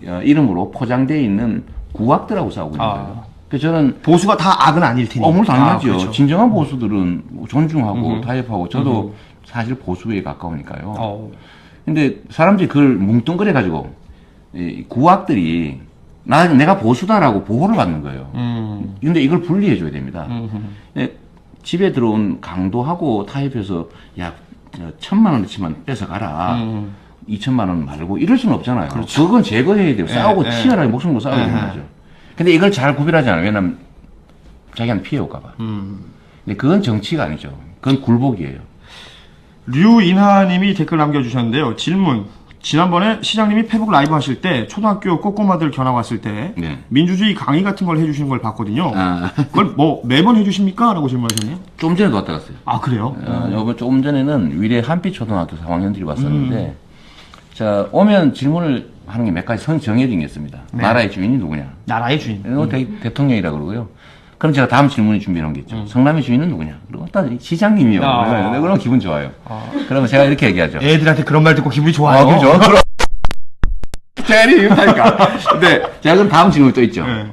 이름으로 포장되어 있는 구악들하고 싸우고 있는 거예요. 그래서 저는 보수가 다 악은 아닐 테니. 물론 당연하죠. 그렇죠. 진정한 보수들은 존중하고 타협하고 저도 사실 보수에 가까우니까요. 근데 사람들이 그걸 뭉뚱그려 가지고 이 구악들이 내가 보수다라고 보호를 받는 거예요. 근데 이걸 분리해 줘야 됩니다. 집에 들어온 강도하고 타협해서 야 1,000만 원어치만 뺏어가라. 2천만 원 말고 이럴 수는 없잖아요. 그렇죠. 그건 제거해야 돼요. 싸우고 치열하게 목숨 걸고 싸워야 되는 거죠. 근데 이걸 잘 구별하지 않아요. 왜냐면 자기한테 피해 올까봐. 근데 그건 정치가 아니죠. 그건 굴복이에요. 류인하님이 댓글 남겨주셨는데요. 질문. 지난번에 시장님이 페북 라이브 하실 때 초등학교 꼬꼬마들 견학 왔을 때 네. 민주주의 강의 같은 걸 해주시는 걸 봤거든요. 그걸 뭐 매번 해주십니까? 라고 질문하셨네요. 좀 전에도 왔다 갔어요. 아 그래요? 요번 조금 전에는 위례 한빛초등학교 4학년들이 왔었는데 자 오면 질문을 하는 게 몇 가지 정해진 게 있습니다. 네. 나라의 주인이 누구냐? 나라의 주인. 그리고 대통령이라고 그러고요. 그럼 제가 다음 질문에 준비해 놓은 게 있죠. 성남의 주인은 누구냐? 그리고 딱 시장님이요. 그러면 기분 좋아요. 그러면 제가 이렇게 얘기하죠. 애들한테 그런 말 듣고 기분이 좋아요. 그죠? 제리 이렇다니까. 근데 제가 그럼 다음 질문이 또 있죠. 네.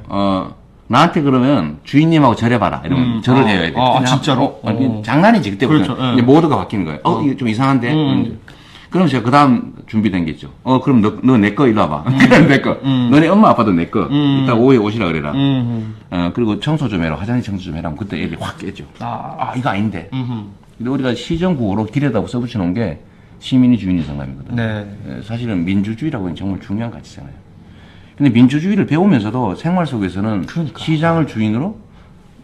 나한테 그러면 주인님하고 절해봐라. 이러면 절을 해야 돼. 진짜로? 장난이지 그때부터. 그렇죠. 이제 모드가 바뀌는 거예요. 이거 좀 이상한데. 그럼 제가 그 다음 준비된 게 있죠. 그럼 너 내 거 일로 와봐. 내 거. 너네 엄마 아빠도 내 거. 이따 오후에 오시라 그래라. 그리고 청소 좀 해라. 화장실 청소 좀 해라. 그때 애들이 확 깨죠. 이거 아닌데. 근데 우리가 시정구호로 길에다 써붙여 놓은 게 시민이 주인이 성남이거든요. 네. 사실은 민주주의라고 하는 정말 중요한 가치잖아요. 근데 민주주의를 배우면서도 생활 속에서는 그러니까. 시장을 주인으로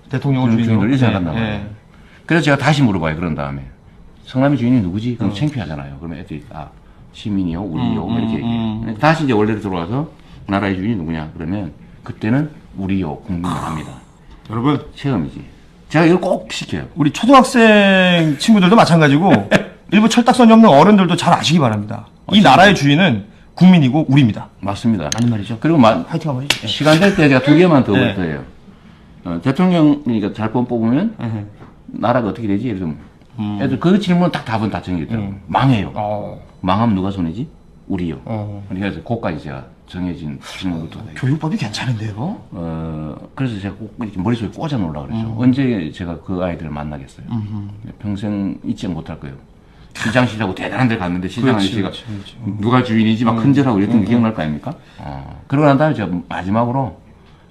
대통령을 주인으로 이렇게 생각한단 네. 말이에요. 그래서 제가 다시 물어봐요. 그런 다음에. 성남의 주인이 누구지? 그럼 창피하잖아요. 그러면 애들이 시민이요, 우리요 이렇게 얘기해요. 다시 이제 원래로 들어와서 나라의 주인이 누구냐? 그러면 그때는 우리요, 국민을 합니다. 여러분 체험이지. 제가 이걸 꼭 시켜요. 우리 초등학생 친구들도 마찬가지고 일부 철딱선이 없는 어른들도 잘 아시기 바랍니다. 이 나라의 주인은 국민이고 우리입니다. 맞습니다. 아닌 말이죠. 그리고 화이팅 한번 해주세요. 시간 될 때 제가 두 개만 더 네. 볼게요. 대통령이니까 잘 뽑으면 나라가 어떻게 되지? 예를 들면 애들 그 질문 딱 답은 다 정해졌더라고요. 망해요. 망하면 누가 손해지? 우리요. 그래서 그거까지 제가 정해진 질문부터. 교육법이 괜찮은데요? 그래서 제가 꼭 이렇게 머릿속에 꽂아 놓으려고 그랬죠. 언제 제가 그 아이들을 만나겠어요. 평생 잊지 못할 거예요. 시장시라고 대단한 데 갔는데 시장 아저씨가 누가 주인이지 막 큰절하고 이랬던 게 기억날 거 아닙니까? 그러고 난 다음에 제가 마지막으로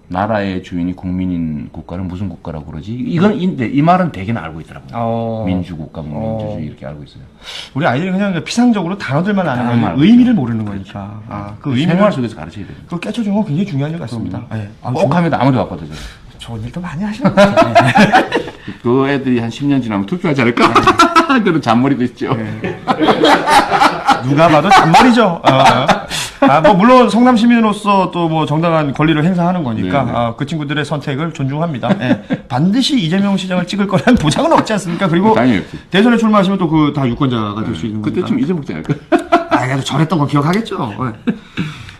나라의 주인이 국민인 국가를 무슨 국가라고 그러지? 이건 이 말은 대개는 알고 있더라고요. 민주국가, 민주주의 이렇게 알고 있어요. 우리 아이들이 그냥 피상적으로 단어들만 아는 거지 알고 의미를 모르는 거니까. 그 의미를 생활 속에서 가르쳐야 돼요. 그걸 깨쳐주는 건 굉장히 중요한 일 같습니다. 네. 꼭 하면 아무도 바빠져요. 좋은 일도 많이 하시는 것 같아요. 그 애들이 한 10년 지나면 투표하지 않을까? 그런 잔머리도 있죠. 누가 봐도 잔머리죠. 뭐 물론 성남 시민으로서 또 뭐 정당한 권리를 행사하는 거니까 그 친구들의 선택을 존중합니다. 반드시 이재명 시장을 찍을 거라는 보장은 없지 않습니까? 그리고 당연히 대선에 출마하시면 또 그 다 유권자가 될 수 있는 거니까. 그때쯤 잊어먹지 않을까? 그래도 저랬던 거 기억하겠죠.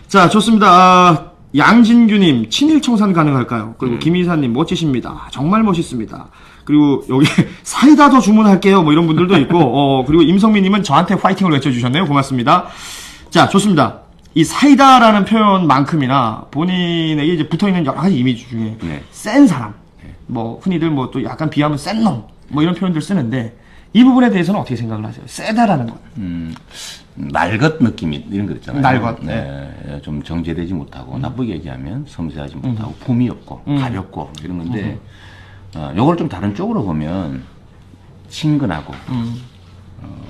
자, 좋습니다. 양진규님, 친일청산 가능할까요? 그리고 김희사님, 멋지십니다. 정말 멋있습니다. 그리고 여기 사이다 더 주문할게요. 뭐 이런 분들도 있고, 그리고 임성민님은 저한테 파이팅을 외쳐주셨네요. 고맙습니다. 자, 좋습니다. 이 사이다라는 표현만큼이나 본인에게 이제 붙어 있는 여러 가지 이미지 중에 네. 센 사람, 뭐 흔히들 뭐 또 약간 비하면 센 놈, 뭐 이런 표현들 쓰는데 이 부분에 대해서는 어떻게 생각을 하세요? 세다라는 건. 날것 느낌이 이런 거 있잖아요. 날것, 네. 좀 정제되지 못하고 나쁘게 얘기하면 섬세하지 못하고 품이 없고 가볍고 이런 건데 요걸 좀 다른 쪽으로 보면 친근하고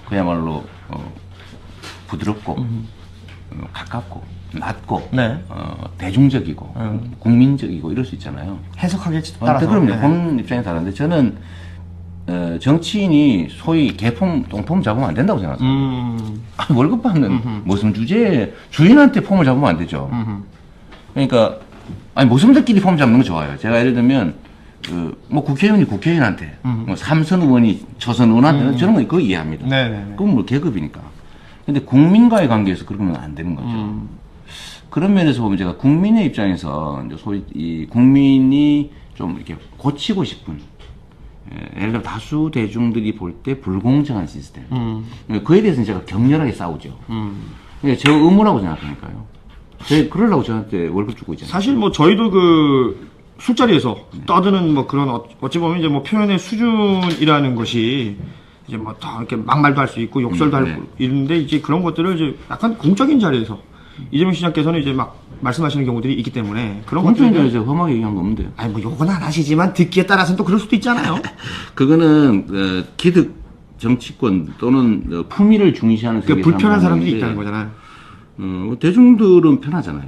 그야말로 부드럽고 가깝고 낮고 네. 대중적이고 국민적이고 이럴 수 있잖아요. 해석하기에 따라서. 그럼요. 네. 본 입장이 다른데 저는 정치인이 소위 개폼, 똥폼 잡으면 안 된다고 생각합니다. 아니, 월급 받는 무슨 주제에 주인한테 폼을 잡으면 안 되죠. 그러니까 아니 모습들끼리 폼 잡는 건 좋아요. 제가 예를 들면 뭐 국회의원이 국회의원한테 뭐 삼선 의원이 초선 의원한테 저런 거 그거 이해합니다. 네네. 그건 뭐 계급이니까. 근데 국민과의 관계에서 그러면 안 되는 거죠. 그런 면에서 보면 제가 국민의 입장에서 이제 소위 이 국민이 좀 이렇게 고치고 싶은 예를 들어 다수 대중들이 볼 때 불공정한 시스템. 그에 대해서는 제가 격렬하게 싸우죠. 그게 저 의무라고 생각하니까요. 제가 그러려고 저한테 월급 주고 있잖아요. 사실 뭐 저희도 그 술자리에서 떠드는 뭐 그런 어찌 보면 이제 뭐 표현의 수준이라는 것이 이제 뭐 다 이렇게 막말도 할 수 있고 욕설도 할 수 있는데 이제 그런 것들을 이제 약간 공적인 자리에서 이재명 시장께서는 이제 막 말씀하시는 경우들이 있기 때문에 그런 공적인 것들을 자리에서 험하게 얘기한 거 없는데. 아니 뭐 욕은 안 하시지만 듣기에 따라서는 또 그럴 수도 있잖아요. 그거는 기득 정치권 또는 품위를 중시하는 그 불편한 사람들이 있다는 거잖아요. 대중들은 편하잖아요.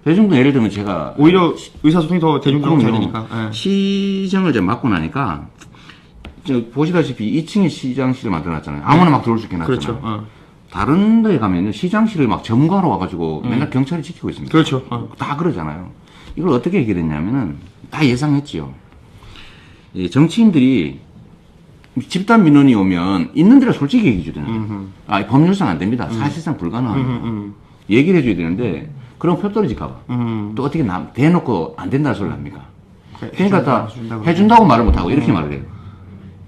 대중도 예를 들면 제가 오히려 의사소통이 더 대중적으로 잘 그럼요. 되니까. 예. 시정을 이제 맡고 나니까 보시다시피 2층에 시장실을 만들어놨잖아요. 아무나 막 들어올 수 있게 놨잖아요. 그렇죠. 다른 데 가면요 시장실을 막 점거하러 와가지고 맨날 경찰이 지키고 있습니다. 그렇죠. 다 그러잖아요. 이걸 어떻게 해결했냐면은 다 예상했지요. 이 정치인들이 집단 민원이 오면 있는 대로 솔직히 얘기해 줘야 되는 아 법률상 안 됩니다. 사실상 불가능합니다. 얘기를 해줘야 되는데 그럼 표 떨어질까봐 또 어떻게 대놓고 안 된다는 소리를 합니까? 그러니까 다 해준다고 말을 못하고 이렇게 말을 해요.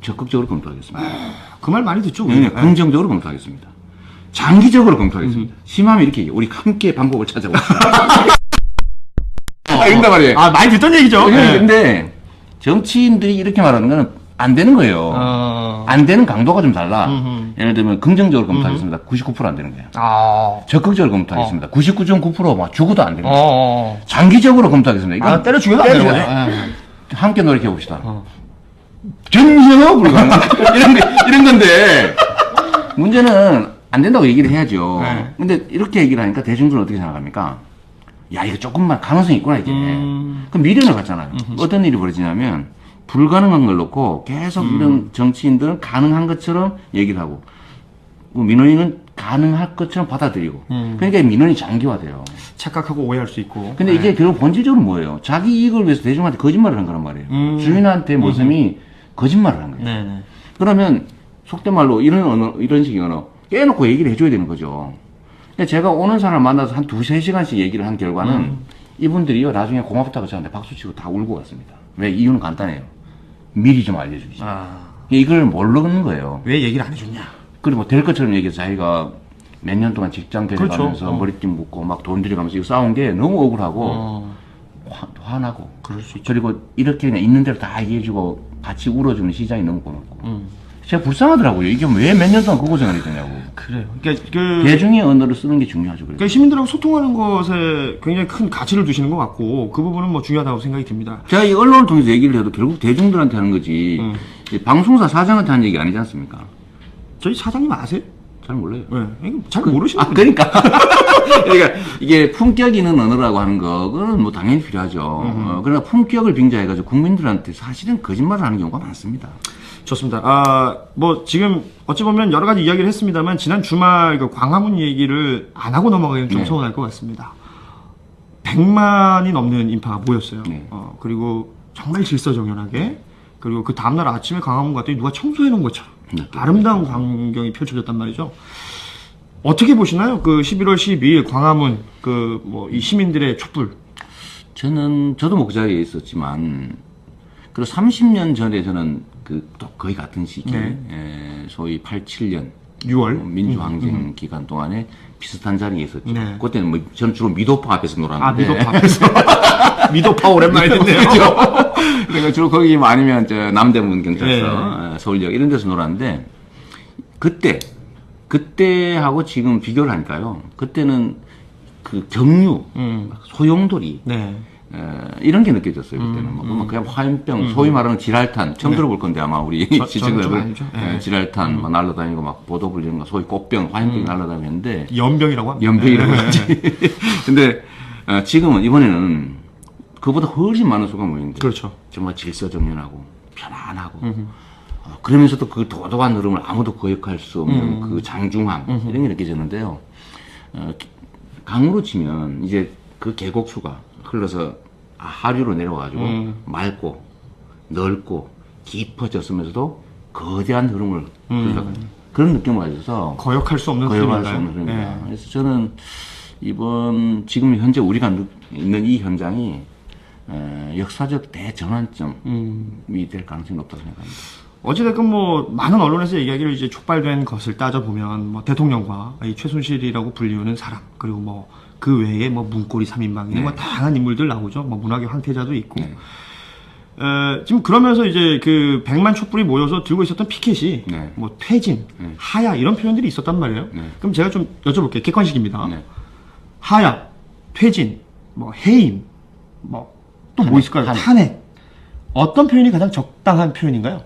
적극적으로 검토하겠습니다. 그 말 많이 듣죠. 네, 우리가. 긍정적으로 검토하겠습니다. 장기적으로 검토하겠습니다. 심하면 이렇게 얘기해요. 우리 함께 방법을 찾아봅시다. 이런단 말이에요. 아 많이 듣던 얘기죠. 예. 근데 정치인들이 이렇게 말하는 거는 안 되는 거예요. 안 되는 강도가 좀 달라. 예를 들면 긍정적으로 검토하겠습니다. 99%안 되는 거예요. 아. 적극적으로 검토하겠습니다. 99.9% 죽어도 안 되는 거예요. 장기적으로 검토하겠습니다. 이건 때려 죽여도 안 되는 거예요. 함께 노력해 봅시다. 전혀 불가능. 이런 건데 문제는 안 된다고 얘기를 해야죠. 네. 근데 이렇게 얘기를 하니까 대중들은 어떻게 생각합니까? 야 이거 조금만 가능성이 있구나 이게. 그럼 미련을 갖잖아요. 어떤 일이 벌어지냐면 불가능한 걸 놓고 계속 이런 정치인들은 가능한 것처럼 얘기를 하고 민원인은 가능할 것처럼 받아들이고 그러니까 민원이 장기화돼요. 착각하고 오해할 수 있고. 근데 이게 결국 본질적으로 뭐예요? 자기 이익을 위해서 대중한테 거짓말을 한 거란 말이에요. 주인한테 모습이 거짓말을 한 거예요. 네네. 그러면 속된 말로 이런 식의 언어 깨놓고 얘기를 해줘야 되는 거죠. 근데 제가 오는 사람 만나서 한 2-3시간씩 얘기를 한 결과는 이분들이요 나중에 고맙다고 저한테 박수치고 다 울고 갔습니다. 왜? 이유는 간단해요. 미리 좀 알려주시죠. 이걸 모르는 거예요. 왜 얘기를 안 해줬냐? 그리고 될 것처럼 얘기해서 자기가 몇 년 동안 직장 데려가면서 그렇죠. 머리띠 묶고 막 돈 들여가면서 이거 싸운 게 너무 억울하고 화나고 그럴 수 있죠. 그리고 이렇게 그냥 있는 대로 다 얘기해주고 같이 울어주는 시장이 너무 고맙고 제가 불쌍하더라고요. 이게 왜 몇 년 동안 그 고생을 했냐고. 그래요. 그러니까 대중의 언어를 쓰는 게 중요하죠. 그래서. 그러니까 시민들하고 소통하는 것에 굉장히 큰 가치를 두시는 것 같고 그 부분은 뭐 중요하다고 생각이 듭니다. 제가 이 언론을 통해서 얘기를 해도 결국 대중들한테 하는 거지 이 방송사 사장한테 하는 얘기 아니지 않습니까? 저희 사장님 아세요? 잘 몰라요. 네. 이거 잘 모르시는 분이에요. 그러니까. 그러니까 이게 품격 있는 언어라고 하는 거는 뭐 당연히 필요하죠. 그러나 품격을 빙자해가지고 국민들한테 사실은 거짓말을 하는 경우가 많습니다. 좋습니다. 뭐 지금 어찌 보면 여러 가지 이야기를 했습니다만 지난 주말 그 광화문 얘기를 안 하고 넘어가기는 좀 서운할 것 같습니다. 100만이 넘는 인파가 모였어요. 네. 그리고 정말 질서정연하게 그리고 그 다음날 아침에 광화문 갔더니 누가 청소해 놓은 것처럼 네. 아름다운 광경이 펼쳐졌단 말이죠. 어떻게 보시나요? 그 11월 12일 광화문 그 뭐 이 시민들의 촛불. 저도 뭐 그 자리에 있었지만 그리고 30년 전에 저는 또 거의 같은 시기 네. 소위 87년 6월 민주항쟁 기간 동안에 비슷한 자리에 있었죠. 네. 그때는 뭐 저는 주로 미도파 앞에서 놀았는데. 미도파 앞에서. 미도파 오랜만에 듣네요. 그러니까 주로 거기 아니면 저 남대문 경찰서, 네. 서울역 이런 데서 놀았는데 그때하고 지금 비교를 하니까요. 그때는 그 경유, 소용돌이 네. 이런 게 느껴졌어요. 그때는 뭐 그냥 화염병, 소위 말하는 지랄탄 처음 들어볼 건데 아마 우리 시청자들 지랄탄 뭐 날라다니고 막 보도불 이런 거 소위 꽃병, 화염병이 날라다니는데 연병이라고 합니다. 연병이라고 하지. 근데 지금은 이번에는 그보다 훨씬 많은 수가 모이는데 그렇죠. 정말 질서정연하고 편안하고 그러면서도 그 도도한 흐름을 아무도 거역할 수 없는 그 장중함 이런 게 느껴졌는데요. 강으로 치면 이제 그 계곡수가 흘러서 하류로 내려와가지고 맑고 넓고 깊어졌으면서도 거대한 흐름을 흘러가는 그런 느낌을 가져서 거역할 수 없는 거역할 수 흐름인가요? 없는 흐름입니다. 네. 그래서 저는 지금 현재 우리가 있는 이 현장이 역사적 대전환점이 될 가능성이 높다고 생각합니다. 어찌됐건 뭐 많은 언론에서 얘기하기를 이제 촉발된 것을 따져보면 뭐 대통령과 이 최순실이라고 불리우는 사람 그리고 뭐 그 외에 뭐 문고리 3인방이 뭐 다양한 인물들 나오죠. 뭐 문학의 황태자도 있고. 지금 그러면서 이제 그 100만 촛불이 모여서 들고 있었던 피켓이 뭐 퇴진, 하야 이런 표현들이 있었단 말이에요. 그럼 제가 좀 여쭤볼게요. 객관식입니다. 하야, 퇴진, 뭐 해임, 뭐 또 뭐 있을까요? 탄핵. 어떤 표현이 가장 적당한 표현인가요?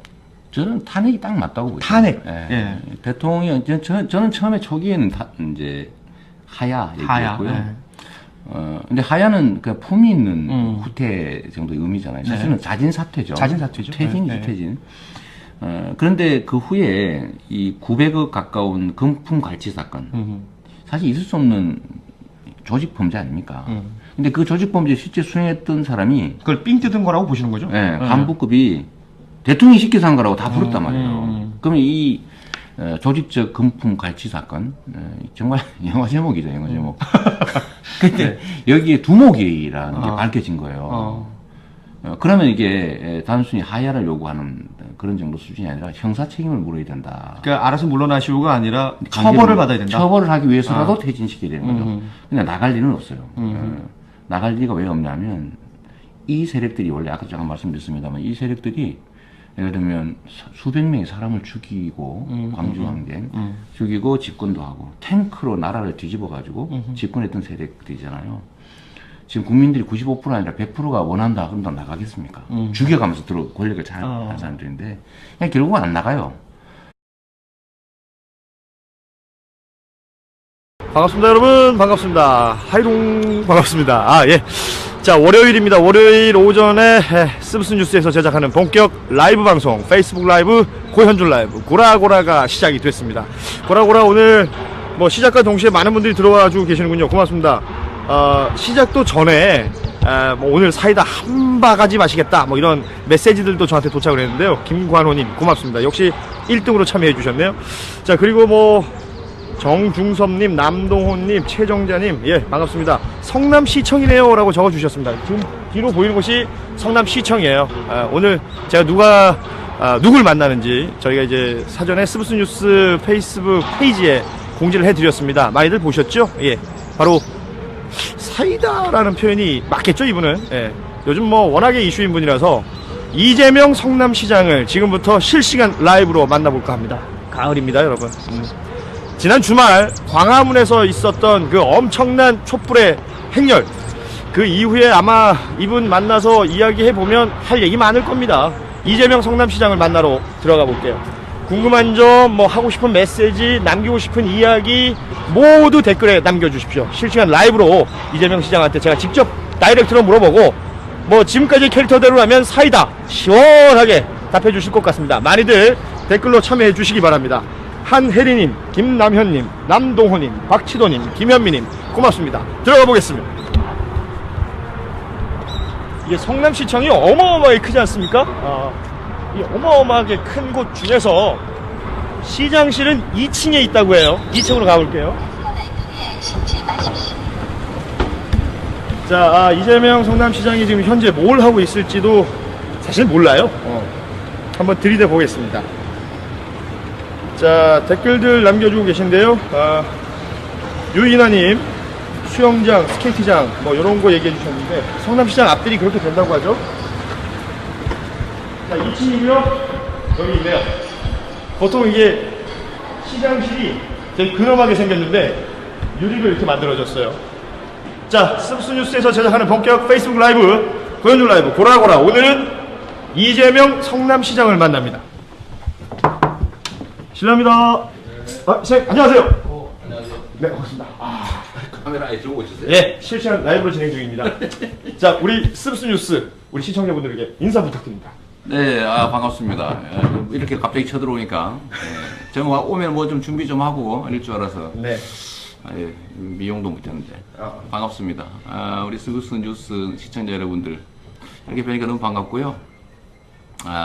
저는 탄핵이 딱 맞다고 보여요. 탄핵. 예. 대통령, 저는 처음에 초기에는 이제 하야 얘기했고요. 근데 하야는 그 품이 있는 후퇴 정도의 의미잖아요. 사실은 자진 사퇴죠. 자진 사퇴죠. 퇴진이죠, 퇴진. 그런데 그 후에 이 900억 가까운 금품 갈취 사건. 사실 있을 수 없는 조직 범죄 아닙니까? 근데 그 조직 범죄 실제 수행했던 사람이 그걸 삥 뜯은 거라고 보시는 거죠? 간부급이 대통령이 시켜서 한 거라고 다 부른단 말이에요. 그러면 이 조직적 금품 갈취 사건 정말 영화 제목이죠, 영화 제목. 근데 여기에 두목이라는 게 밝혀진 거예요. 그러면 이게 단순히 하야를 요구하는 그런 정도 수준이 아니라 형사 책임을 물어야 된다. 그러니까 알아서 물러나시오가 아니라 처벌을 받아야 된다. 처벌을 하기 위해서라도 퇴진시켜야 되는 거죠. 근데 나갈 리는 없어요. 나갈 리가 왜 없냐면 이 세력들이 원래 아까 잠깐 말씀드렸습니다만 이 세력들이 예를 들면 수백 명의 사람을 죽이고 광주항쟁 죽이고 집권도 하고 탱크로 나라를 뒤집어 가지고 집권했던 세력들이잖아요. 지금 국민들이 95% 아니라 100%가 원한다 그럼 다 나가겠습니까? 죽여가면서 권력을 한 사람들인데 그냥 결국은 안 나가요. 반갑습니다, 여러분. 반갑습니다. 하이롱 반갑습니다. 예. 자, 월요일입니다. 월요일 오전에 스브스 뉴스에서 제작하는 본격 라이브 방송 페이스북 라이브 고현준 라이브 고라고라가 시작이 됐습니다. 고라고라 오늘 뭐 시작과 동시에 많은 분들이 들어와주고 계시는군요. 고맙습니다. 시작도 전에 뭐 오늘 사이다 한 바가지 마시겠다 뭐 이런 메시지들도 저한테 도착을 했는데요. 김관호님 고맙습니다. 역시 1등으로 참여해 주셨네요. 자, 그리고 뭐 정중섭님, 남동호님, 최정자님, 예, 반갑습니다. 성남시청이네요 라고 적어주셨습니다. 지금 뒤로 보이는 곳이 성남시청이에요. 오늘 제가 누굴 만나는지 저희가 이제 사전에 스브스 뉴스 페이스북 페이지에 공지를 해드렸습니다. 많이들 보셨죠? 예, 바로 사이다라는 표현이 맞겠죠, 이분은? 예, 요즘 뭐 워낙에 이슈인 분이라서 이재명 성남시장을 지금부터 실시간 라이브로 만나볼까 합니다. 가을입니다, 여러분. 지난 주말 광화문에서 있었던 그 엄청난 촛불의 행렬, 그 이후에 아마 이분 만나서 이야기해보면 할 얘기 많을 겁니다. 이재명 성남시장을 만나러 들어가 볼게요. 궁금한 점, 뭐 하고 싶은 메시지, 남기고 싶은 이야기 모두 댓글에 남겨주십시오. 실시간 라이브로 이재명 시장한테 제가 직접 다이렉트로 물어보고 뭐 지금까지 캐릭터대로라면 사이다 시원하게 답해 주실 것 같습니다. 많이들 댓글로 참여해 주시기 바랍니다. 한혜리님, 김남현님, 남동호님, 박치도님, 김현미님 고맙습니다. 들어가 보겠습니다. 이게 성남시청이 어마어마하게 크지 않습니까? 이 어마어마하게 큰 곳 중에서 시장실은 2층에 있다고 해요. 2층으로 가볼게요. 자, 이재명 성남시장이 지금 현재 뭘 하고 있을지도 사실 몰라요. 한번 들이대 보겠습니다. 자, 댓글들 남겨주고 계신데요. 유인아님, 수영장, 스케이트장, 뭐, 요런 거 얘기해 주셨는데, 성남시장 앞들이 그렇게 된다고 하죠. 자, 2층이고요. 여기 있네요. 보통 이게 시장실이 되게 근엄하게 생겼는데, 유리로 이렇게 만들어졌어요. 자, 습스뉴스에서 제작하는 본격 페이스북 라이브, 고현준 라이브, 고라고라. 오늘은 이재명 성남시장을 만납니다. 실례합니다. 선생님, 안녕하세요. 안녕하세요. 네, 반갑습니다. 카메라에 들고 있으세요? 예, 실시간 라이브로 진행 중입니다. 자, 우리 습스뉴스, 우리 시청자분들에게 인사 부탁드립니다. 네, 반갑습니다. 이렇게 갑자기 쳐들어오니까 제가 오면 뭐 좀 준비 좀 하고 이럴 줄 알아서 네. 미용도 못했는데 반갑습니다. 우리 스브스 뉴스 시청자 여러분들 이렇게 뵈니까 너무 반갑고요.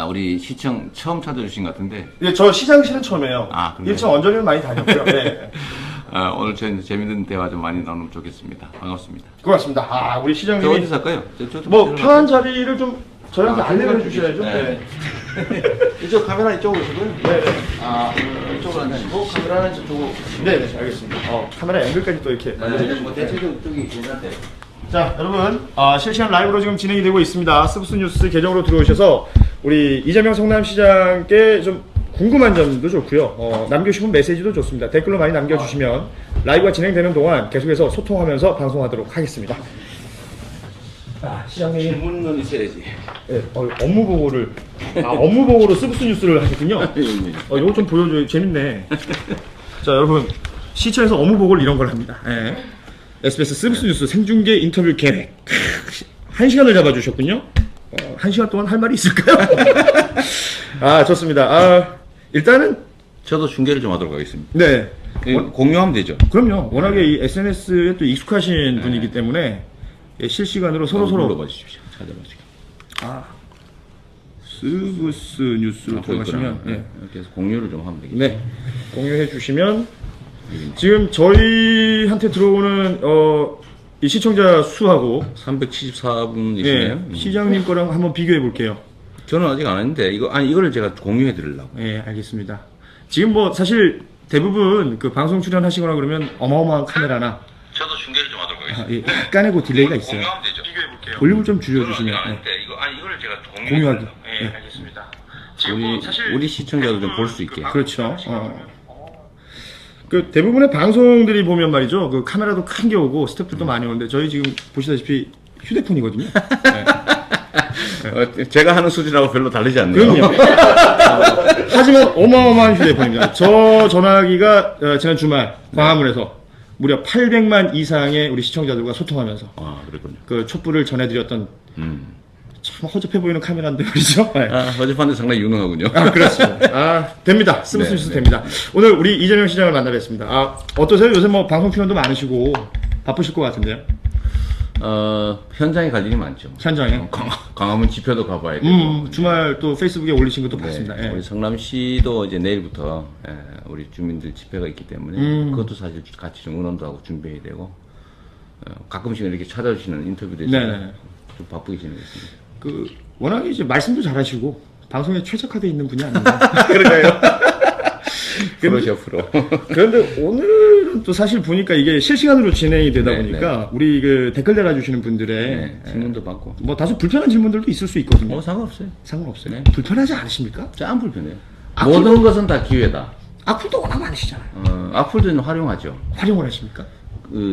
우리 시청 처음 찾아주신 것 같은데 예, 저 시장실은 처음이에요. 그래요? 1층 언저리는 많이 다녔고요. 네. 오늘 저희 재밌는 대화 좀 많이 나누면 좋겠습니다. 반갑습니다. 고맙습니다. 우리 저 시장님이 어디서 할까요? 뭐 편한 자리를 좀 저희한테 안내해 주셔야죠. 네. 이쪽 카메라 이쪽으로 오시고요. 네. 이쪽으로 앉으시고 카메라는 저쪽으로. 네, 알겠습니다. 카메라 앵글까지 또 이렇게 만들어주시고. 뭐 대체적으로 쪽이 괜찮대. 자, 여러분, 실시간 라이브로 지금 진행이 되고 있습니다. 습스뉴스 계정으로 들어오셔서 우리 이재명 성남시장께 좀 궁금한 점도 좋고요. 남겨주시면 메시지도 좋습니다. 댓글로 많이 남겨주시면 라이브가 진행되는 동안 계속해서 소통하면서 방송하도록 하겠습니다. 시장님, 질문은 있어야지. 네, 업무 보고를 업무 보고로 습스뉴스를 하셨군요. 이거 좀 보여줘요. 재밌네. 자, 여러분, 시청에서 업무 보고를 이런 걸 합니다. 예. SBS 습스뉴스 생중계 인터뷰 계획 1시간을 잡아주셨군요. 1시간 동안 할 말이 있을까요? 좋습니다. 일단은 저도 중계를 좀 하도록 하겠습니다. 네, 공유하면 되죠. 그럼요. 워낙에 이 SNS에 또 익숙하신 분이기 때문에 실시간으로 서로 눌러봐 주십시오. 찾아봐 주십시오. 스브스 뉴스로 들어가시면 그래서 공유를 좀 하면 되겠죠. 네, 공유해 주시면 지금 저희한테 들어오는 이 시청자 수하고 374분이시네요. 시장님 거랑 한번 비교해 볼게요. 저는 아직 안 했는데 이거를 제가 공유해 드리려고. 네, 알겠습니다. 지금 뭐 사실 대부분 그 방송 출연하시거나 그러면 어마어마한 카메라나 저도 중계를 좀 하도록 하겠습니다. 약간의 그 딜레이가 있어요. 공유하면 되죠. 비교해 볼게요. 볼륨을 좀 줄여주시면 저는 아직 안 했는데 이거를 제가 공유하기. 네, 알겠습니다. 우리 시청자도 좀 볼 수 있게. 그렇죠. 그 대부분의 방송들이 보면 말이죠. 그 카메라도 큰 게 오고 스태프들도 많이 오는데 저희 지금 보시다시피 휴대폰이거든요. 제가 하는 수준하고 별로 다르지 않네요. 그럼요. 하지만 어마어마한 휴대폰입니다. 저 전화기가 지난 주말 광화문에서 무려 800만 이상의 우리 시청자들과 소통하면서 그랬군요. 그 촛불을 전해드렸던 참 허접해 보이는 카메라인데 말이죠. 네. 허접한데 상당히 유능하군요. 그렇습니다. 됩니다. 습스뉴스 됩니다. 오늘 우리 이재명 시장을 만나뵙습니다. 어떠세요? 요새 뭐 방송 출연도 많으시고 바쁘실 것 같은데요? 현장에 갈 일이 많죠. 현장에? 광화문 집회도 가봐야 되고. 주말 또 페이스북에 올리신 것도 봤습니다. 네, 우리 성남시도 이제 내일부터 우리 주민들 집회가 있기 때문에 그것도 사실 같이 좀 응원도 하고 준비해야 되고 가끔씩 이렇게 찾아주시는 인터뷰도 있어요. 좀 바쁘게 지내고 있습니다. 워낙에 이제 말씀도 잘하시고 방송에 최적화되어 있는 분이 아닌가. 그런가요? 프로죠, 프로. 그런데 오늘은 또 사실 보니까 이게 실시간으로 진행이 되다 보니까 우리 그 댓글 달아주시는 분들의 질문도 받고 뭐 다소 불편한 질문들도 있을 수 있거든요. 상관없어요. 상관없어요. 네. 불편하지 않으십니까? 안 불편해요. 모든 것은 다 기회다. 악플도 워낙 많으시잖아요. 악플도 활용하죠. 활용을 하십니까?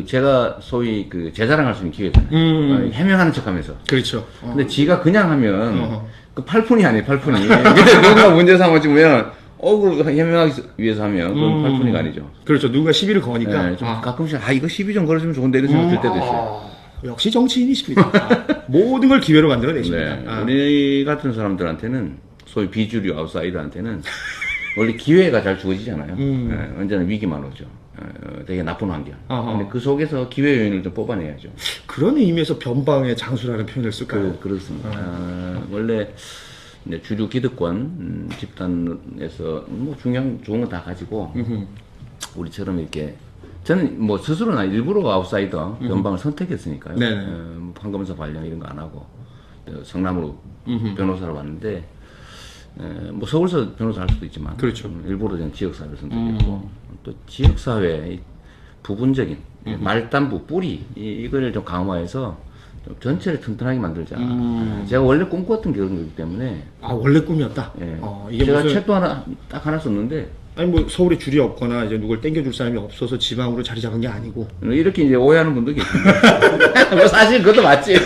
제가 소위 제 자랑할 수 있는 기회잖아요. 해명하는 척하면서. 그렇죠. 근데 지가 그냥 하면 그 팔푼이 아니에요, 팔푼이. 근데 누군가 문제 삼아주면 그 해명하기 위해서 하면 그건 팔푼이가 아니죠. 그렇죠. 누군가 시비를 거니까. 좀 가끔씩 이거 시비 좀 걸어주면 좋은데 이런 생각 들 때도 있어요. 역시 정치인이십니다. 모든 걸 기회로 만들어내십니다. 우리 같은 사람들한테는 소위 비주류 아웃사이더한테는 원래 기회가 잘 주어지잖아요. 언제나 위기만 오죠. 되게 나쁜 환경. 근데 그 속에서 기회 요인을 좀 뽑아내야죠. 그런 의미에서 변방의 장수라는 표현을 쓸까요? 그렇습니다. 원래 이제 주류 기득권 집단에서 뭐 좋은 거 다 가지고 우리처럼 이렇게 저는 뭐 스스로나 일부러 아웃사이더 변방을 선택했으니까요. 판검사 발령 이런 거 안 하고 성남으로 변호사로 왔는데 뭐 서울서 변호사 할 수도 있지만 그렇죠. 일부러 저는 지역사회를 선택했고 또 지역사회의 부분적인 말단부 뿌리 이걸 좀 강화해서 좀 전체를 튼튼하게 만들자. 제가 원래 꿈꿨던 그런 거기 때문에 아 원래 꿈이었다. 예. 이게 제가 무슨 책도 하나 썼는데 아니 뭐 서울에 줄이 없거나 이제 누굴 땡겨줄 사람이 없어서 지방으로 자리 잡은 게 아니고 이렇게 이제 오해하는 분도 계십니다. 뭐 사실 그것도 맞지.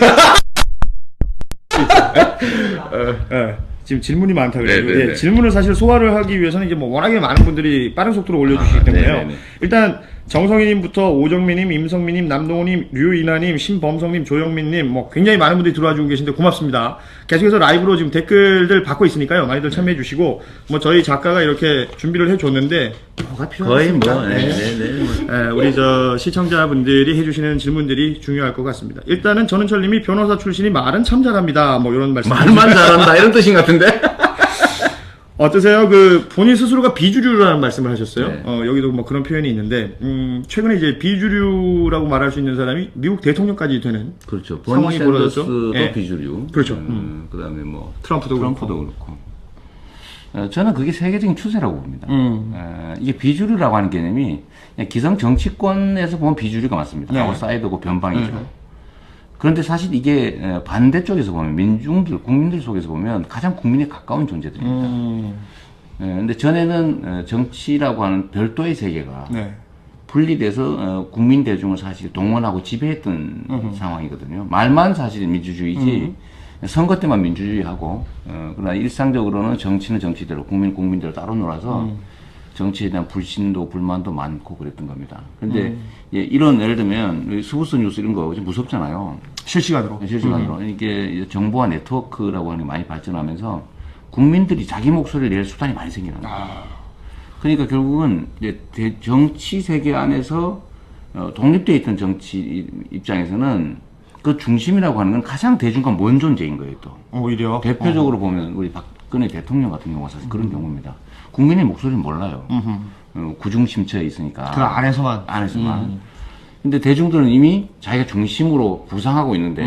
지금 질문이 많다 그래요. 네네네. 예, 질문을 사실 소화를 하기 위해서는 이제 뭐 워낙에 많은 분들이 빠른 속도로 올려주시기 때문에요. 네네네. 일단 정성희님부터 오정민님, 임성민님, 남동호님, 류이나님, 신범성님, 조영민님 뭐 굉장히 많은 분들이 들어와 주고 계신데 고맙습니다. 계속해서 라이브로 지금 댓글들 받고 있으니까요. 많이들 참여해 주시고 뭐 저희 작가가 이렇게 준비를 해줬는데 뭐가 거의 필요하십니까? 뭐 네네네. 우리 저 시청자분들이 해주시는 질문들이 중요할 것 같습니다. 일단은 전은철님이 변호사 출신이 말은 참 잘합니다. 뭐 이런 말씀. 말만 잘한다 이런 뜻인 것 같은데. 어떠세요? 그 본인 스스로가 비주류라는 말씀을 하셨어요. 네. 여기도 뭐 그런 표현이 있는데 최근에 이제 비주류라고 말할 수 있는 사람이 미국 대통령까지 되는 그렇죠. 상황이 버니 벌어졌죠. 샌더스도 예. 비주류. 그렇죠. 그다음에 뭐 트럼프도 그렇고. 저는 그게 세계적인 추세라고 봅니다. 이게 비주류라고 하는 개념이 그냥 기성 정치권에서 보면 비주류가 맞습니다. 네. 아웃사이더고 변방이죠. 그런데 사실 이게 반대쪽에서 보면 국민들 속에서 보면 가장 국민에 가까운 존재들입니다. 근데 전에는 정치라고 하는 별도의 세계가 네. 분리돼서 국민 대중을 사실 동원하고 지배했던 상황이거든요. 말만 사실 민주주의지 선거 때만 민주주의하고 그러나 일상적으로는 정치는 정치대로 국민대로 따로 놀아서 정치에 대한 불신도 불만도 많고 그랬던 겁니다. 그런데 이런 예를 들면 스브스 뉴스 이런 거 좀 무섭잖아요. 실시간으로. 실시간으로 이게 정보화 네트워크라고 하는 게 많이 발전하면서 국민들이 자기 목소리를 낼 수단이 많이 생기는 거예요. 그러니까 결국은 이제 정치 세계 안에서 독립되어 있던 정치 입장에서는 그 중심이라고 하는 건 가장 대중과 먼 존재인 거예요. 또 오히려 대표적으로 보면 우리 박근혜 대통령 같은 경우가 사실 그런 경우입니다. 국민의 목소리를 몰라요. 구중 심처에 있으니까. 그 안에서만. 근데 대중들은 이미 자기가 중심으로 부상하고 있는데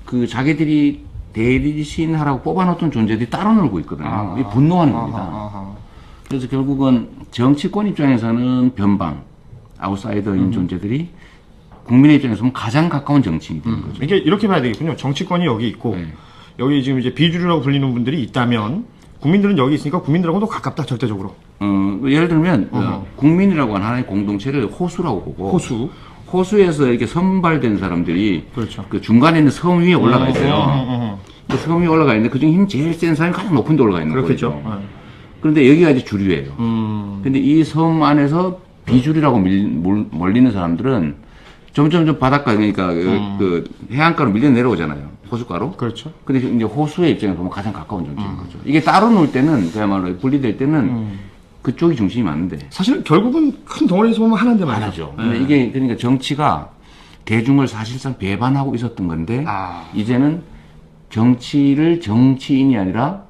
그 자기들이 대리신하라고 뽑아놓던 존재들이 따로 놀고 있거든요. 이게 분노하는 겁니다. 그래서 결국은 정치권 입장에서는 변방, 아웃사이더인 존재들이 국민의 입장에서 보면 가장 가까운 정치인이 되는 거죠. 이렇게 봐야 되겠군요. 정치권이 여기 있고 여기 지금 이제 비주류라고 불리는 분들이 있다면 국민들은 여기 있으니까 국민들하고도 가깝다 절대적으로. 예를 들면 국민이라고 하는 하나의 공동체를 호수라고 보고 호수에서 이렇게 선발된 사람들이 그렇죠. 그 중간에 있는 섬 위에 올라가 있어요. 그 섬 위에 올라가 있는데 그중 힘 제일 센 사람이 가장 높은 데 올라가 있는 그렇겠죠. 거죠. 그런데 여기가 이제 주류예요. 근데 이 섬 안에서 비주류라고 몰리는 사람들은 점점 바닷가 그러니까 그 해안가로 밀려 내려오잖아요. 호숫가로. 그렇죠. 근데 이제 호수의 입장에서 보면 가장 가까운 존재인 거죠. 이게 따로 놀 때는 그야말로 분리될 때는 그쪽이 중심이 맞는데 사실 결국은 큰 덩어리에서 보면 하나인데 말이죠. 하나죠. 근데 이게 그러니까 정치가 대중을 사실상 배반하고 있었던 건데 이제는 정치를 정치인이 아니라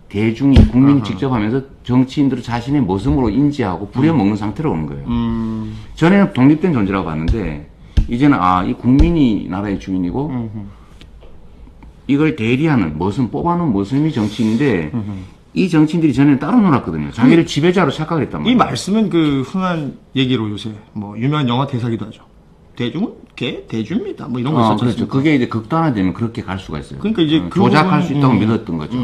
대중이 국민이 직접 하면서 정치인들을 자신의 모습으로 인지하고 부려먹는 상태로 오는 거예요. 전에는 독립된 존재라고 봤는데 이제는 이 국민이 나라의 주인이고 이걸 대리하는 뽑아놓은 모습이 정치인인데 이 정치인들이 전에는 따로 놀았거든요. 자기를 지배자로 착각을 했단 말이에요. 이 말씀은 그 흔한 얘기로 요새 뭐 유명한 영화 대사기도 하죠. 대중은 개 대주입니다. 뭐 이런 거 있었죠. 그렇죠. 그게 이제 극단화되면 그렇게 갈 수가 있어요. 그러니까 이제 그 조작할 부분, 수 있다고 믿었던 거죠.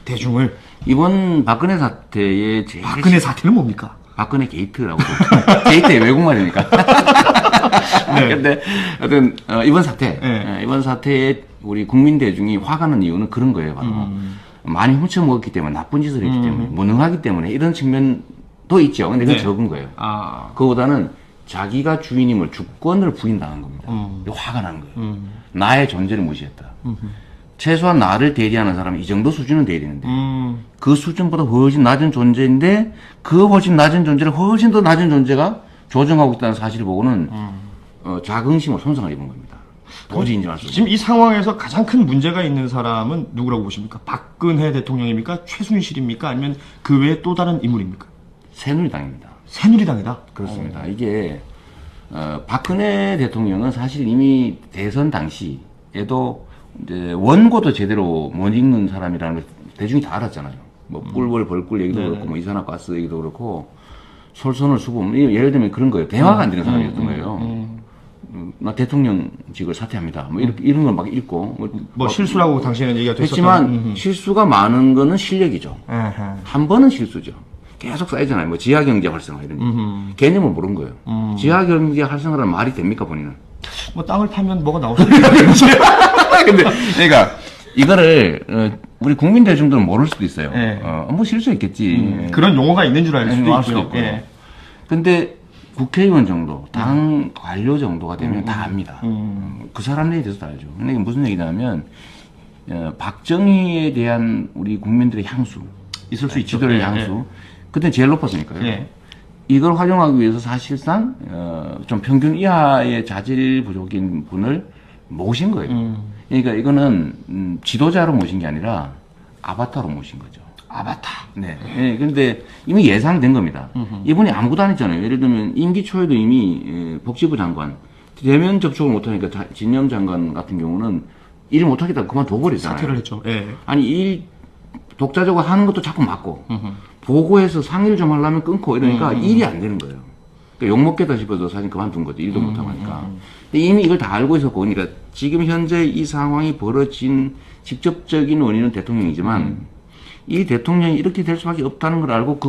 대중을. 이번 박근혜 사태의 제일 박근혜 사태는 뭡니까? 박근혜 게이트라고 게이트의 외국말이니까. 근데 하여튼 이번 사태에 우리 국민 대중이 화가 난 이유는 그런 거예요. 바로 많이 훔쳐 먹었기 때문에 나쁜 짓을 했기 때문에 무능하기 때문에 이런 측면도 있죠. 근데 그건 적은 거예요. 그거보다는 자기가 주인임을 주권을 부인당한 겁니다. 화가 나는 거예요. 나의 존재를 무시했다. 최소한 나를 대리하는 사람은 이 정도 수준은 돼야 되는데 그 수준보다 훨씬 낮은 존재인데 그 훨씬 낮은 존재를 훨씬 더 낮은 존재가 조정하고 있다는 사실을 보고는 자긍심을 손상을 입은 겁니다. 도저히 인정할 수 없어요. 지금 이 상황에서 가장 큰 문제가 있는 사람은 누구라고 보십니까? 박근혜 대통령입니까? 최순실입니까? 아니면 그 외에 또 다른 인물입니까? 새누리당입니다. 새누리당이다? 그렇습니다. 이게 박근혜 대통령은 사실 이미 대선 당시에도 이제 원고도 제대로 못 읽는 사람이라는 걸 대중이 다 알았잖아요. 뭐 꿀벌 벌꿀 얘기도 그렇고 뭐 이산화가스 얘기도 그렇고 솔선수범 예를 들면 그런 거예요. 대화가 안 되는 사람이었던 거예요. 나 대통령직을 사퇴합니다. 뭐 이렇게 이런 걸 막 읽고 뭐 실수라고 당신은 얘기가 했지만 실수가 많은 거는 실력이죠. 아하. 한 번은 실수죠. 계속 쌓이잖아요. 뭐 지하경제 활성화 이런 개념을 모르는 거예요. 지하경제 활성화라는 말이 됩니까 본인은? 뭐 땅을 파면 뭐가 나올 수도 있겠지. 근데 그러니까 이거를 우리 국민 대중들은 모를 수도 있어요. 예. 뭐 실수 있겠지. 그런 용어가 있는 줄 알 수도 알 있고요. 있고요. 예. 근데 국회의원 정도, 당 관료 정도가 되면 다 압니다. 그 사람들에 대해서 다 알죠. 근데 이게 무슨 얘기냐면 박정희에 대한 우리 국민들의 향수, 있을 수 있죠. 지도의 예, 향수, 그때 제일 높았으니까요. 예. 이걸 활용하기 위해서 사실상 좀 평균 이하의 자질 부족인 분을 모신 거예요. 그러니까 이거는 지도자로 모신 게 아니라 아바타로 모신 거죠. 아바타. 네. 네. 근데 이미 예상된 겁니다. 이분이 아무것도 안 했잖아요. 예를 들면 임기 초에도 이미 복지부 장관 대면 접촉을 못하니까 진영 장관 같은 경우는 일 못하겠다고 그만둬버리잖아요. 사퇴를 했죠. 예. 아니 일 독자적으로 하는 것도 자꾸 막고 보고해서 상의를 좀 하려면 끊고 이러니까 일이 안 되는 거예요. 그러니까 욕먹겠다 싶어서 사실 그만둔 거죠. 일도 못하고 하니까. 근데 이미 이걸 다 알고 있었고, 그러니까 지금 현재 이 상황이 벌어진 직접적인 원인은 대통령이지만 이 대통령이 이렇게 될 수밖에 없다는 걸 알고 그